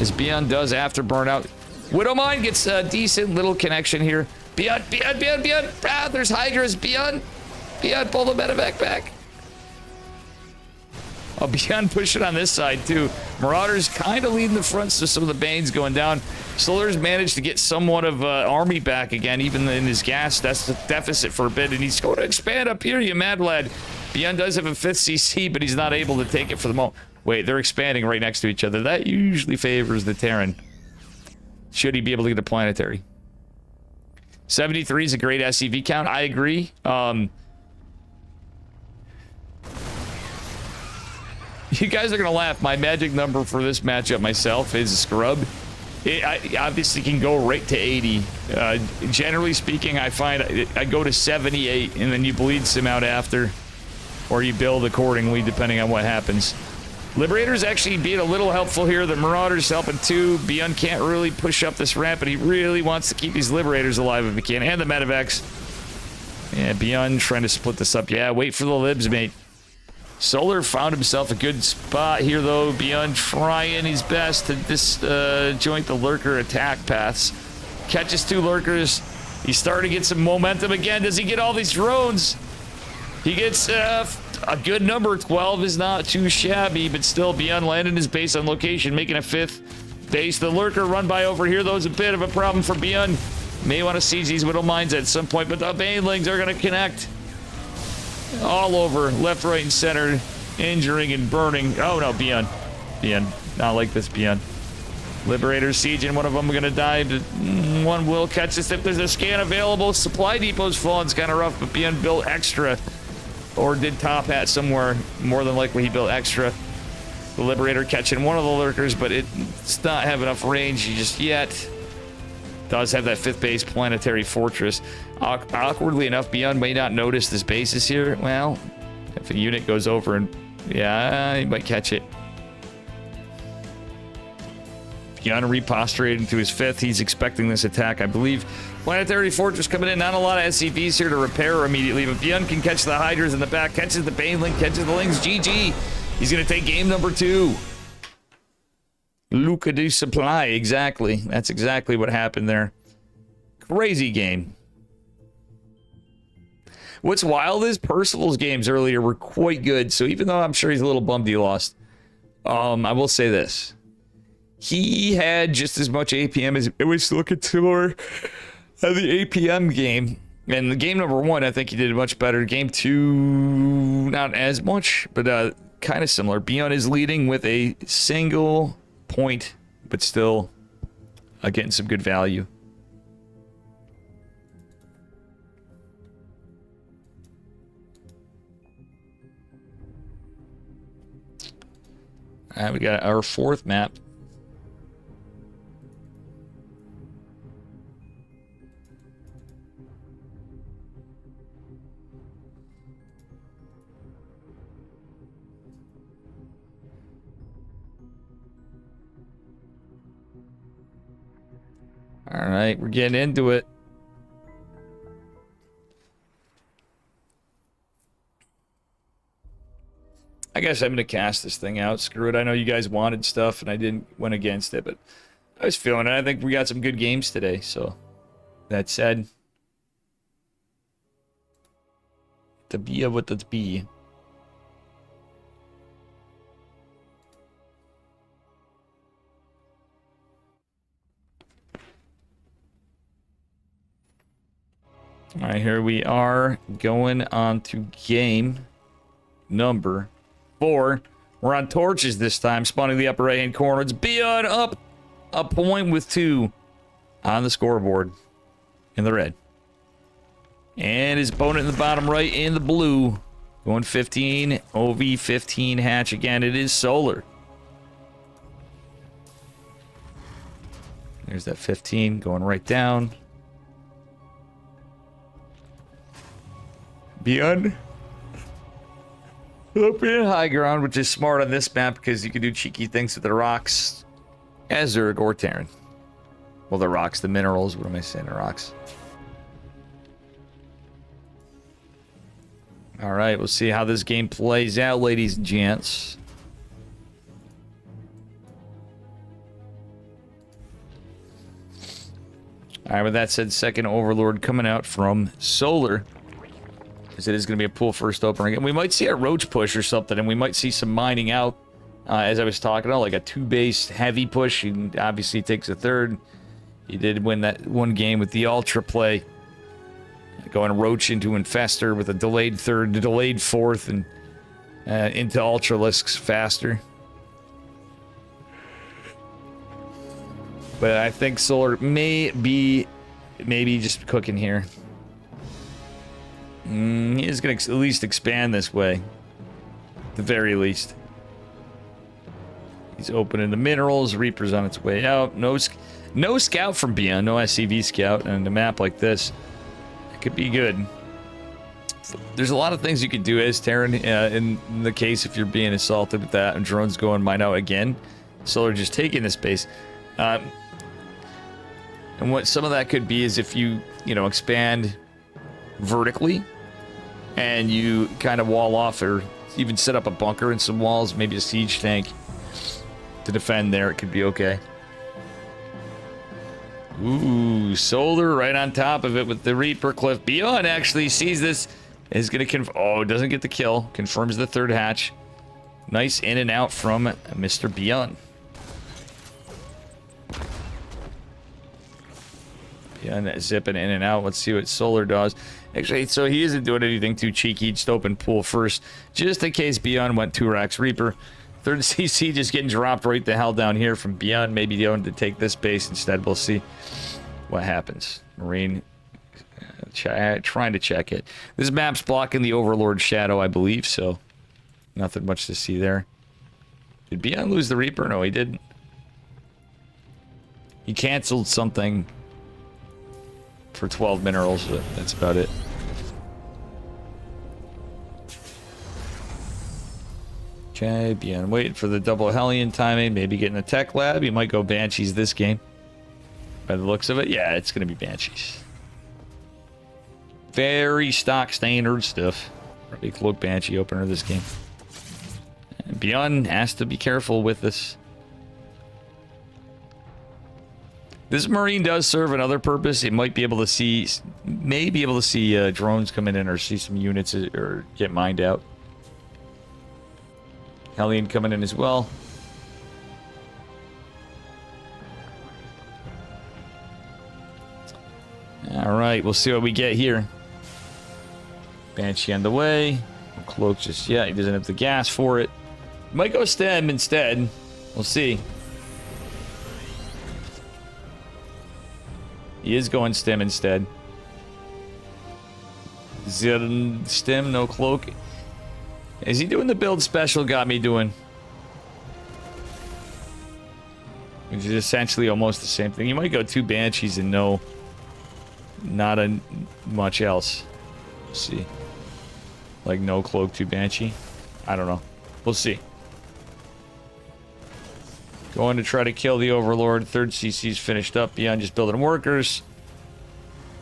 As Beyond does after burnout. Widowmine gets a decent little connection here. Beyond. Ah, there's Hydras. Beyond, pull the medevac back. Oh, Beyond pushing on this side, too. Marauders kind of leading the front, so some of the Banes going down. Solar's managed to get somewhat of army back again, even in his gas. That's the deficit for a bit, and he's going to expand up here, you mad lad. Beyond does have a 5th CC, but he's not able to take it for the moment. Wait, they're expanding right next to each other. That usually favors the Terran. Should he be able to get a planetary? 73 is a great SCV count. I agree. You guys are going to laugh. My magic number for this matchup myself is a scrub. I obviously can go right to 80. Generally speaking, I find I go to 78, and then you bleed some out after, or you build accordingly, depending on what happens. Liberators actually being a little helpful here. The Marauders helping too. Beyond can't really push up this ramp, but he really wants to keep these Liberators alive if he can, and the medevacs. Yeah, Beyond trying to split this up. Yeah, wait for the libs, mate. Solar found himself a good spot here, though. Beyond trying his best to disjoint the lurker attack paths. Catches 2 lurkers. He's starting to get some momentum again. Does he get all these drones? He gets a good number. 12 is not too shabby, but still Beyond landing his base on location, making a 5th base. The lurker run by over here, though, is a bit of a problem for Beyond. May want to seize these Widow Mines at some point, but the Banelings are going to connect. All over, left, right, and center, injuring and burning. Oh no, Beyond. Not like this, Beyond. Liberator Siege, and one of them are going to die. One will catch this if there's a scan available. Supply depot's falling. It's kind of rough, but BN built extra. Or did top hat somewhere. More than likely he built extra. The Liberator catching one of the lurkers, but it's not have enough range just yet. Does have that 5th base planetary fortress. Awkwardly enough, BN may not notice this base is here. Well, if a unit goes over and... yeah, he might catch it. Beyond repostrating to his 5th, he's expecting this attack, I believe. Planetary Fortress coming in, not a lot of SCVs here to repair immediately, but Beyond can catch the Hydras in the back, catches the Banelink, catches the Lings, GG. He's going to take game number 2. Luca de Supply, exactly. That's exactly what happened there. Crazy game. What's wild is Percival's games earlier were quite good, so even though I'm sure he's a little bummed he lost, I will say this. He had just as much APM as it was looking similar at the APM game. And the game number 1, I think he did much better. Game 2, not as much, but kind of similar. Beyond is leading with a single point, but still getting some good value. All right, we got our 4th map. All right, we're getting into it. I guess I'm going to cast this thing out. Screw it. I know you guys wanted stuff, and I went against it, but I was feeling it. I think we got some good games today, so that said, to be what to be. All right, here we are going on to game number 4. We're on torches this time, spawning the upper right-hand corner. It's Beyond up a point with 2 on the scoreboard in the red. And his opponent in the bottom right in the blue. Going 15, OV 15 hatch again. It is Solar. There's that 15 going right down. Beyond up in high ground, which is smart on this map because you can do cheeky things with the rocks as Zerg or Terran. Well, the rocks, the minerals. What am I saying? The rocks. All right, we'll see how this game plays out, ladies and gents. All right, with that said, second Overlord coming out from Solar. Because it is going to be a pool first opener again. We might see a roach push or something, and we might see some mining out, as I was talking about, like a 2-base heavy push. And obviously he takes a 3rd. He did win that one game with the Ultra play. Going roach into Infestor with a delayed 3rd, delayed 4th, and into Ultralisks faster. But I think Solar may be maybe just cooking here. He is going to at least expand this way. At the very least. He's opening the minerals. Reaper's on its way out. No scout from Beyond. No SCV scout. And a map like this, it could be good. There's a lot of things you could do as Terran in the case if you're being assaulted with that. And drones going mine out again. Solar just taking this base. And what some of that could be is if you expand vertically and you kind of wall off or even set up a bunker and some walls, maybe a siege tank to defend there, it could be okay. Ooh, Solar right on top of it with the Reaper Cliff. Beyond actually sees this, is going to doesn't get the kill, confirms the 3rd hatch. Nice in and out from Mr. Beyond. Beyond zipping in and out. Let's see what Solar does. Actually, so he isn't doing anything too cheeky. Just open pool first, just in case Beyond went 2 racks Reaper. Third CC just getting dropped right the hell down here from Beyond. Maybe going to take this base instead. We'll see what happens. Marine trying to check it. This map's blocking the Overlord shadow, I believe, so nothing much to see there. Did Beyond lose the Reaper? No, he didn't. He canceled something for 12 minerals, but that's about it. Okay, Beyond waiting for the double Hellion timing. Maybe getting a tech lab. He might go Banshees this game. By the looks of it, yeah, it's going to be Banshees. Very stock standard stuff. Probably Cloak Banshee opener this game. And Beyond has to be careful with this. This Marine does serve another purpose. It might be able to see, drones coming in or see some units or get mined out. Hellion coming in as well. Alright, we'll see what we get here. Banshee on the way. No Cloak just yet. He doesn't have the gas for it. Might go Stem instead. We'll see. He is going Stem instead. Stem, no Cloak. Is he doing the build special got me doing? Which is essentially almost the same thing. You might go 2 Banshees and not much else. Let's see. Like no Cloak, 2 Banshee. I don't know. We'll see. Going to try to kill the Overlord. Third CC's finished up. Beyond just building workers.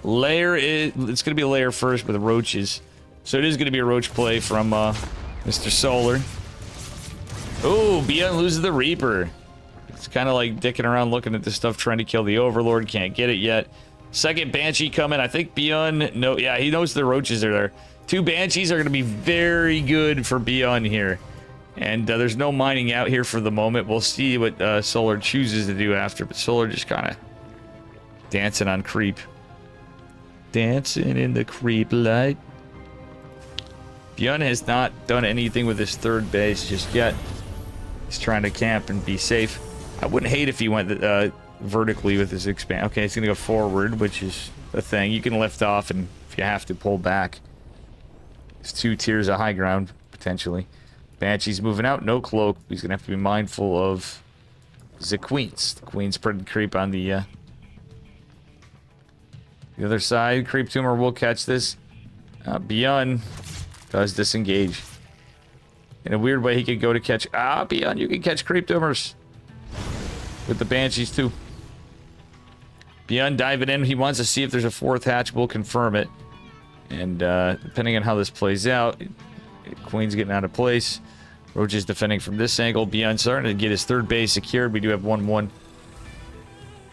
Lair is... It's going to be a lair first with the roaches. So it is going to be a roach play from Mr. Solar. Oh, Beyond loses the Reaper. It's kind of like dicking around looking at this stuff trying to kill the Overlord. Can't get it yet. Second Banshee coming. I think Beyond... No, yeah, he knows the roaches are there. 2 Banshees are going to be very good for Beyond here. And there's no mining out here for the moment. We'll see what Solar chooses to do after. But Solar just kind of dancing on creep. Dancing in the creep light. Beyond has not done anything with his third base just yet. He's trying to camp and be safe. I wouldn't hate if he went vertically with his expand. Okay, he's going to go forward, which is a thing. You can lift off and if you have to pull back. There's 2 tiers of high ground, potentially. Banshee's moving out. No Cloak. He's going to have to be mindful of the Queens. The Queen's pretty creep on the other side. Creep Tumor will catch this. Beyond does disengage. In a weird way, he could go to catch... Beyond, you can catch Creep Tumors. With the Banshees, too. Beyond diving in. He wants to see if there's a 4th hatch. We'll confirm it. And depending on how this plays out... Queen's getting out of place. Roach is defending from this angle. Beyond starting to get his 3rd base secured. We do have 1-1.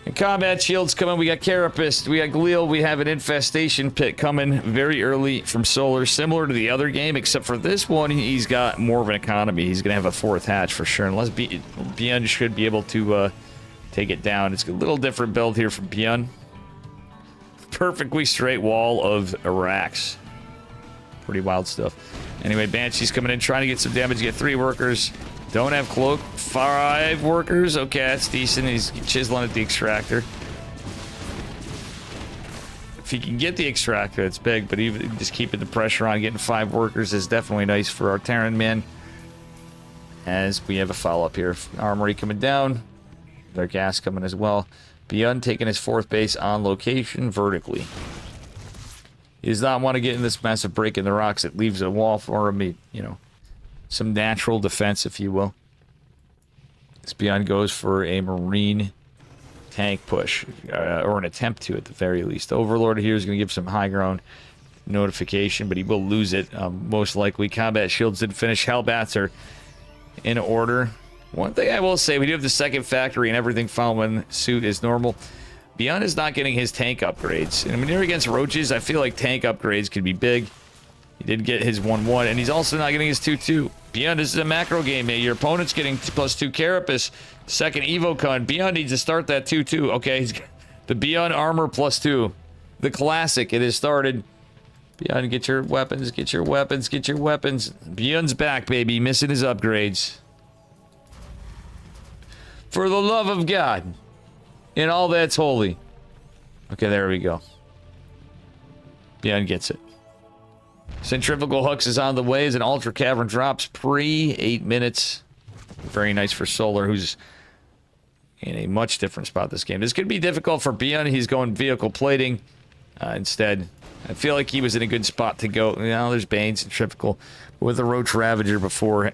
And combat shields coming. We got Carapace. We got Glial. We have an infestation pit coming very early from Solar. Similar to the other game, except for this one, he's got more of an economy. He's going to have a 4th hatch for sure. Unless Beyond should be able to take it down. It's a little different build here from Beyond. Perfectly straight wall of Iraqs. Pretty wild stuff. Anyway, Banshee's coming in, trying to get some damage. Get 3 workers. Don't have Cloak. 5 workers. Okay, that's decent. He's chiseling at the extractor. If he can get the extractor, it's big. But even just keeping the pressure on, getting 5 workers is definitely nice for our Terran man. As we have a follow-up here. Armory coming down. Their gas coming as well. Beyond taking his 4th base on location vertically. He does not want to get in this massive break in the rocks. It leaves a wall for him, you know, some natural defense, if you will. This Beyond goes for a Marine tank push, or an attempt to at the very least. Overlord here is going to give some high ground notification, but he will lose it, most likely. Combat shields did finish. Hellbats are in order. One thing I will say, we do have the 2nd factory and everything following suit is normal. Beyond is not getting his tank upgrades. And when you're against roaches, I feel like tank upgrades could be big. He did get his 1-1, and he's also not getting his 2-2. Beyond, this is a macro game, mate. Your opponent's getting +2 Carapace. 2nd Evo Con. Beyond needs to start that 2-2. Okay, he's the Beyond armor +2. The classic. It has started. Beyond, get your weapons, get your weapons, get your weapons. Beyond's back, baby. Missing his upgrades. For the love of God. And all that's holy. Okay, there we go. Beyond gets it. Centrifugal hooks is on the way as an Ultra Cavern drops pre 8 minutes. Very nice for Solar, who's in a much different spot this game. This could be difficult for Beyond. He's going vehicle plating instead. I feel like he was in a good spot to go. You know, there's Bane, Centrifugal. With the Roach Ravager before,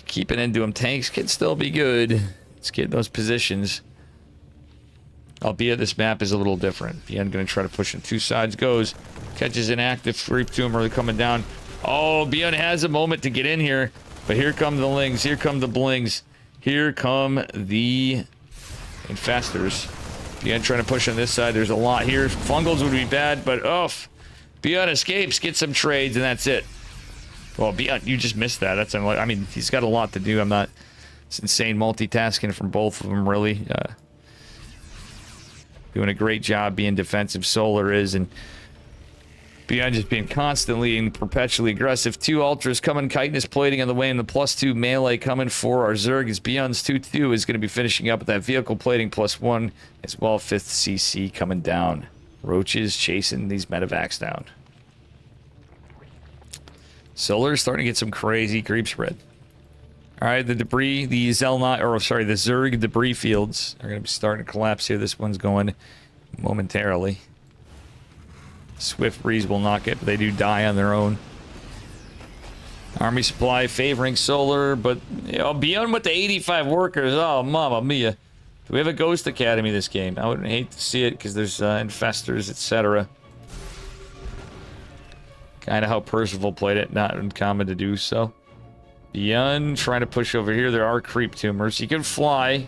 keeping into him. Tanks can still be good. Let's get those positions. Albeit this map is a little different. Beyond going to try to push on two sides. Goes. Catches an active creep to him early coming down. Oh, Beyond has a moment to get in here. But here come the Lings. Here come the Blings. Here come the Infestors. Beyond trying to push on this side. There's a lot here. Fungals would be bad, but Beyond escapes, gets some trades, and that's it. Well, Beyond, you just missed that. That's unlike, I mean, he's got a lot to do. I'm not. It's insane multitasking from both of them, really. Doing a great job being defensive. Solar is, and Beyond just being constantly and perpetually aggressive. 2 Ultras coming. Chitinous plating on the way, and the +2 melee coming for our Zerg. As Beyond's 2-2 is going to be finishing up with that vehicle plating +1 as well. 5th CC coming down. Roaches chasing these medevacs down. Solar's starting to get some crazy creep spread. Alright, the debris, the Zelnot, or sorry, the Zerg debris fields are going to be starting to collapse here. This one's going momentarily. Swift Breeze will knock it, but they do die on their own. Army supply favoring Solar, but you know, Beyond with the 85 workers. Oh, mamma mia. Do we have a Ghost Academy this game? I would hate to see it because there's Infestors, etc. Kind of how Percival played it, not uncommon to do so. Beyond trying to push over here. There are creep tumors. He can fly.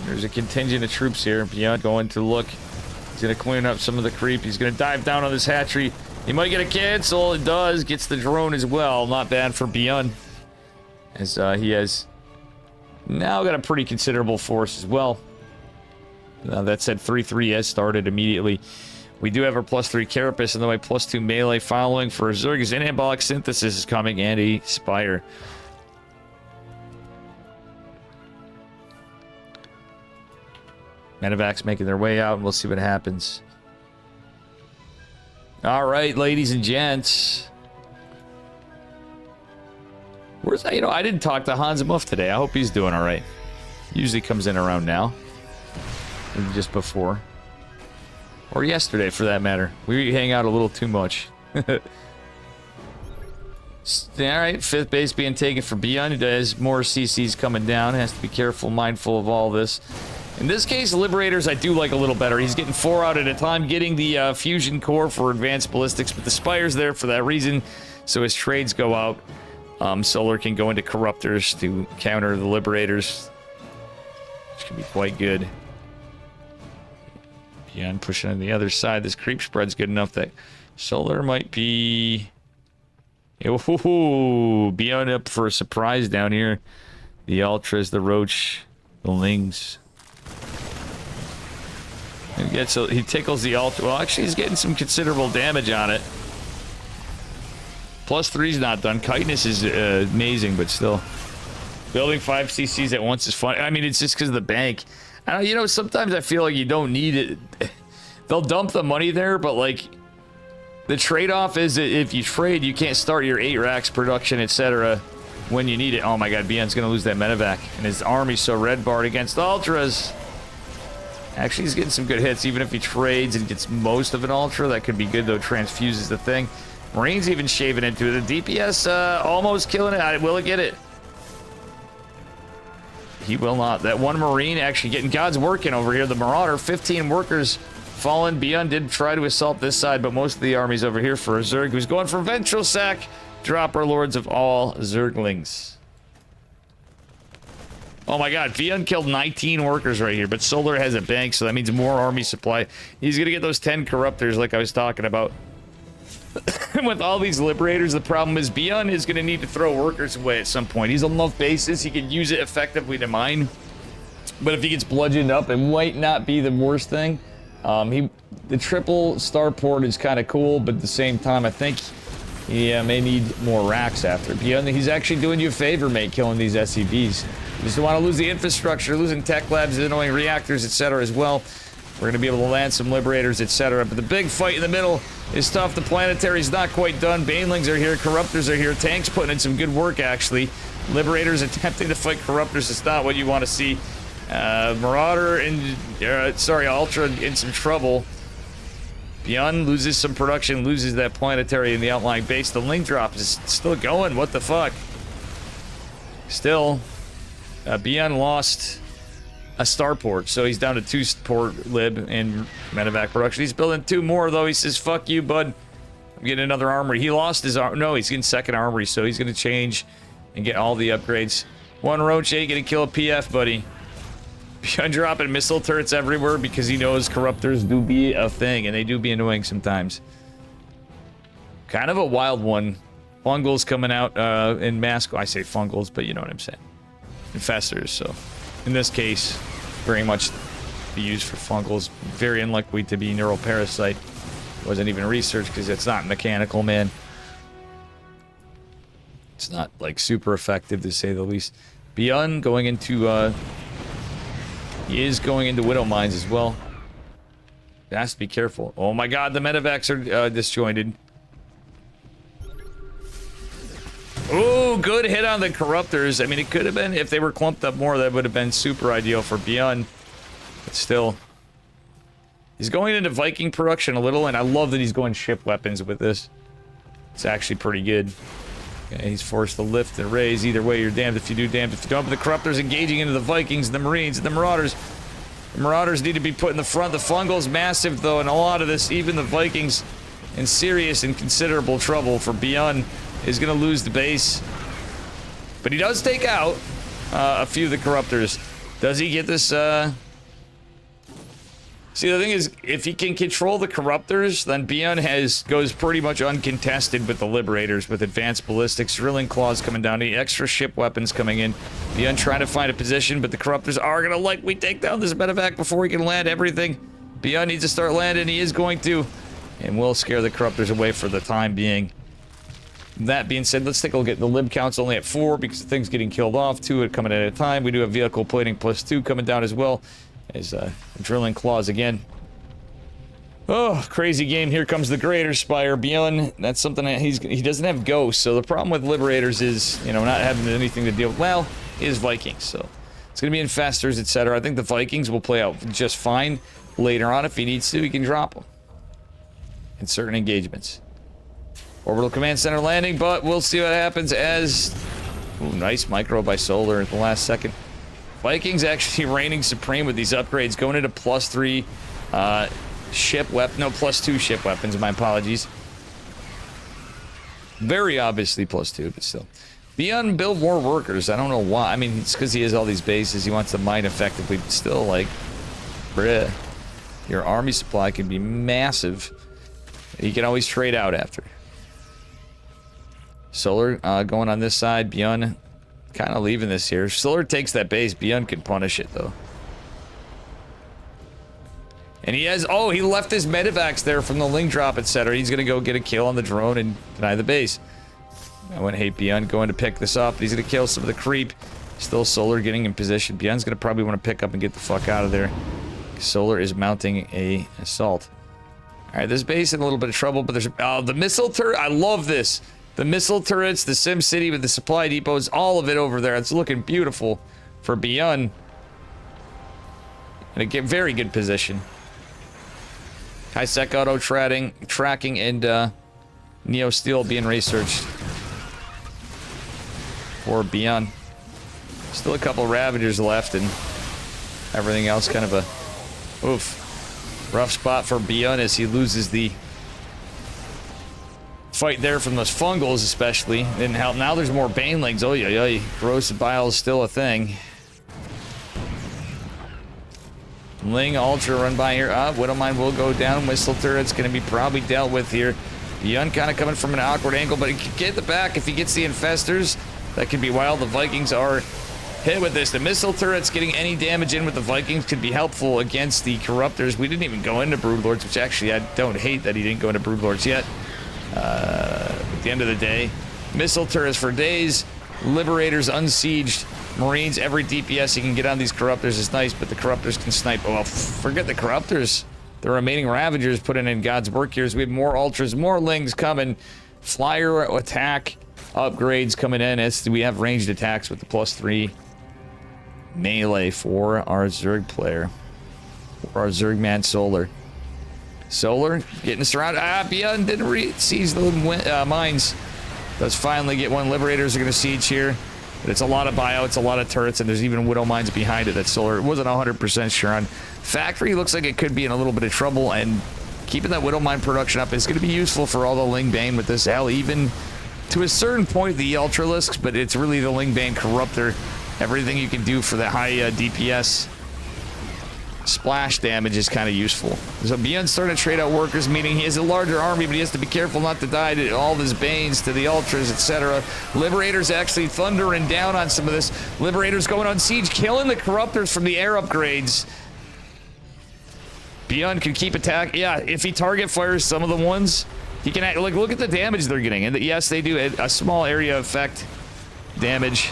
There's a contingent of troops here. Beyond going to look. He's going to clean up some of the creep. He's going to dive down on this hatchery. He might get a cancel. It does. Gets the drone as well. Not bad for Beyond. As he has now got a pretty considerable force as well. That said, 3-3 has started immediately. We do have our +3 Carapace on the way, +2 melee following for Zerg's Anabolic Synthesis is coming, and a Spire. Medevacs making their way out, and we'll see what happens. All right, ladies and gents. Where's that? You know, I didn't talk to Hans Muff today. I hope he's doing all right. Usually comes in around now. Maybe just before. Or yesterday, for that matter. We hang out a little too much. Alright, 5th base being taken for Beyond. There's more CCs coming down. Has to be careful, mindful of all this. In this case, Liberators I do like a little better. He's getting 4 out at a time, getting the Fusion Core for Advanced Ballistics, but the Spire's there for that reason, so his trades go out. Solar can go into Corruptors to counter the Liberators, which can be quite good. Beyond pushing on the other side. This creep spread's good enough that Solar might be... Ooh, Beyond up for a surprise down here. The Ultras, the Roach, the Lings. He tickles the Ultra. Well, actually, he's getting some considerable damage on it. +3's not done. Chitinous is amazing, but still. Building 5 CCs at once is fun. I mean, it's just because of the bank. I don't, you know, sometimes I feel like you don't need it. They'll dump the money there, but like the trade-off is that if you trade, you can't start your 8 racks production, etc. when you need it. Oh my god, Beyond's gonna lose that medevac, and his army's so red barred against Ultras. Actually, he's getting some good hits, even if he trades and gets most of an Ultra. That could be good, though. Transfuses the thing. Marine's even shaving into it. The DPS almost killing it. Will it get it? He will not. That one Marine actually getting God's working over here. The Marauder, 15 workers fallen. Beyond did try to assault this side, but most of the army's over here for a Zerg, who's going for Ventral Sack. Dropper Lords of all Zerglings. Oh my god, Beyond killed 19 workers right here, but Solar has a bank, so that means more army supply. He's gonna get those 10 Corruptors like I was talking about. With all these Liberators, the problem is Beyond is going to need to throw workers away at some point. He's on enough bases, he can use it effectively to mine. But if he gets bludgeoned up, it might not be the worst thing. The triple starport is kind of cool, but at the same time, I think he may need more racks after. Beyond he's actually doing you a favor, mate, killing these SCVs. You just don't want to lose the infrastructure, losing tech labs, annoying reactors, etc. as well. We're going to be able to land some liberators, etc. But the big fight in the middle is tough. The planetary's not quite done. Banelings are here. Corruptors are here. Tanks putting in some good work, actually. Liberators attempting to fight Corruptors is not what you want to see. Marauder and... sorry, Ultra in some trouble. Beyond loses some production, loses that planetary in the outlying base. The link drop is still going. What the fuck? Still, Beyond lost a starport, so he's down to 2 port lib in medevac production. He's building 2 more, though. He says, fuck you, bud. I'm getting another armory. He lost his no, he's getting 2nd armory, so he's going to change and get all the upgrades. 1 Roach ain't going to kill a PF, buddy. Beyond dropping missile turrets everywhere because he knows Corruptors do be a thing, and they do be annoying sometimes. Kind of a wild one. Fungals coming out in mask. I say fungals, but you know what I'm saying. Infestors, so in this case, very much be used for fungals. Very unlikely to be neural parasite. Wasn't even researched because it's not mechanical, man. It's not like super effective to say the least. Beyond going into he is going into Widow Mines as well. He has to be careful. Oh my god, the medevacs are disjointed. Oh, good hit on the Corruptors. I mean, it could have been, if they were clumped up more, that would have been super ideal for Beyond. But still. He's going into Viking production a little, and I love that he's going ship weapons with this. It's actually pretty good. Okay, he's forced to lift and raise. Either way, you're damned if you do, damned if you don't. But the Corruptors engaging into the Vikings, the Marines, and the Marauders. The Marauders need to be put in the front. The Fungal's massive, though, and a lot of this, even the Vikings, in serious and considerable trouble for Beyond. Is going to lose the base. But he does take out a few of the Corruptors. Does he get this, See, the thing is, if he can control the Corruptors, then Beyond goes pretty much uncontested with the Liberators, with advanced ballistics, drilling claws coming down, the extra ship weapons coming in. Beyond trying to find a position, but the Corruptors are going to likely take down this medevac before he can land everything. Beyond needs to start landing, he is going to. And will scare the Corruptors away for the time being. That being said, let's take a look at the lib counts only at 4 because the thing's getting killed off. 2 coming at a time. We do have vehicle plating plus 2 coming down as well as drilling claws again. Oh, crazy game. Here comes the Greater Spire. Beyond, that's something that he doesn't have ghosts. So the problem with Liberators is, you know, not having anything to deal with. Well, is Vikings. So it's going to be infestors, etc. I think the Vikings will play out just fine later on. If he needs to, he can drop them in certain engagements. Orbital Command Center landing, but we'll see what happens as... Ooh, nice micro by Solar at the last second. Vikings actually reigning supreme with these upgrades, going into +3 ship weapon... No, +2 ship weapons, my apologies. Very obviously +2, but still. Beyond build more workers, I don't know why. I mean, it's because he has all these bases, he wants to mine effectively, but still, like... Bruh. Your army supply can be massive. You can always trade out after. Solar going on this side. Beyond kind of leaving this here. Solar takes that base. Beyond can punish it, though. And he has... Oh, he left his medevacs there from the link drop, etc. He's going to go get a kill on the drone and deny the base. I wouldn't hate Beyond going to pick this up. He's going to kill some of the creep. Still Solar getting in position. Beyond's going to probably want to pick up and get the fuck out of there. Solar is mounting a assault. All right, this base in a little bit of trouble, but there's... Oh, the missile turret. I love this. The missile turrets, the Sim City with the supply depots, all of it over there. It's looking beautiful for Beyond. And a very good position. High-sec auto tracking, and Neo Steel being researched for Beyond. Still a couple Ravagers left, and everything else kind of a rough spot for Beyond as he loses the fight there from those Fungals, especially. Didn't help. Now there's more Banelings. Oh, yeah. Corrosive Bile is still a thing. Ling Ultra run by here. Widowmine will go down. Whistle Turret's going to be probably dealt with here. Beyond kind of coming from an awkward angle, but he can get the back if he gets the Infestors. That could be wild. The Vikings are hit with this. The Missile Turrets getting any damage in with the Vikings could be helpful against the Corruptors. We didn't even go into Broodlords, which actually I don't hate that he didn't go into Broodlords yet. at the end of the day. Missile turrets for days. Liberators unsieged. Marines, every DPS you can get on these Corruptors is nice, but the Corruptors can snipe. Well, forget the Corruptors. The remaining Ravagers putting in God's work here as we have more Ultras, more Lings coming. Flyer attack upgrades coming in as we have ranged attacks with the +3 melee for our Zerg player. For our Zerg man Solar. Solar getting surrounded. Beyond didn't seize the mines. Does finally get one. Liberators are going to siege here. But it's a lot of buyouts, a lot of turrets, and there's even Widow Mines behind it that Solar wasn't 100% sure on. Factory looks like it could be in a little bit of trouble, and keeping that Widow Mine production up is going to be useful for all the Ling Bane with this. Hell, even to a certain point, the Ultralisks, but it's really the Ling Bane Corruptor. Everything you can do for that high DPS splash damage is kind of useful. So Beyond's starting to trade out workers, meaning he has a larger army, but he has to be careful not to die to all of his Banes, to the Ultras, etc. Liberators actually thundering down on some of this. Liberators going on siege, killing the Corruptors from the air upgrades. Beyond can keep attack. Yeah, if he target fires some of the ones, he can act, like, look at the damage they're getting. And yes, they do a small area effect damage.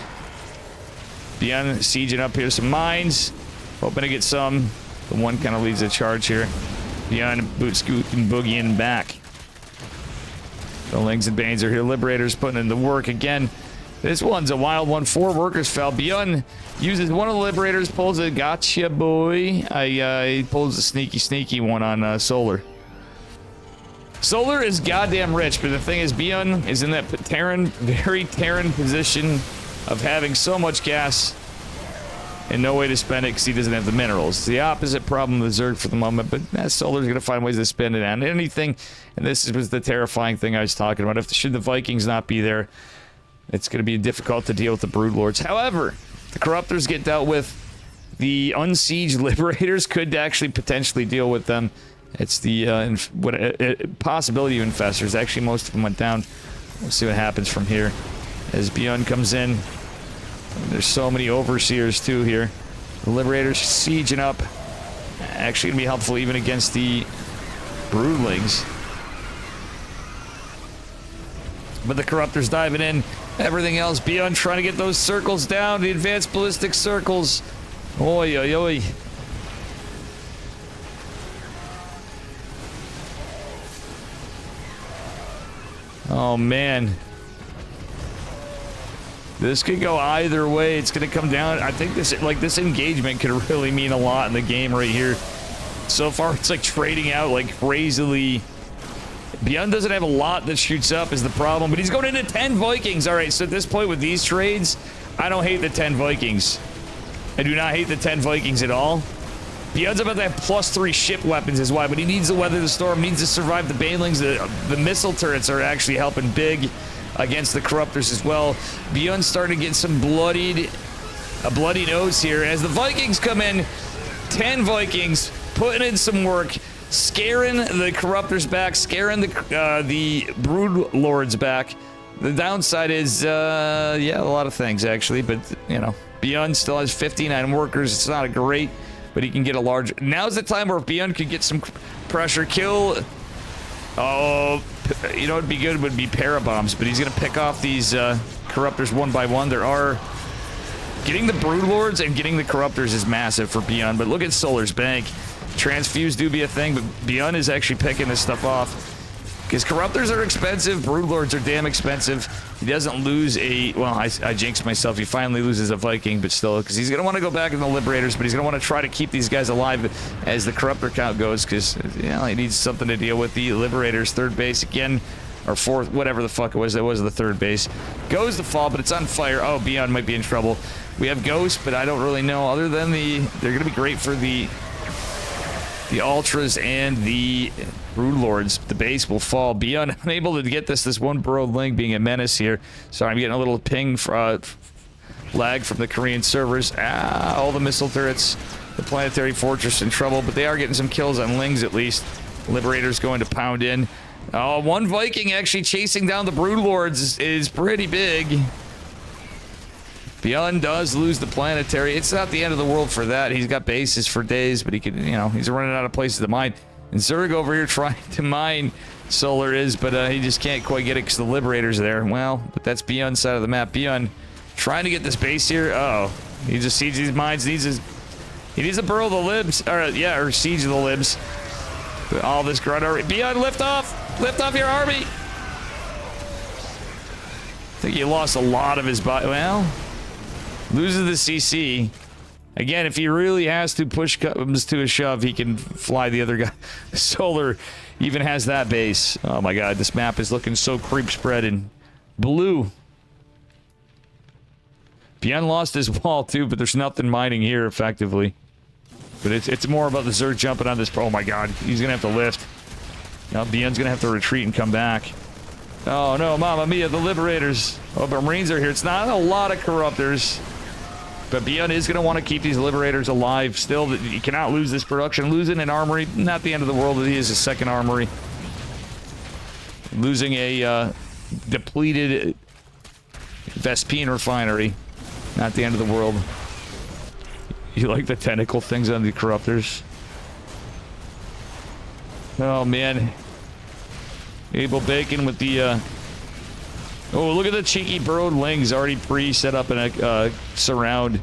Beyond sieging up here some mines. Hoping to get some. The one kind of leads the charge here. Beyond boot scoot and boogieing back. The Lings and Banes are here. Liberators putting in the work again. This one's a wild one. 4 workers fell. Beyond uses one of the Liberators, pulls a gotcha boy. He pulls a sneaky one on Solar. Solar is goddamn rich, but the thing is, Beyond is in that very Terran position of having so much gas and no way to spend it because he doesn't have the minerals. It's the opposite problem with Zerg for the moment, but Solar's going to find ways to spend it on anything, and this was the terrifying thing I was talking about. Should the Vikings not be there, it's going to be difficult to deal with the Broodlords. However, the Corruptors get dealt with. The unsieged Liberators could actually potentially deal with them. It's the possibility of Infestors. Actually, most of them went down. We'll see what happens from here as Beyond comes in. There's so many Overseers too here. The Liberators sieging up. Actually gonna be helpful even against the Broodlings. But the Corruptors diving in. Everything else Beyond trying to get those circles down. The advanced ballistic circles. Oi, oi, oi. Oh man. This could go either way. It's going to come down. I think this engagement could really mean a lot in the game right here. So far, it's like trading out like crazily. Beyond doesn't have a lot that shoots up is the problem, but he's going into 10 Vikings. All right, so at this point with these trades, I don't hate the 10 Vikings. I do not hate the 10 Vikings at all. Beyond's about to have +3 ship weapons is why, but he needs to weather the storm, needs to survive the Banelings. The missile turrets are actually helping big against the Corruptors as well. Beyond's starting to get some bloody nose here as the Vikings come in. 10 Vikings putting in some work, scaring the Corruptors back, scaring the Brood Lords back. The downside is, yeah, a lot of things actually, but you know, Beyond still has 59 workers. It's not a great, but he can get a large. Now's the time where Beyond could get some pressure, kill. Oh, you know what'd be good would be parabombs, but he's gonna pick off these Corruptors one by one. There are getting the Broodlords and getting the Corruptors is massive for Beyond. But look at Solar's bank. Transfuse do be a thing, but Beyond is actually picking this stuff off. Because Corruptors are expensive, Broodlords are damn expensive. He doesn't lose a... Well, I jinxed myself. He finally loses a Viking, but still, because he's going to want to go back in the Liberators, but he's going to want to try to keep these guys alive as the Corruptor count goes, because, you know, he needs something to deal with. The Liberators, third base again, or fourth, whatever the fuck it was. That was the third base. Goes the fall, but it's on fire. Oh, Beyond might be in trouble. We have Ghost, but I don't really know. Other than they're going to be great for the Ultras and the Broodlords. The base will fall. Beyond unable to get this one burrowed Ling being a menace here. Sorry, I'm getting a little ping lag from the Korean servers. All the missile turrets. The Planetary Fortress in trouble, but they are getting some kills on Lings at least. Liberators going to pound in. Oh, one Viking actually chasing down the Broodlords is pretty big. Beyond does lose the Planetary. It's not the end of the world for that. He's got bases for days, but he could, you know, he's running out of places to mine. And Zerg over here trying to mine Solar is, but he just can't quite get it because the Liberator's there. Well, but that's Beyond's side of the map. Beyond trying to get this base here. Uh oh. He just siege these mines. He needs to burrow the libs. Or siege the libs. But all this grunt already. Beyond, lift off! Lift off your army! I think he lost a lot of his body. Well, loses the CC. Again, if he really has to push comes to a shove, he can fly the other guy. Solar even has that base. Oh my god, this map is looking so creep spread and blue. Beyond lost his wall too, but there's nothing mining here effectively. But it's more about the Zerg jumping on this. Oh my god, he's gonna have to lift. Now Beyond's gonna have to retreat and come back. Oh no, Mamma Mia, the Liberators. Oh, but Marines are here. It's not a lot of Corruptors. But Beyond is going to want to keep these Liberators alive. Still, you cannot lose this production. Losing an armory, not the end of the world. He is a second armory. Losing a depleted Vespine refinery, not the end of the world. You like the tentacle things on the Corruptors? Oh, man. Abel Bacon with the... Oh, look at the cheeky burrowed lings already pre-set up in a surround.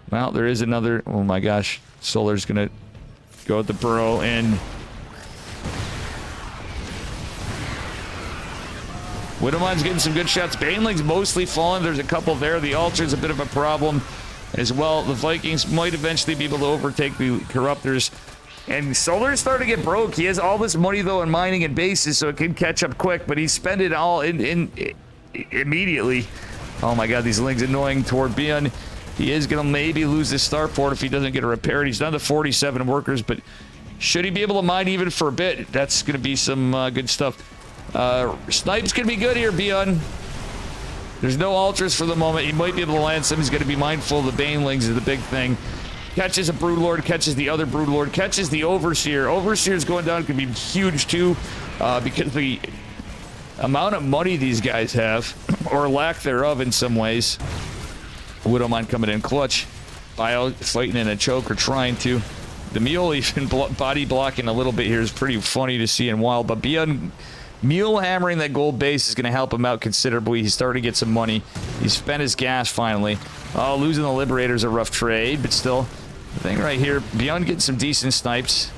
Well, there is another... Oh my gosh. Solar's gonna go with the burrow and... Widowmine's getting some good shots. Baneling's mostly fallen. There's a couple there. The Altar's a bit of a problem as well. The Vikings might eventually be able to overtake the Corruptors. And Solar's starting to get broke. He has all this money, though, in mining and bases, so it can catch up quick, but he's spent it all immediately. Oh my god, these lings annoying toward Beyond. He is going to maybe lose this starport if he doesn't get it repaired. He's done the 47 workers, but should he be able to mine even for a bit? That's going to be some good stuff. Snipe's going to be good here, Beyond. There's no altars for the moment. He might be able to land some. He's going to be mindful of the Banelings is the big thing. Catches a Broodlord, catches the other Broodlord, catches the Overseer. Overseer's going down, could be huge too, because the amount of money these guys have, or lack thereof in some ways. Widowmine coming in clutch. Bio fighting in a choke or trying to. The Mule even body blocking a little bit here is pretty funny to see and wild, but Beyond Mule hammering that gold base is going to help him out considerably. He's starting to get some money. He's spent his gas finally. Oh, losing the Liberator's a rough trade, but still. The thing right here, Beyond getting some decent snipes.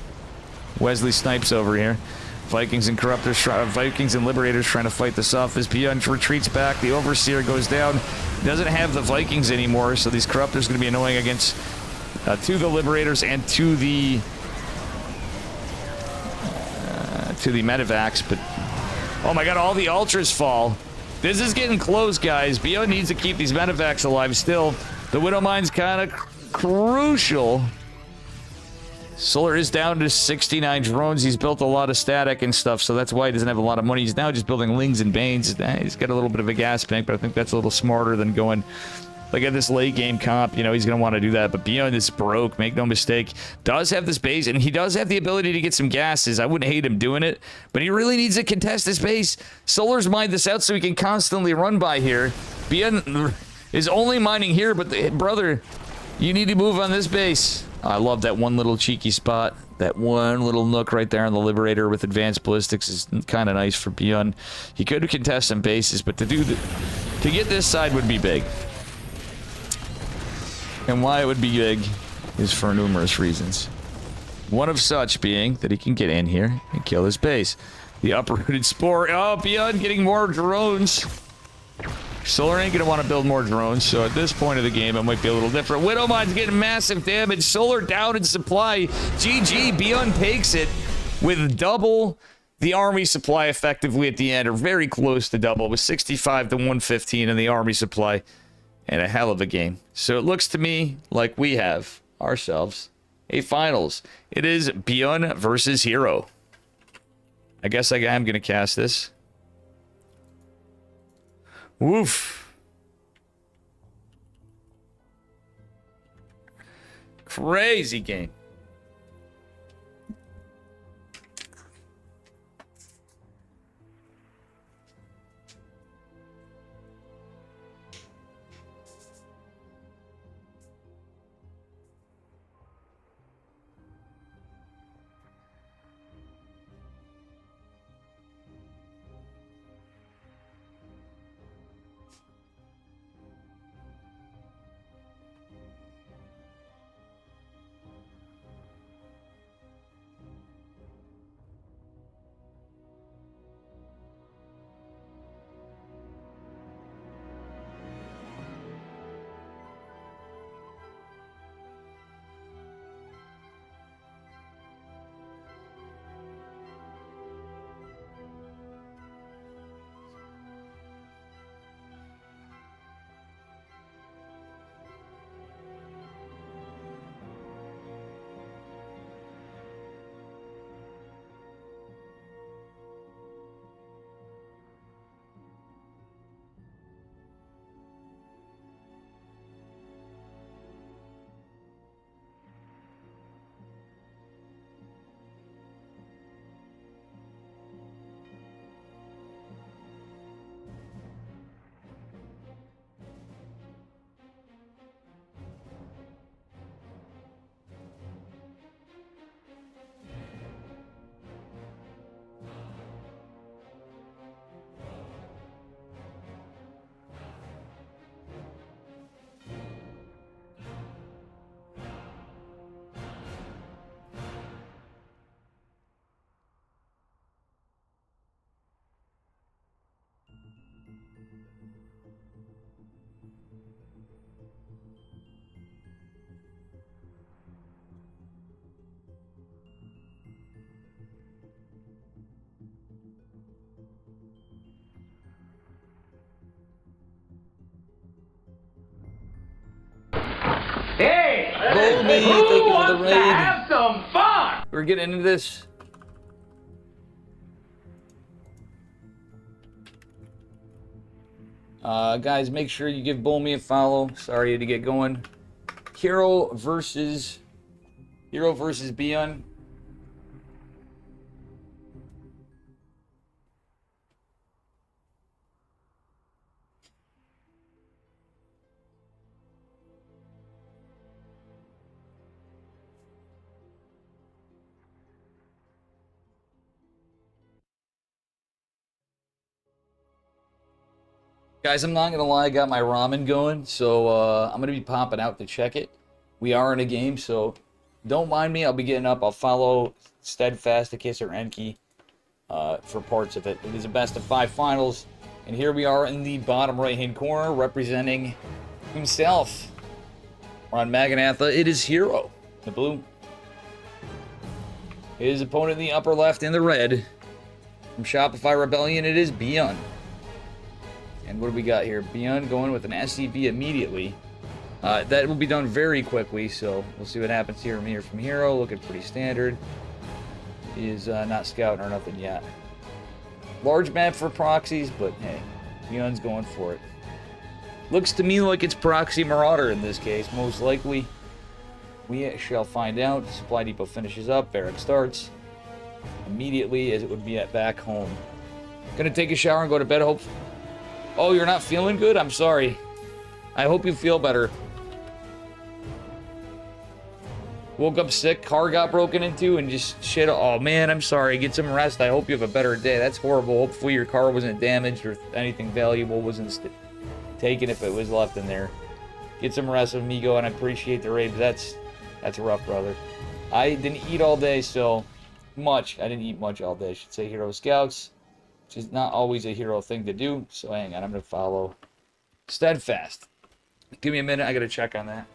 Wesley snipes over here. Vikings and Corruptors, Vikings and Liberators trying to fight this off as Beyond retreats back. The Overseer goes down. Doesn't have the Vikings anymore, so these Corruptors going to be annoying against to the Liberators and to the Medivacs. But oh my god, all the Ultras fall. This is getting close, guys. Beyond needs to keep these Medivacs alive still. The Widowmine's kind of crucial. Solar is down to 69 drones. He's built a lot of static and stuff, so that's why he doesn't have a lot of money. He's now just building Lings and Banes. He's got a little bit of a gas bank, but I think that's a little smarter than going... Like at this late game comp, you know, he's going to want to do that. But Beyond is broke, make no mistake. Does have this base, and he does have the ability to get some gases. I wouldn't hate him doing it, but he really needs to contest this base. Solar's mined this out so he can constantly run by here. Beyond is only mining here, but brother, you need to move on this base. I love that one little cheeky spot. That one little nook right there on the Liberator with advanced ballistics is kind of nice for Beyond. He could contest some bases, but to get this side would be big. And why it would be big is for numerous reasons. One of such being that he can get in here and kill his base. The uprooted spore. Oh, Beyond getting more drones. Solar ain't gonna want to build more drones, so at this point of the game, it might be a little different. Widowmine's getting massive damage. Solar down in supply. GG, Beyond takes it with double the army supply effectively at the end, or very close to double, with 65 to 115 in the army supply. And a hell of a game. So it looks to me like we have ourselves a finals. It is Beyond versus Hero. I guess I'm going to cast this. Woof. Crazy game. Colby, thank you for the wants to raid. have some fun? We're getting into this. Guys, make sure you give Bolmy a follow. Sorry to get going. Hero versus Beyond. Guys, I'm not gonna lie, I got my ramen going, so I'm gonna be popping out to check it. We are in a game, so don't mind me. I'll be getting up. I'll follow Steadfast, Kiss, or Enki for parts of it. It is a best of 5 finals, and here we are in the bottom right-hand corner, representing himself. We're on Maganatha. It is Hero, the blue. His opponent in the upper left in the red. From Shopify Rebellion, it is Beyond. And what do we got here? Beyond going with an SCV immediately. That will be done very quickly, so we'll see what happens here from Hero. Looking pretty standard. He is not scouting or nothing yet. Large map for proxies, but hey, Beyond's going for it. Looks to me like it's Proxy Marauder in this case, most likely. We shall find out. Supply Depot finishes up. Barrack starts immediately as it would be at back home. Gonna take a shower and go to bed, hope. Oh, you're not feeling good? I'm sorry. I hope you feel better. Woke up sick, car got broken into, and just shit. Oh man, I'm sorry. Get some rest. I hope you have a better day. That's horrible. Hopefully your car wasn't damaged or anything valuable wasn't taken if it was left in there. Get some rest, amigo, and I appreciate the raid. That's rough, brother. I didn't eat all day, so much. I didn't eat much all day. I should say Hero Scouts. Which is not always a hero thing to do. So hang on, I'm going to follow Steadfast. Give me a minute, I got to check on that.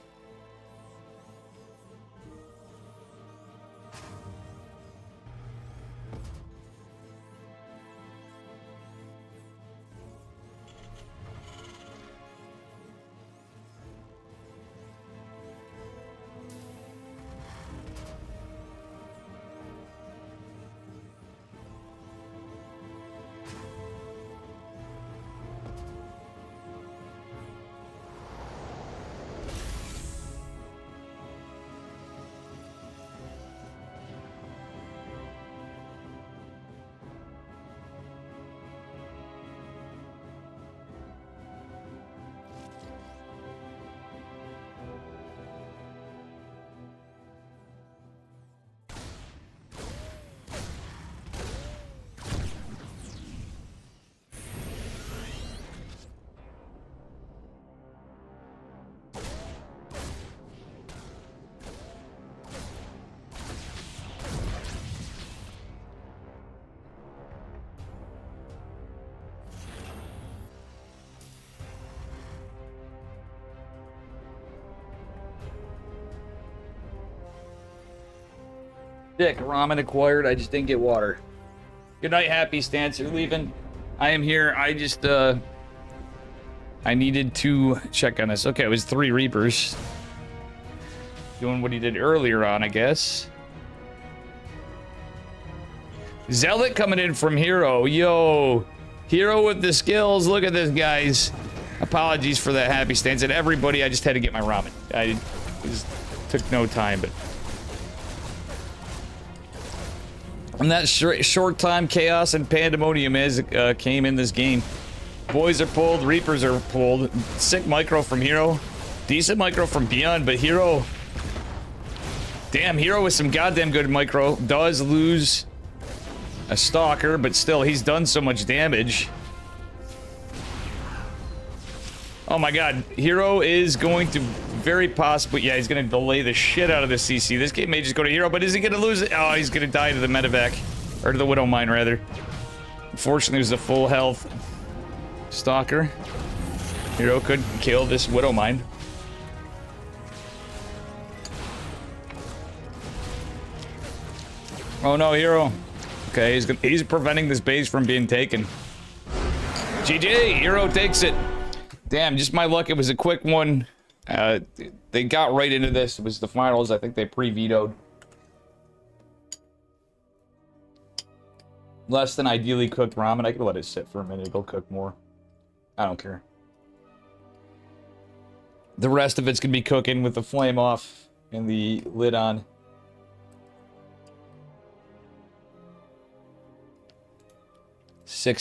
Dick, ramen acquired. I just didn't get water. Good night, Happy Stance. You're leaving. I am here. I just, I needed to check on this. Okay, it was 3 Reapers. Doing what he did earlier on, I guess. Zealot coming in from Hero. Yo. Hero with the skills. Look at this, guys. Apologies for that, Happy Stance. And everybody, I just had to get my ramen. Took no time, but... And that short time chaos and pandemonium came in this game. Boys are pulled, Reapers are pulled. Sick micro from Hero. Decent micro from Beyond, but Hero... Damn, Hero with some goddamn good micro. Does lose a Stalker, but still, he's done so much damage. Oh my god, Hero is going to very possibly... Yeah, he's going to delay the shit out of the CC. This game may just go to Hero, but is he going to lose it? Oh, he's going to die to the medevac. Or to the Widow Mine, rather. Unfortunately, it was a full health Stalker. Hero could kill this Widow Mine. Oh no, Hero. Okay, he's preventing this base from being taken. GG, Hero takes it. Damn, just my luck, it was a quick one. They got right into this. It was the finals. I think they pre-vetoed. Less than ideally cooked ramen. I could let it sit for a minute. It'll cook more. I don't care. The rest of it's going to be cooking with the flame off and the lid on. Sick.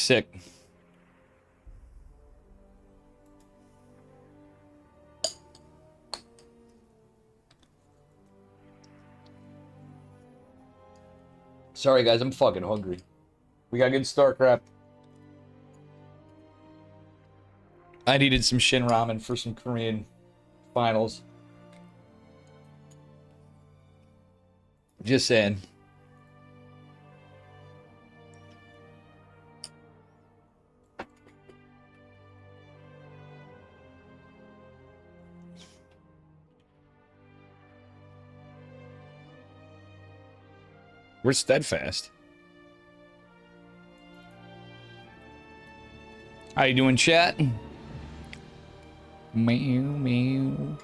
Sorry, guys. I'm fucking hungry. We got good StarCraft. I needed some Shin Ramen for some Korean finals. Just saying. We're steadfast. How you doing, chat? Meow, meow.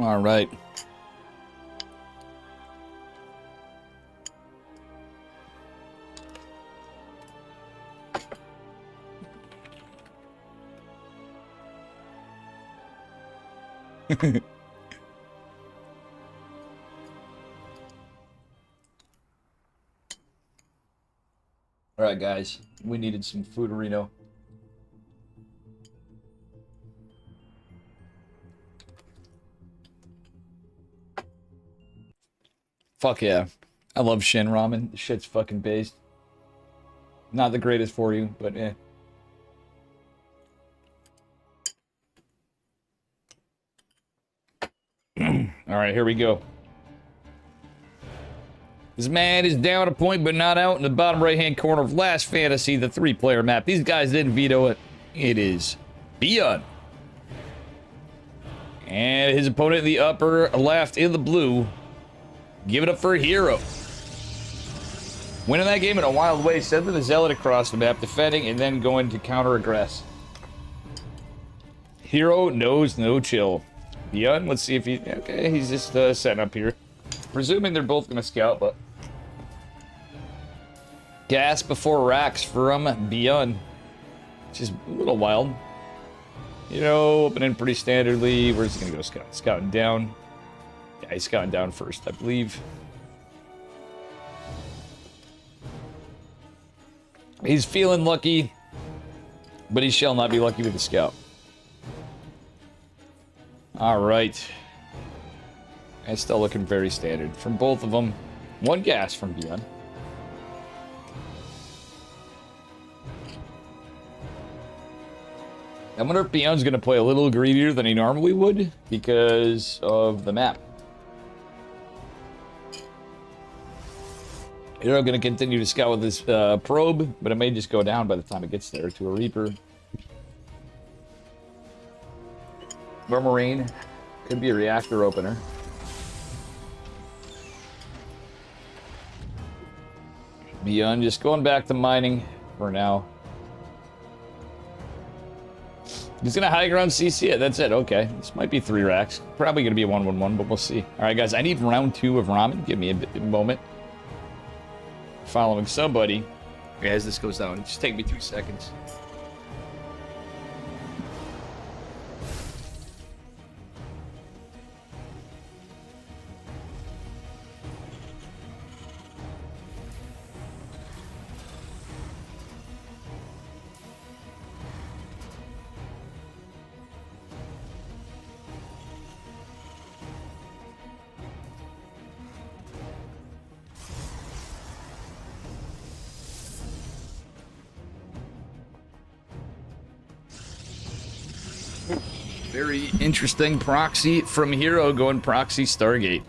All right. All right, guys. We needed some food-arino. Fuck yeah. I love Shin Ramen. This shit's fucking based. Not the greatest for you, but eh. Alright, here we go. This man is down a point, but not out in the bottom right-hand corner of Last Fantasy, the 3-player map. These guys didn't veto it. It is Beyond. And his opponent in the upper left in the blue. Give it up for Hero. Winning that game in a wild way, sending the Zealot across the map, defending, and then going to counter-aggress. Hero knows no chill. Beyond, let's see if he... Okay, he's just setting up here. Presuming they're both going to scout, but... Gas before racks from Beyond. Which is a little wild. You know, opening pretty standardly. Where's he going to go scout? Scouting down. Yeah, he's scouting down first, I believe. He's feeling lucky, but he shall not be lucky with the scout. All right. It's still looking very standard from both of them. One gas from Beyond. I wonder if Beyond's going to play a little greedier than he normally would because of the map. Hero going to continue to scout with this probe, but it may just go down by the time it gets there to a Reaper. Or Marine. Could be a reactor opener. Beyond just going back to mining for now. He's going to high ground CC it. That's it. Okay. This might be 3 racks. Probably going to be a 1-1-1, but we'll see. All right, guys. I need round 2 of ramen. Give me a moment. Following somebody. As this goes down, just take me 2 seconds. Very interesting proxy from Hero going proxy Stargate.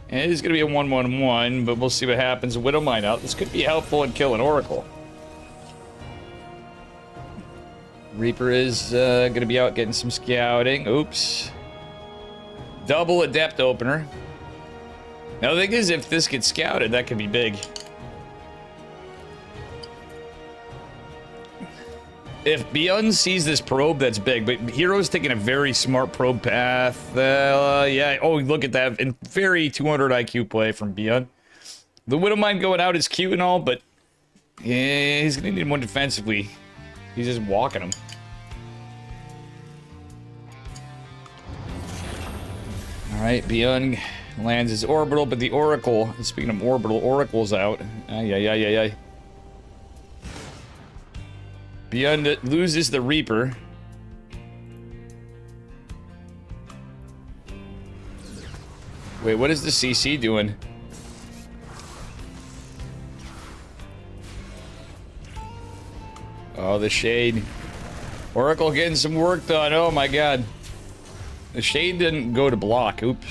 It is going to be a 1-1-1, but we'll see what happens. Widow Mine out. This could be helpful in killing Oracle. Reaper is going to be out getting some scouting. Oops. Double Adept Opener. Now, the thing is, if this gets scouted, that could be big. If Beyond sees this probe, that's big. But Hero's taking a very smart probe path. Yeah. Oh, look at that. And very 200 IQ play from Beyond. The Widow Mine going out is cute and all, but yeah, he's going to need one defensively. He's just walking him. All right, Beyond lands his orbital, but the Oracle, speaking of orbital, Oracle's out. Ay. Beyond loses the Reaper. Wait, what is the CC doing? Oh, the Shade. Oracle getting some work done. Oh my god. The Shade didn't go to block. Oops.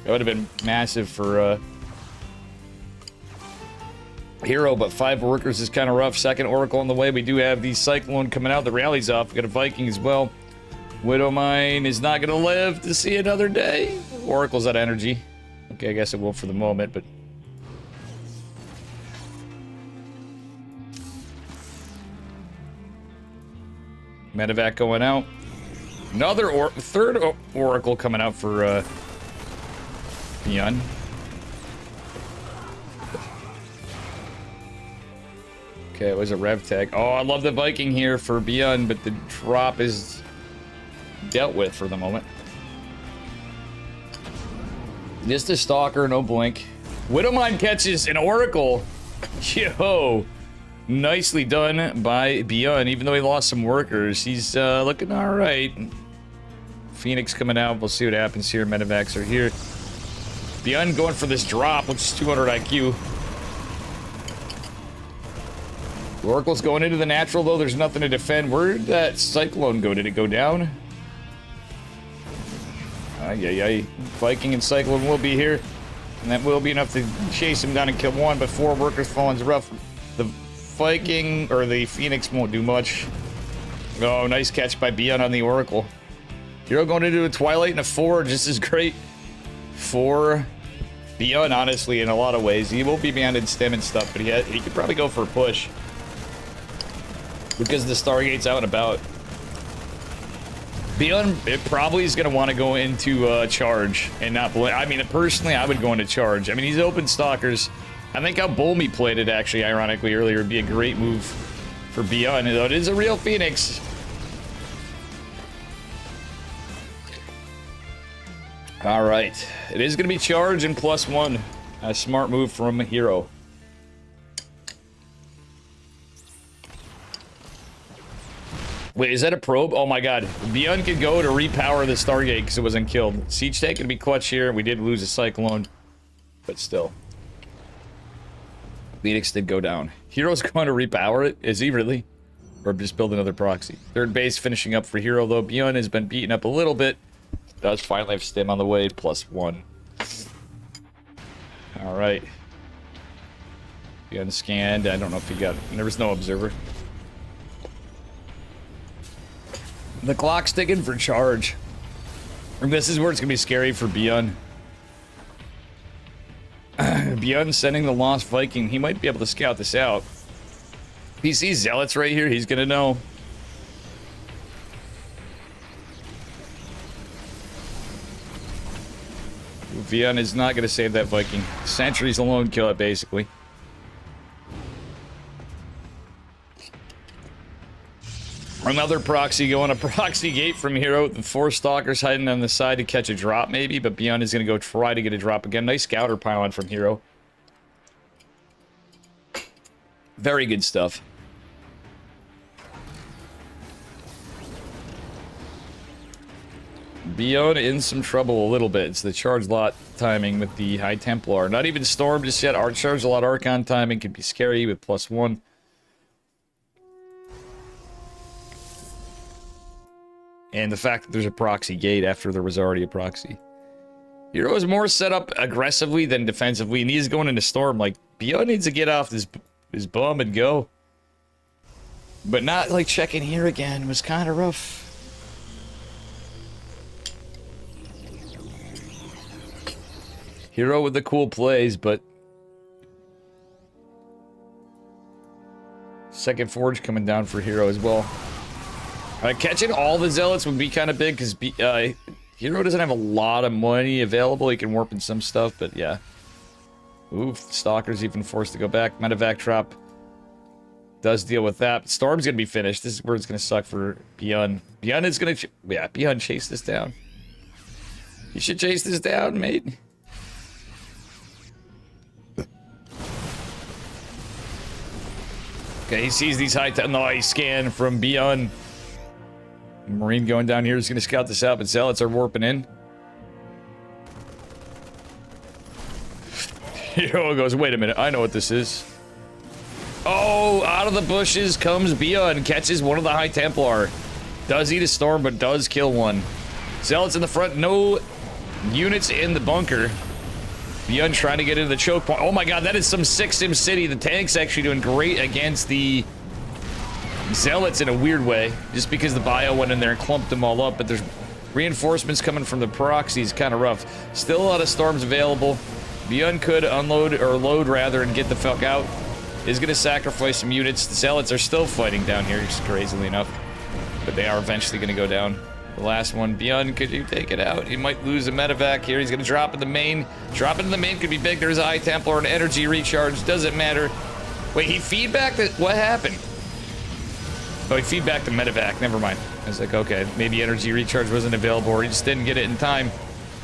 That would have been massive for Hero, but 5 workers is kind of rough. Second Oracle on the way. We do have the Cyclone coming out. The rally's off. We got a Viking as well. Widow Mine is not going to live to see another day. Oracle's out of energy. Okay, I guess it will for the moment, but... Medevac going out. Another third Oracle coming out for Beyond. Okay, it was a rev tag. Oh, I love the Viking here for Beyond, but the drop is dealt with for the moment. Just a Stalker, no blink. Widowmine catches an Oracle. Yo, nicely done by Beyond. Even though he lost some workers, he's looking all right. Phoenix coming out. We'll see what happens here. Medevacs are here. Beyond going for this drop, which is 200 IQ. Oracle's going into the natural, though. There's nothing to defend. Where'd that Cyclone go? Did it go down? Ay. Viking and Cyclone will be here. And that will be enough to chase him down and kill one, but 4 workers falling's rough. The Viking, or the Phoenix, won't do much. Oh, nice catch by Beyond on the Oracle. Hero going into a Twilight and a 4, just as great. 4 Beyond, honestly, in a lot of ways. He won't be beyond in stem and stuff, but he could probably go for a push. Because the Stargate's out and about. Beyond, it probably is going to want to go into charge and not blink. I mean, personally, I would go into charge. I mean, he's open Stalkers. I think how Bolmy played it, actually, ironically, earlier would be a great move for Beyond. Though it is a real Phoenix. All right. It is going to be charge and +1. A smart move from Hero. Wait, is that a probe? Oh my god. Beyond could go to repower the Stargate because it wasn't killed. Siege Tank could be clutch here. We did lose a Cyclone. But still. Phoenix did go down. Hero's going to repower it? Is he really? Or just build another proxy? Third base finishing up for Hero, though. Beyond has been beaten up a little bit. Does finally have Stim on the way. +1. Alright. Beyond scanned. I don't know if he got... There was no observer. The clock's ticking for charge. And this is where it's going to be scary for Beyond. Beyond sending the Lost Viking. He might be able to scout this out. If he sees Zealots right here, he's going to know. Beyond is not going to save that Viking. Sentries alone kill it, basically. Another proxy going, a proxy gate from Hero. The 4 Stalkers hiding on the side to catch a drop, maybe, but Beyond is going to go try to get a drop again. Nice scouter pylon from Hero. Very good stuff. Beyond in some trouble a little bit. It's the charge lot timing with the High Templar. Not even Storm just yet. Our charge lot Archon timing can be scary with +1. And the fact that there's a proxy gate after there was already a proxy. Hero is more set up aggressively than defensively, and he's going into Storm. Like, Beyond needs to get off his bum and go. But not, like, checking here again. It was kind of rough. Hero with the cool plays, but... Second Forge coming down for Hero as well. Catching all the Zealots would be kind of big, because Hero doesn't have a lot of money available. He can warp in some stuff, but yeah. Oof, Stalker's even forced to go back. Medevac drop does deal with that. Storm's gonna be finished. This is where it's gonna suck for Beyond. Beyond is gonna... yeah, Beyond, chase this down. You should chase this down, mate. Okay, he sees these nice scan from Beyond. Marine going down here is going to scout this out, but Zealots are warping in. Hero goes, wait a minute, I know what this is. Oh, out of the bushes comes Beyond, catches one of the High Templar. Does eat a Storm, but does kill one. Zealots in the front, no units in the bunker. Beyond trying to get into the choke point. Oh my god, that is some sick Sim City. The tank's actually doing great against the Zealots in a weird way, just because the bio went in there and clumped them all up, but there's reinforcements coming from the proxies, kind of rough. Still a lot of Storms available. Beyond could unload, or load rather, and get the fuck out. Is going to sacrifice some units. The Zealots are still fighting down here, just crazily enough, but they are eventually going to go down. The last one, Beyond, could you take it out? He might lose a medevac here. He's going to drop in the main. Dropping in the main could be big. There's a High Templar and energy recharge. Doesn't matter. Wait, he feedbacked it? What happened? Oh, he feedbacked the medevac. Never mind. I was like, okay, maybe energy recharge wasn't available, or he just didn't get it in time.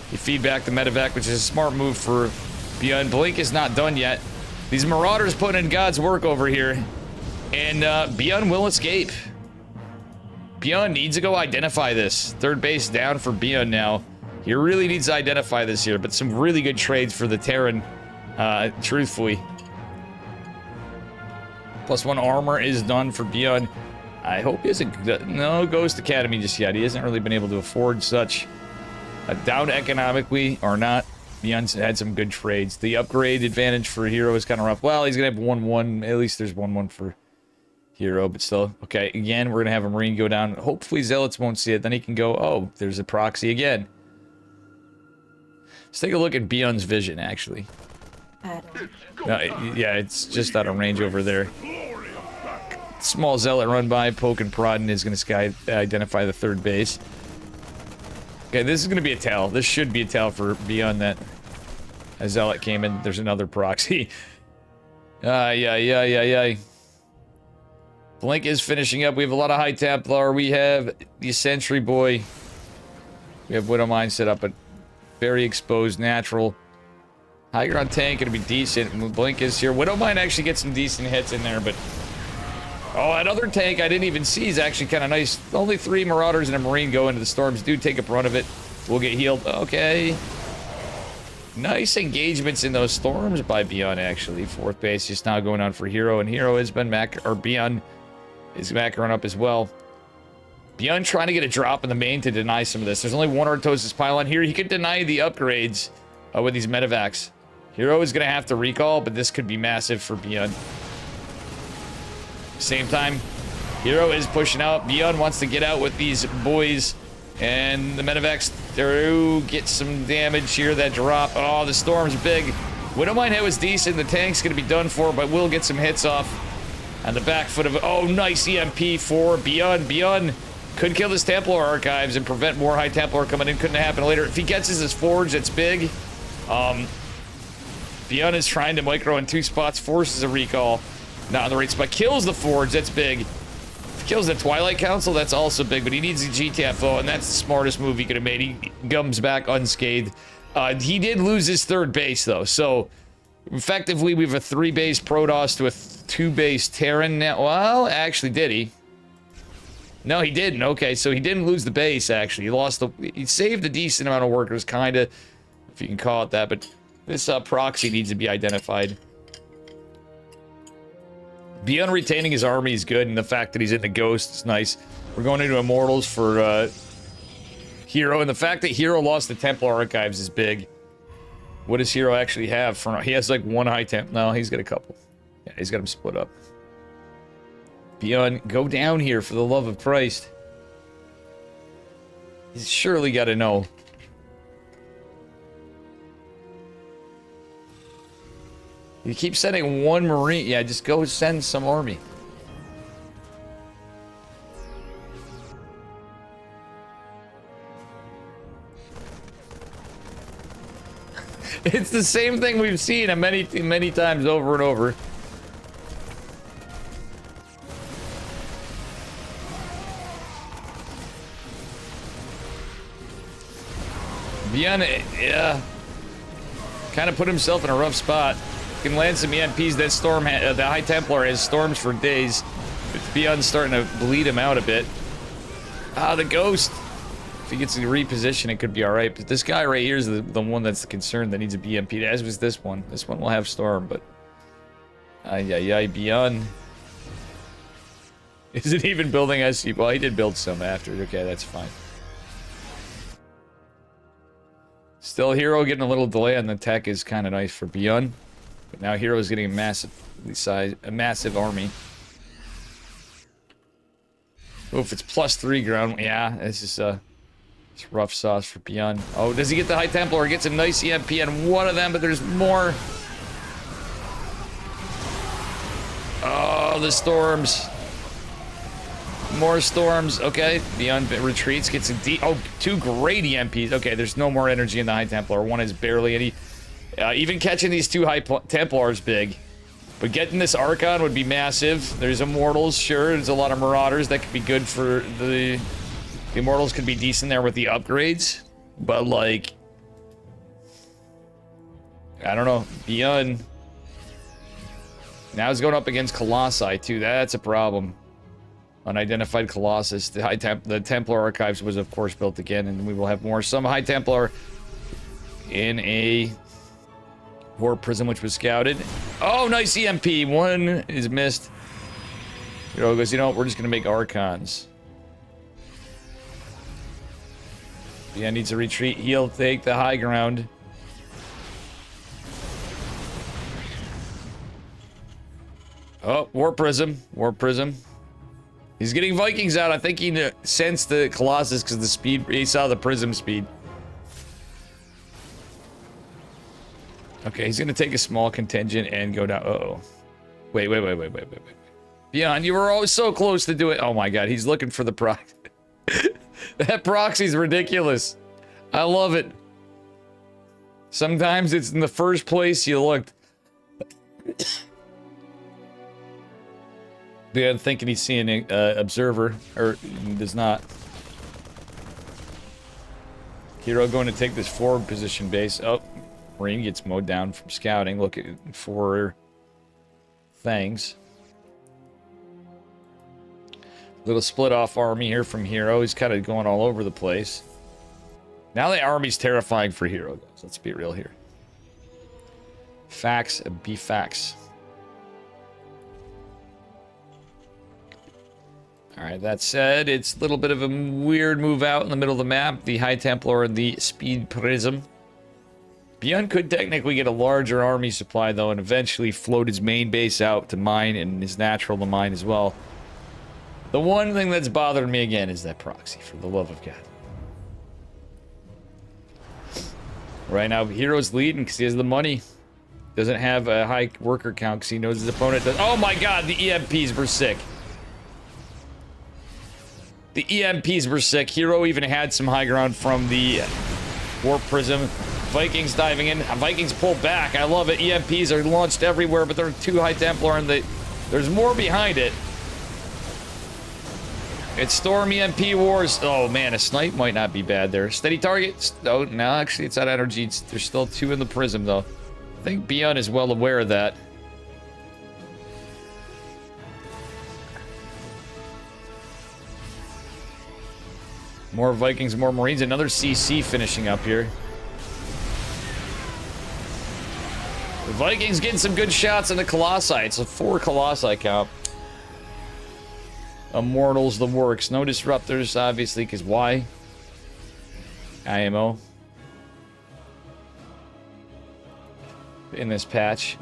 He feedbacked the medevac, which is a smart move for Beyond. Blink is not done yet. These Marauders putting in God's work over here. And Beyond will escape. Beyond needs to go identify this. Third base down for Beyond now. He really needs to identify this here, but some really good trades for the Terran, truthfully. +1 armor is done for Beyond. I hope he isn't... no Ghost Academy just yet. He hasn't really been able to afford such. Down economically or not, Beyond's had some good trades. The upgrade advantage for Hero is kind of rough. Well, he's going to have 1-1. At least there's 1-1 for Hero, but still. Okay, again, we're going to have a Marine go down. Hopefully Zealots won't see it. Then he can go, oh, there's a proxy again. Let's take a look at Beyond's vision, actually. No, yeah, it's just out of range over there. Small Zealot run by, poke and prodding is going to identify the third base. Okay, this is going to be a tell. This should be a tell for Beyond that. A Zealot came in. There's another proxy. Yeah. Blink is finishing up. We have a lot of High Templar. We have the Sentry Boy. We have Widow Mine set up, but very exposed, natural. High ground tank going to be decent. Blink is here. Widow Mine actually gets some decent hits in there, but... oh, another tank I didn't even see is actually kind of nice. Only 3 Marauders and a Marine go into the Storms. Do take a brunt of it. We'll get healed. Okay. Nice engagements in those Storms by Beyond, actually. Fourth base just now going on for Hero, and Hero has been Beyond is macroing up as well. Beyond trying to get a drop in the main to deny some of this. There's only 1 Orthosis pylon here. He could deny the upgrades with these medevacs. Hero is going to have to recall, but this could be massive for Beyond. Same time, Hero is pushing out. Beyond wants to get out with these boys. And the medevacs do get some damage here. That drop. Oh, the Storm's big. Widowmine hit was decent. The tank's going to be done for, but will get some hits off on the back foot of... oh, nice EMP for Beyond. Beyond could kill this Templar Archives and prevent more High Templar coming in. Couldn't happen later. If he gets his Forge, that's big. Beyond is trying to micro in 2 spots. Forces a recall. Not on the right spot. Kills the Forge. That's big. If he kills the Twilight Council, that's also big. But he needs the GTFO, and that's the smartest move he could have made. He comes back unscathed. He did lose his 3rd base, though. So, effectively, we have a 3-base Protoss to a 2-base Terran now. Well, actually, did he? No, he didn't. Okay, so he didn't lose the base, actually. He saved a decent amount of workers, kind of, if you can call it that. But this proxy needs to be identified. Beyond retaining his army is good, and the fact that he's in the Ghost is nice. We're going into Immortals for Hero, and the fact that Hero lost the Templar Archives is big. What does Hero actually have? He has like one high temp. No, he's got a couple. Yeah, he's got them split up. Beyond, go down here for the love of Christ. He's surely got to know. You keep sending one Marine. Yeah, just go send some army. It's the same thing we've seen many times over and over. Vienna, yeah, kind of put himself in a rough spot. Can land some EMPs. That storm, the High Templar has storms for days. Beyond's starting to bleed him out a bit. Ah, the ghost. If he gets to reposition, it could be all right. But this guy right here is the one that's the concern that needs a BMP. As was this one. This one will have storm, but Beyond isn't even building SC. Well, he did build some after. Okay, that's fine. Still, Hero getting a little delay on the tech is kind of nice for Beyond. But now Hero is getting a massive army. Oh, if it's +3 ground, yeah, this is it's rough sauce for Beyond. Oh, does he get the High Templar? He gets a nice EMP on one of them, but there's more. Oh, the storms. More storms. Okay, Beyond retreats, gets a two great EMPs. Okay, there's no more energy in the High Templar. One is barely any. Even catching these two High Templars big. But getting this Archon would be massive. There's Immortals, sure. There's a lot of Marauders. That could be good for the Immortals could be decent there with the upgrades. But, like, I don't know. Beyond. Now he's going up against Colossi, too. That's a problem. Unidentified Colossus. The Templar Archives was, of course, built again. And we will have more. Some High Templar in a War Prism, which was scouted. Oh, nice EMP. One is missed. Hero goes, you know what? We're just going to make Archons. Yeah, needs a retreat. He'll take the high ground. Oh, War Prism. War Prism. He's getting Vikings out. I think he sensed the Colossus because the speed. He saw the Prism speed. Okay, he's gonna take a small contingent and go down. Uh-oh. Wait. Beyond, you were always so close to do it. Oh my god, he's looking for the proxy. That proxy's ridiculous. I love it. Sometimes it's in the first place you looked. Beyond thinking he's seeing an observer, or he does not. Hero going to take this forward position base. Oh. Marine gets mowed down from scouting. Look at 4 things. Little split off army here from Hero. He's kind of going all over the place. Now the army's terrifying for Hero, guys. Let's be real here. Facts be facts. Alright, that said, it's a little bit of a weird move out in the middle of the map. The High Templar and the Speed Prism. Beyond could technically get a larger army supply, though, and eventually float his main base out to mine, and his natural to mine as well. The one thing that's bothering me again is that proxy, for the love of God. Right now, Hero's leading because he has the money. Doesn't have a high worker count because he knows his opponent does. Oh my god, the EMPs were sick. The EMPs were sick. Hero even had some high ground from the War Prism. Vikings diving in. Vikings pull back. I love it. EMPs are launched everywhere, but there are 2 High Templar and there's more behind it. It's Storm EMP Wars. Oh man, a snipe might not be bad there. Steady target. Oh, no, actually it's not energy. There's still 2 in the Prism though. I think Beyond is well aware of that. More Vikings, more Marines. Another CC finishing up here. The Vikings getting some good shots on the Colossi. It's a 4 Colossi count. Immortals, the works. No disruptors, obviously, because why? IMO. In this patch.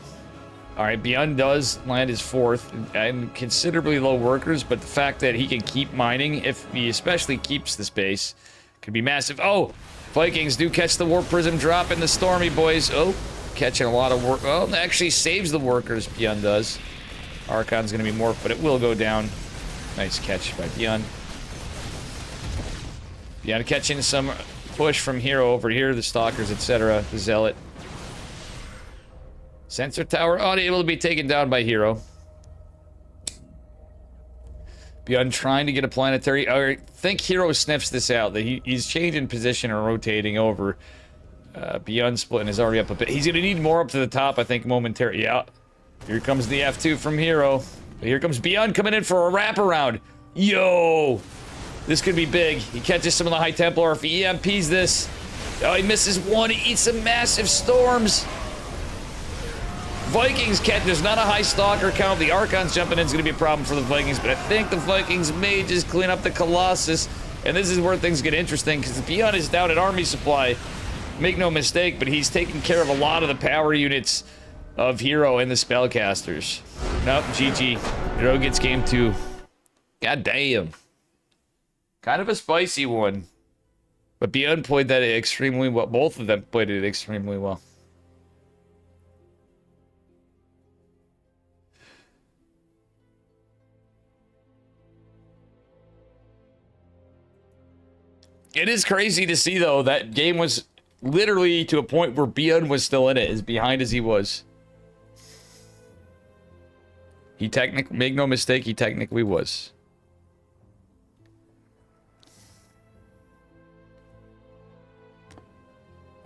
Alright, Beyond does land his 4th, and considerably low workers, but the fact that he can keep mining, if he especially keeps the space, could be massive. Oh! Vikings do catch the Warp Prism drop in the Stormy, boys. Oh, catching a lot of work. Oh, actually saves the workers, Beyond does. Archon's gonna be morphed, but it will go down. Nice catch by Beyond. Beyond catching some push from Hero over here, the Stalkers, etc. The Zealot. Sensor tower unable to be taken down by Hero. Beyond trying to get a planetary. I think Hero sniffs this out, that he's changing position or rotating over. Beyond splitting is already up a bit. He's going to need more up to the top, I think, momentarily. Yeah. Here comes the F2 from Hero. Here comes Beyond coming in for a wraparound. Yo! This could be big. He catches some of the High Templar. If he EMPs this. Oh, he misses one. He eats some massive storms. Vikings catch. There's not a high Stalker count. The Archons jumping in is going to be a problem for the Vikings, but I think the Vikings may just clean up the Colossus. And this is where things get interesting, because Beyond is down at army supply. Make no mistake, but he's taking care of a lot of the power units of Hero and the Spellcasters. Nope, GG. Hero gets game 2. God damn. Kind of a spicy one. But Beyond played that extremely well. Both of them played it extremely well. It is crazy to see, though, that game was literally to a point where Beyond was still in it, as behind as he was. He technically, make no mistake, he technically was.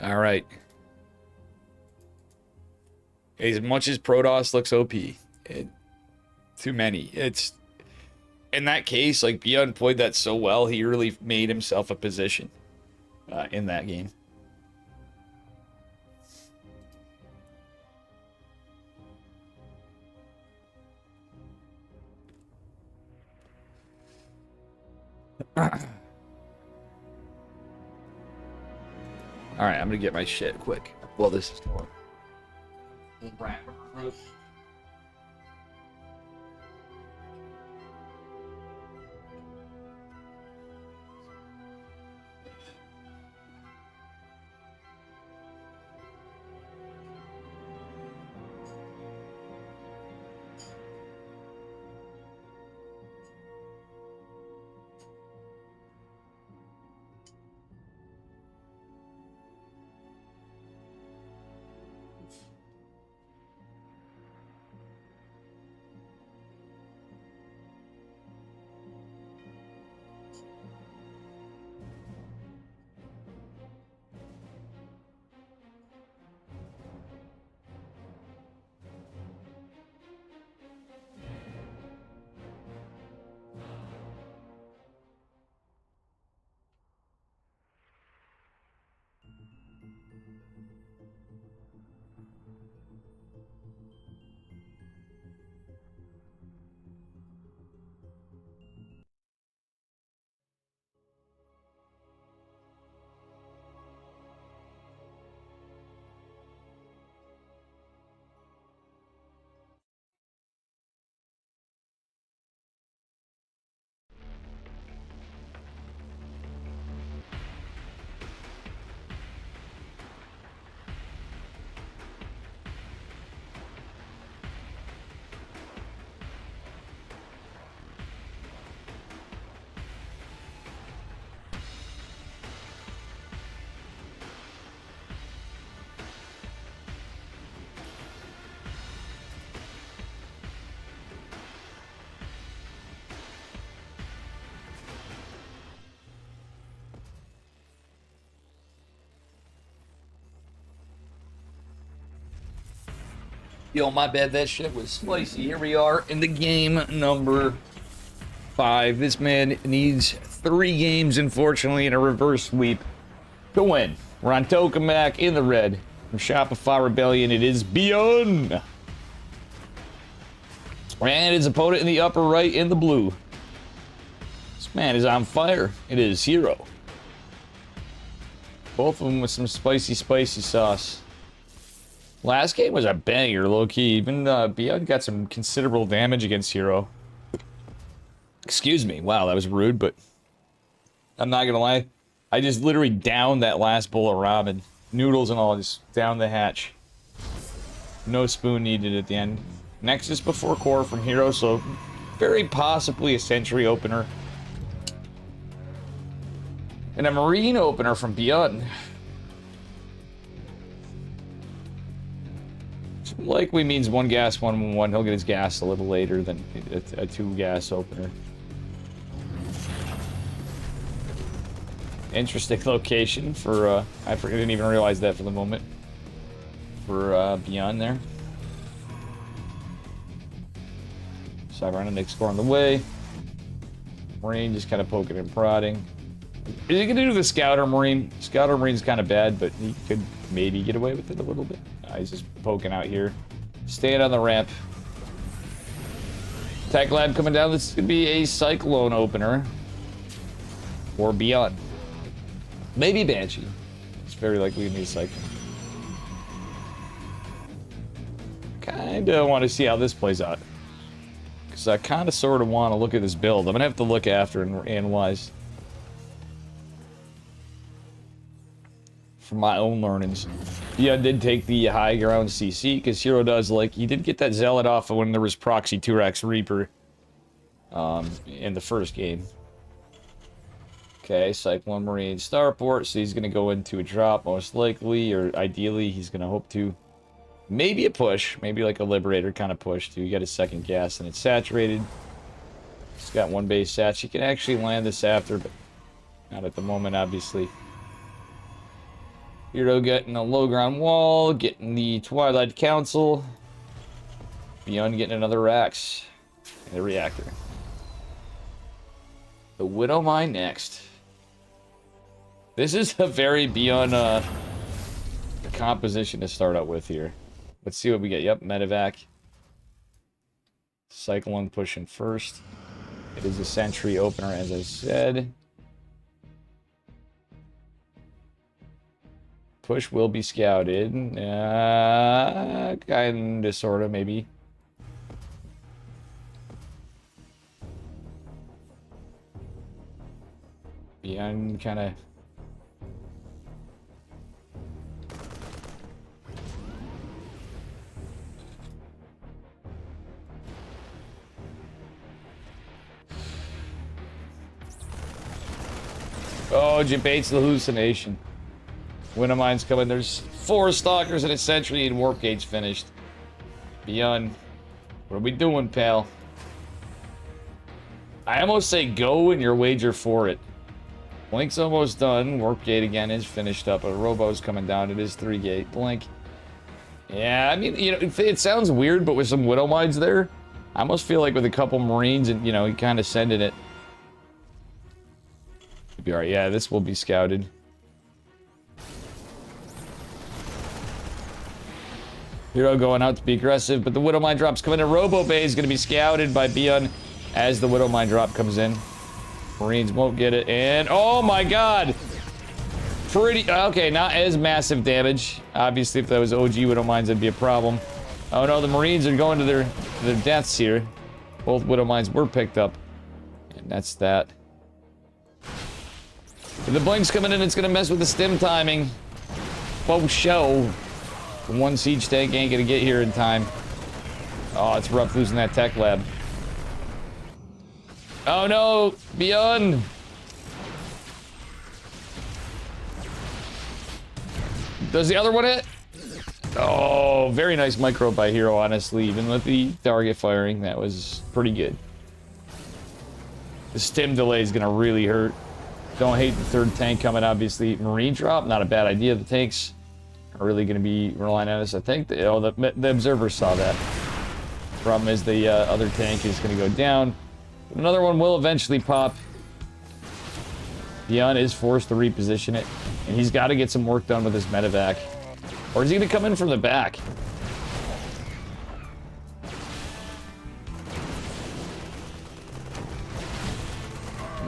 All right. As much as Protoss looks OP, too many. It's in that case, like Beyond played that so well, he really made himself a position in that game. All right, I'm gonna get my shit quick while this is going. Yo, my bad, that shit was spicy. Here we are in the game number 5. This man needs 3 games, unfortunately, in a reverse sweep to win. We're on Tokamak in the red. From Shopify Rebellion, it is Beyond. And his opponent in the upper right in the blue. This man is on fire. It is Hero. Both of them with some spicy sauce. Last game was a banger, low-key. Even Beyond got some considerable damage against Hero. Excuse me. Wow, that was rude, but I'm not gonna lie. I just literally downed that last bowl of ramen. Noodles and all, just down the hatch. No spoon needed at the end. Nexus before core from Hero, so very possibly a Sentry opener. And a Marine opener from Beyond. Which likely means 1 gas, 1-1. He'll get his gas a little later than a 2 gas opener. Interesting location for, I didn't even realize that for the moment. For Beyond there. Cybernetics score on the way. Marine just kind of poking and prodding. Is he going to do the Scouter Marine? Scouter Marine's kind of bad, but he could maybe get away with it a little bit. He's just poking out here. Staying on the ramp. Tech Lab coming down. This is going to be a Cyclone opener. Or Beyond. Maybe Banshee. It's very likely going to be a Cyclone. Kinda want to see how this plays out. Because I kind of sort of want to look at this build. I'm going to have to look after and analyze. From my own learnings. Yeah, I did take the high ground CC, because Hero does, like, he did get that Zealot off of when there was Proxy 2X Reaper. In the first game. Okay, Cyclone Marine Starport, so he's going to go into a drop, most likely, or ideally, he's going to hope to. Maybe a push, maybe like a Liberator kind of push, too. You got a second gas, and it's saturated. He's got 1 base sat. He can actually land this after, but not at the moment, obviously. Hero getting a low ground wall, getting the Twilight Council. Beyond getting another Rax. And a reactor. The Widow Mine next. This is a very Beyond composition to start out with here. Let's see what we get. Yep, Medevac. Cyclone pushing first. It is a Sentry opener, as I said. Push will be scouted. Kinda, sorta, maybe. Beyond kinda. Oh, debates the hallucination. Widow Mine's coming. There's 4 Stalkers and a Sentry, and Warp Gate's finished. Beyond. What are we doing, pal? I almost say go and your wager for it. Blink's almost done. Warp Gate again is finished up. A Robo's coming down. It is 3 gate. Blink. Yeah, I mean, you know, it sounds weird, but with some Widow Mines there, I almost feel like with a couple Marines and, you know, he kind of sending it. Be alright. Yeah, this will be scouted. Hero going out to be aggressive, but the Widow Mine drop's coming in. Robo Bay is going to be scouted by Beyond as the Widow Mine drop comes in. Marines won't get it, and oh my god! Pretty, okay, not as massive damage. Obviously, if that was OG Widow Mines, that'd be a problem. Oh no, the Marines are going to their deaths here. Both Widow Mines were picked up. And that's that. If the Blink's coming in, it's going to mess with the stim timing. Faux show. The 1 siege tank ain't going to get here in time. Oh, it's rough losing that tech lab. Oh no! Beyond! Does the other one hit? Oh, very nice micro by Hero, honestly. Even with the target firing, that was pretty good. The stim delay is going to really hurt. Don't hate the 3rd tank coming, obviously. Marine drop, not a bad idea. The tanks are really going to be relying on us. I think the observer saw that. Problem is the other tank is going to go down. Another one will eventually pop. Beyond is forced to reposition it. And he's got to get some work done with his medevac. Or is he going to come in from the back?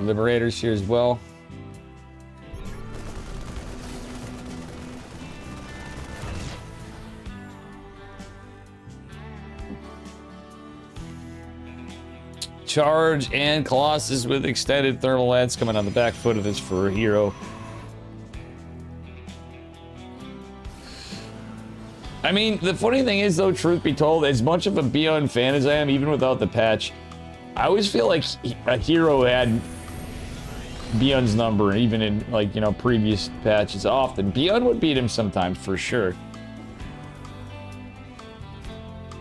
Liberators here as well. Charge and Colossus with extended thermal lance coming on the back foot of this for Hero. I mean, the funny thing is, though, truth be told, as much of a Beyond fan as I am, even without the patch, I always feel like a Hero had Beyond's number, even in, like, you know, previous patches. Often Beyond would beat him sometimes, for sure.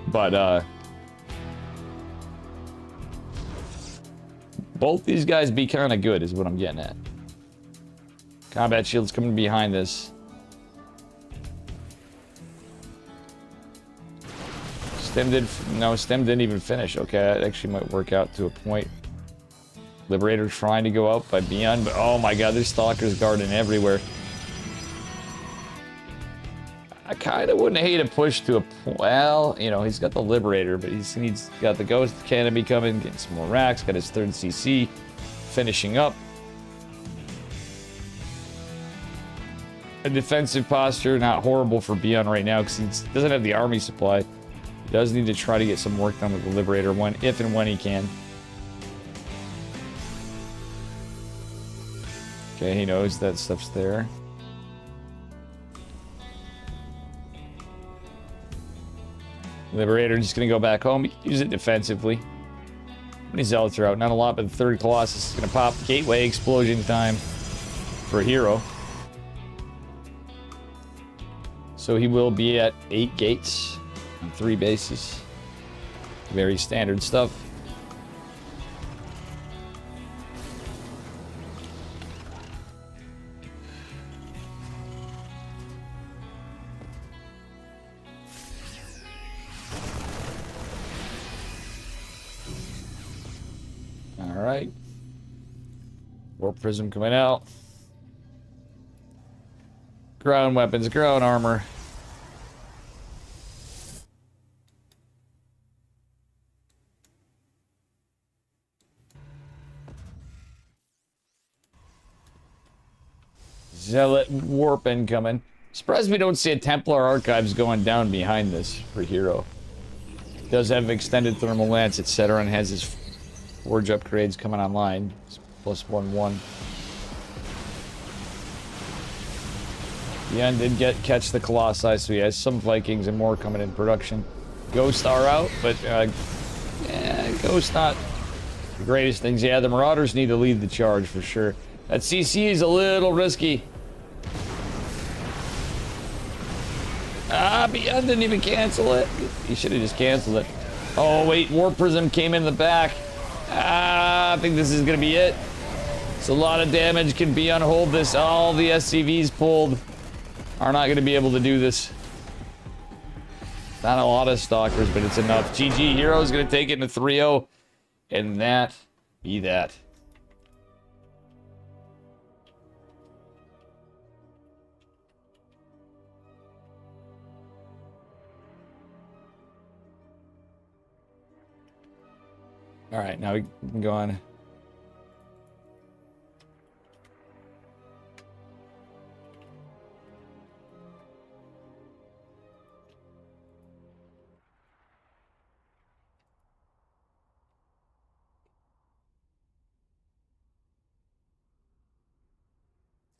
But, both these guys be kind of good, is what I'm getting at. Combat Shield's coming behind this. Stem didn't even finish. Okay, that actually might work out to a point. Liberator trying to go out by Beyond, but oh my god, there's Stalkers guarding everywhere. I kind of wouldn't hate a push to a point. Well, you know, he's got the Liberator, but he's got the Ghost Canopy coming, getting some more racks, got his 3rd CC, finishing up. A defensive posture, not horrible for Beyond right now, because he doesn't have the army supply. He does need to try to get some work done with the Liberator if and when he can. Okay, he knows that stuff's there. Liberator just gonna go back home. Use it defensively. How many Zealots are out? Not a lot, but the 3rd Colossus is gonna pop. Gateway explosion time for Hero. So he will be at 8 gates on 3 bases. Very standard stuff. Alright. Warp Prism coming out. Ground weapons, ground armor. Zealot warp incoming. Surprised we don't see a Templar Archives going down behind this for Hero. Does have extended thermal lance, etc., and has his forge upgrades coming online. It's +1/1. Beyond did catch the Colossi, so he has some Vikings and more coming in production. Ghosts are out, but Ghosts not the greatest things. Yeah, the Marauders need to lead the charge for sure. That CC is a little risky. Beyond didn't even cancel it. He should have just canceled it. Oh wait, Warp Prism came in the back. I think this is gonna be it. It's a lot of damage. Can Beyond hold this? All the SCVs pulled are not gonna be able to do this. Not a lot of Stalkers, but it's enough. GG, Hero's gonna take it to 3-0. And that be that. All right, now we can go on.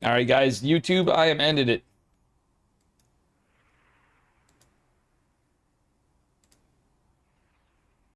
All right, guys, YouTube, I am ended it.